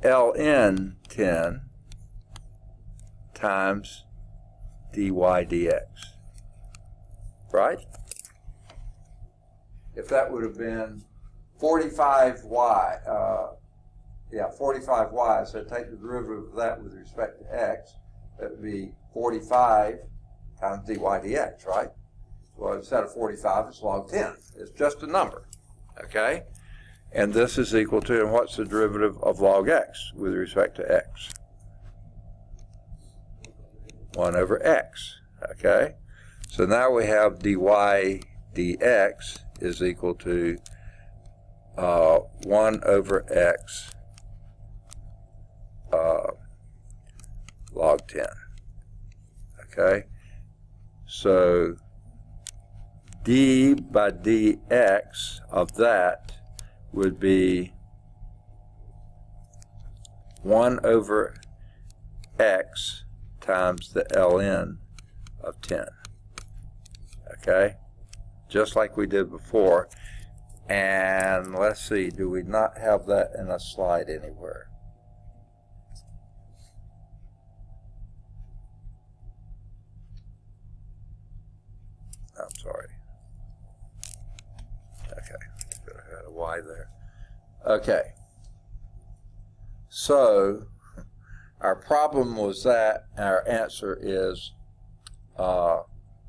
S1: ln10 times dy dx. Right? If that would have been 45y, 45y, so take the derivative of that with respect to x, that would be 45 times dy dx, right? Well, instead of 45, it's log 10. It's just a number, okay? And this is equal to, and what's the derivative of log x with respect to x? 1 over x, okay? So now we have dy dx is equal to 1 over x log 10, okay? So d by dx of that would be 1 over x times the ln of 10, okay? Just like we did before. And let's see, do we not have that in a slide anywhere? I'm sorry. Okay, I had a Y there. Okay. So, our problem was that our answer is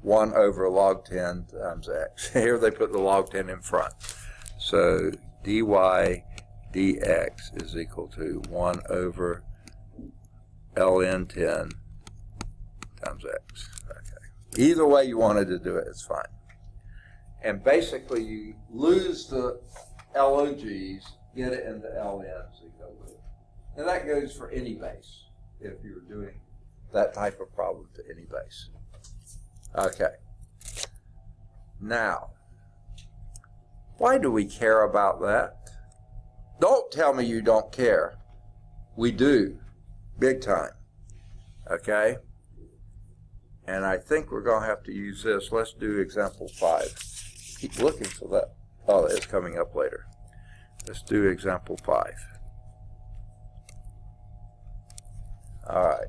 S1: 1 over log 10 times x. Here they put the log 10 in front. So dy dx is equal to 1 over ln 10 times x. Okay. Either way you wanted to do it, it's fine. And basically you lose the LOGs, get it into LNs, and go with it. And that goes for any base, if you're doing that type of problem to any base. Okay. Now, why do we care about that? Don't tell me you don't care. We do, big time. Okay? And I think we're going to have to use this. Let's do example 5. Keep looking for that. Oh, it's coming up later. Let's do example 5. All right.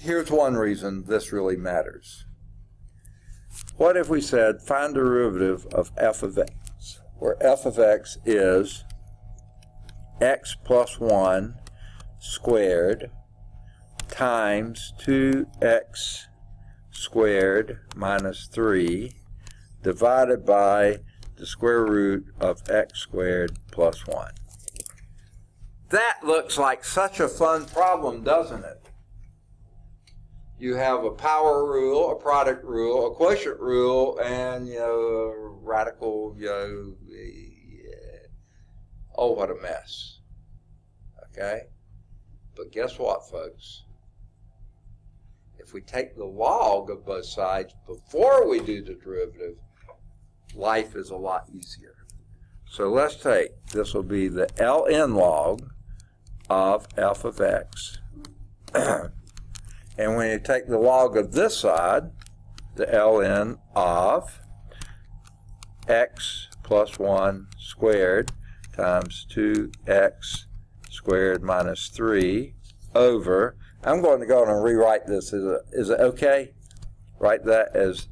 S1: Here's one reason this really matters. What if we said find the derivative of f of x, where f of x is x plus 1 squared times 2x squared minus 3 divided by the square root of x squared plus 1. That looks like such a fun problem, doesn't it? You have a power rule, a product rule, a quotient rule, and, a radical, oh, what a mess. Okay? But guess what, folks? If we take the log of both sides before we do the derivative, life is a lot easier. So let's take, this will be the ln log of f of x. And when you take the log of this side, the ln of x plus 1 squared times 2x squared minus 3 over, I'm going to go on and rewrite this. Is it okay? Write that as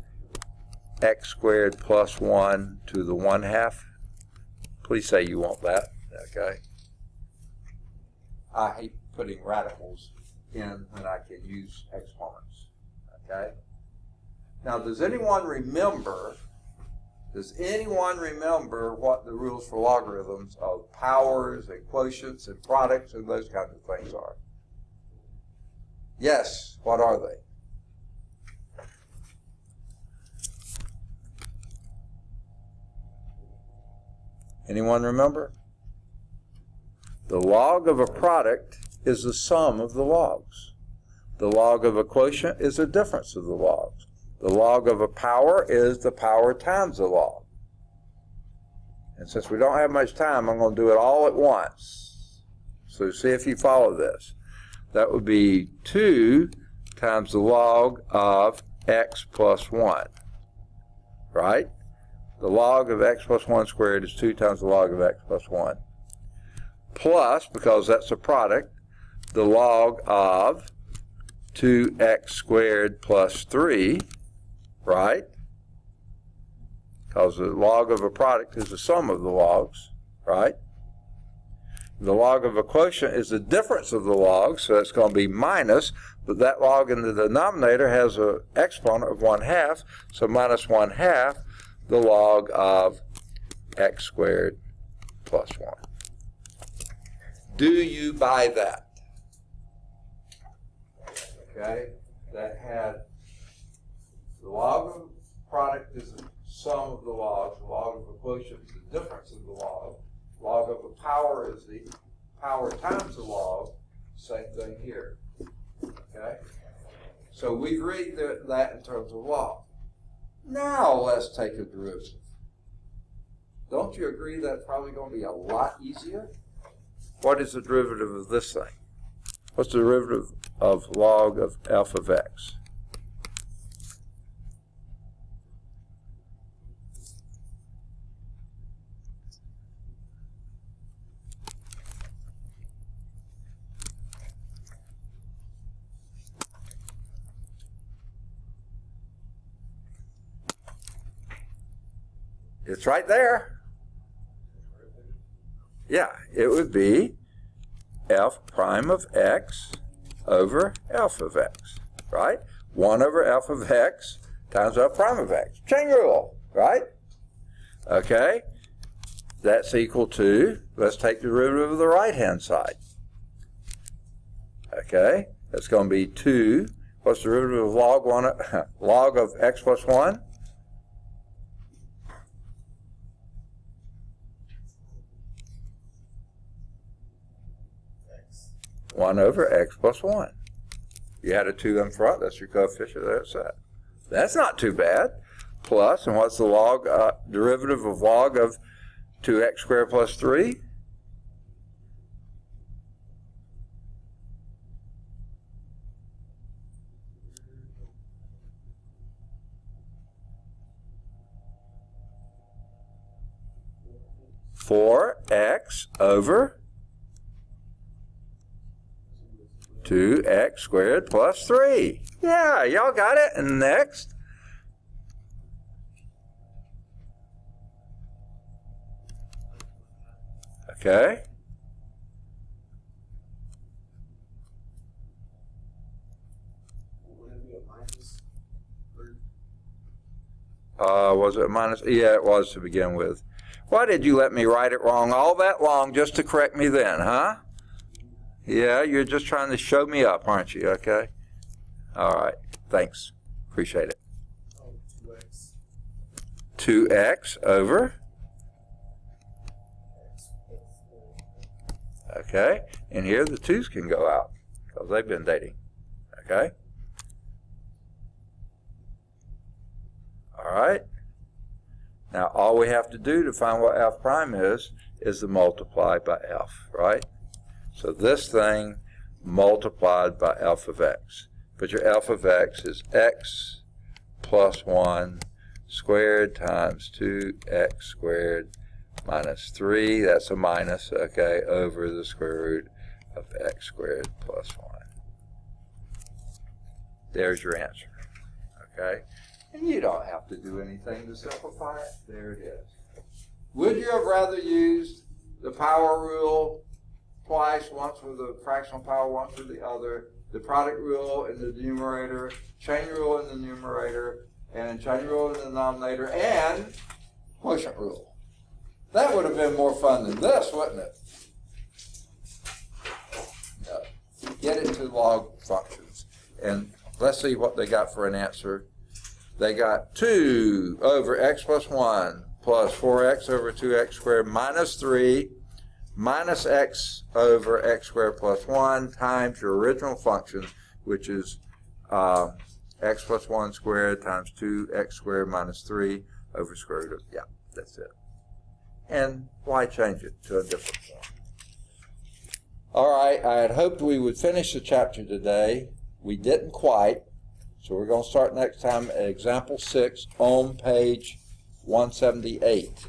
S1: x squared plus 1 to the 1/2. Please say you want that. Okay. I hate putting radicals in when I can use exponents. Okay? Now, does anyone remember what the rules for logarithms of powers and quotients and products and those kinds of things are? Yes, what are they? Anyone remember? The log of a product is the sum of the logs. The log of a quotient is the difference of the logs. The log of a power is the power times the log. And since we don't have much time, I'm going to do it all at once. So see if you follow this. That would be 2 times the log of x plus 1. Right? The log of x plus 1 squared is 2 times the log of x plus 1. Plus, because that's a product, the log of 2x squared plus 3, right? Because the log of a product is the sum of the logs, right? The log of a quotient is the difference of the logs, so it's going to be minus, but that log in the denominator has an exponent of 1/2, so minus 1/2 the log of x squared plus 1. Do you buy that? Okay, that had the log of a product is the sum of the logs, the log of a quotient is the difference of the log, log of a power is the power times the log, same thing here. Okay, so we read that in terms of log. Now let's take a derivative. Don't you agree that's probably going to be a lot easier? What is the derivative of this thing? What's the derivative of log of f of x? It's right there. Yeah, it would be f prime of x over f of x, right? 1 over f of x times f prime of x. Chain rule, right? Okay, that's equal to, let's take the derivative of the right-hand side. Okay, that's going to be 2. What's the derivative of log 1? Log of x plus 1?
S2: X.
S1: 1 over x plus 1. You had a 2 in front, that's your coefficient, that's that. That's not too bad. Plus, and what's the log, derivative of log of 2x squared plus 3? Four x over 2x squared plus 3. Yeah, y'all got it. And next. Okay.
S2: Would it be a minus?
S1: Was it a minus? Yeah, it was to begin with. Why did you let me write it wrong all that long just to correct me then, huh? Yeah, you're just trying to show me up, aren't you? Okay. All right. Thanks. Appreciate it.
S2: Oh, 2x.
S1: 2x over.
S2: X.
S1: Okay. And here the 2's can go out because they've been dating. Okay. All right. Now, all we have to do to find what f prime is to multiply by f, right? So this thing multiplied by f of x. But your f of x is x plus 1 squared times 2x squared minus 3. That's a minus, okay, over the square root of x squared plus 1. There's your answer, okay? And you don't have to do anything to simplify it. There it is. Would you have rather used the power rule twice, once for the fractional power, once for the other, the product rule in the numerator, chain rule in the numerator, and chain rule in the denominator, and quotient rule? That would have been more fun than this, wouldn't it? No. Get into log functions. And let's see what they got for an answer. They got 2 over x plus 1 plus 4x over 2x squared minus 3 minus x over x squared plus 1 times your original function, which is x plus 1 squared times 2x squared minus 3 over square root of, yeah, that's it. And why change it to a different form? All right, I had hoped we would finish the chapter today. We didn't quite, so we're going to start next time at example 6 on page 178.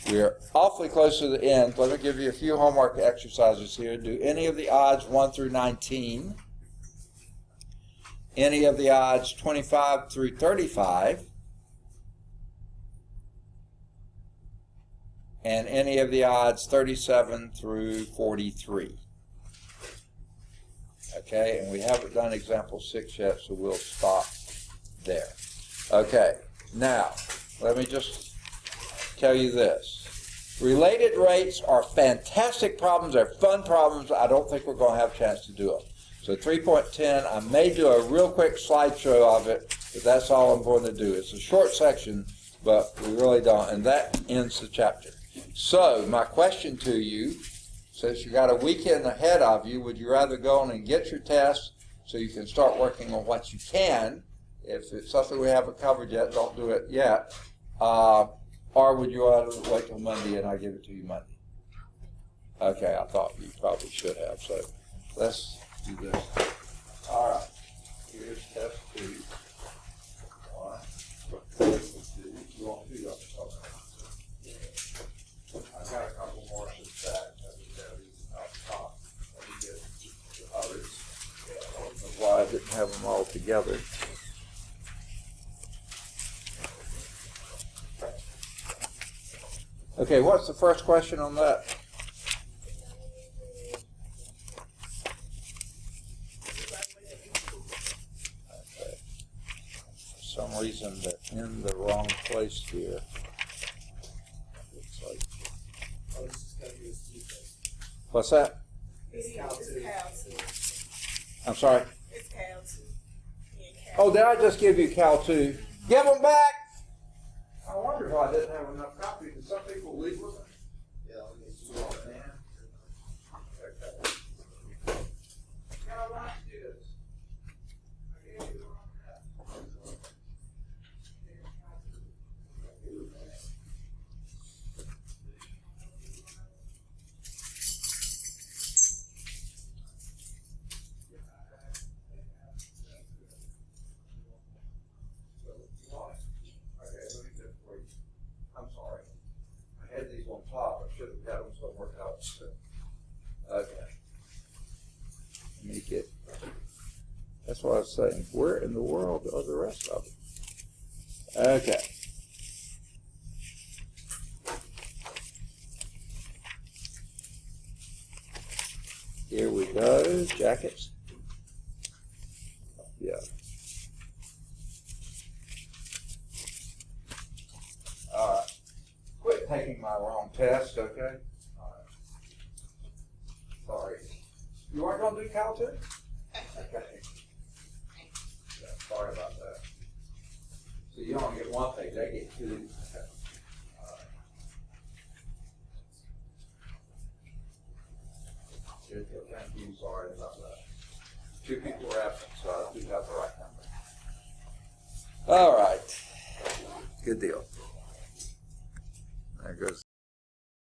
S1: We're awfully close to the end. Let me give you a few homework exercises here. Do any of the odds 1 through 19, any of the odds 25 through 35, and any of the odds 37 through 43. Okay, and we haven't done example 6 yet, so we'll stop there. Okay, now, let me just tell you this. Related rates are fantastic problems. They're fun problems. I don't think we're going to have a chance to do them. So 3.10, I may do a real quick slideshow of it, but that's all I'm going to do. It's a short section, but we really don't, and that ends the chapter. So, my question to you, since you got a weekend ahead of you, would you rather go on and get your test so you can start working on what you can? If it's something we haven't covered yet, don't do it yet. Or would you rather wait till Monday and I give it to you Monday? Okay, I thought you probably should have, so let's do this. All right, here's test 2. 1, 2. You want 2? I've got a couple more to stack. Top. Let me get the others. I don't know why I didn't have them all together. Okay, what's the first question on that? Okay. For some reason they're in the wrong place here. Looks like.
S2: Oh, this is gonna be a steep test.
S1: What's that?
S2: It's Cal 2.
S1: I'm sorry?
S4: It's Cal 2.
S1: Oh, did I just give you Cal 2? Give them back! I wonder why I didn't have enough copies. Did some people leave with them?
S2: Yeah, let me see.
S1: Oh, man. Okay. Yeah, I want to do this. I gave you the wrong copy. Okay, let me do it for you. I'm sorry. I had these on top. I should have got them somewhere else. Okay. Let me get. That's what I was saying. Where in the world are the rest of them? Okay. Here we go. Jackets. Yeah. All right. Quit taking my wrong test, okay? All right. Sorry. You aren't going to do Cal 2? Okay. Yeah, sorry about that. So you only get one page. They get 2. Okay. All right. Good deal. Thank you. Sorry about that. 2 people were absent, so I do have the right number. All right. Good deal. There goes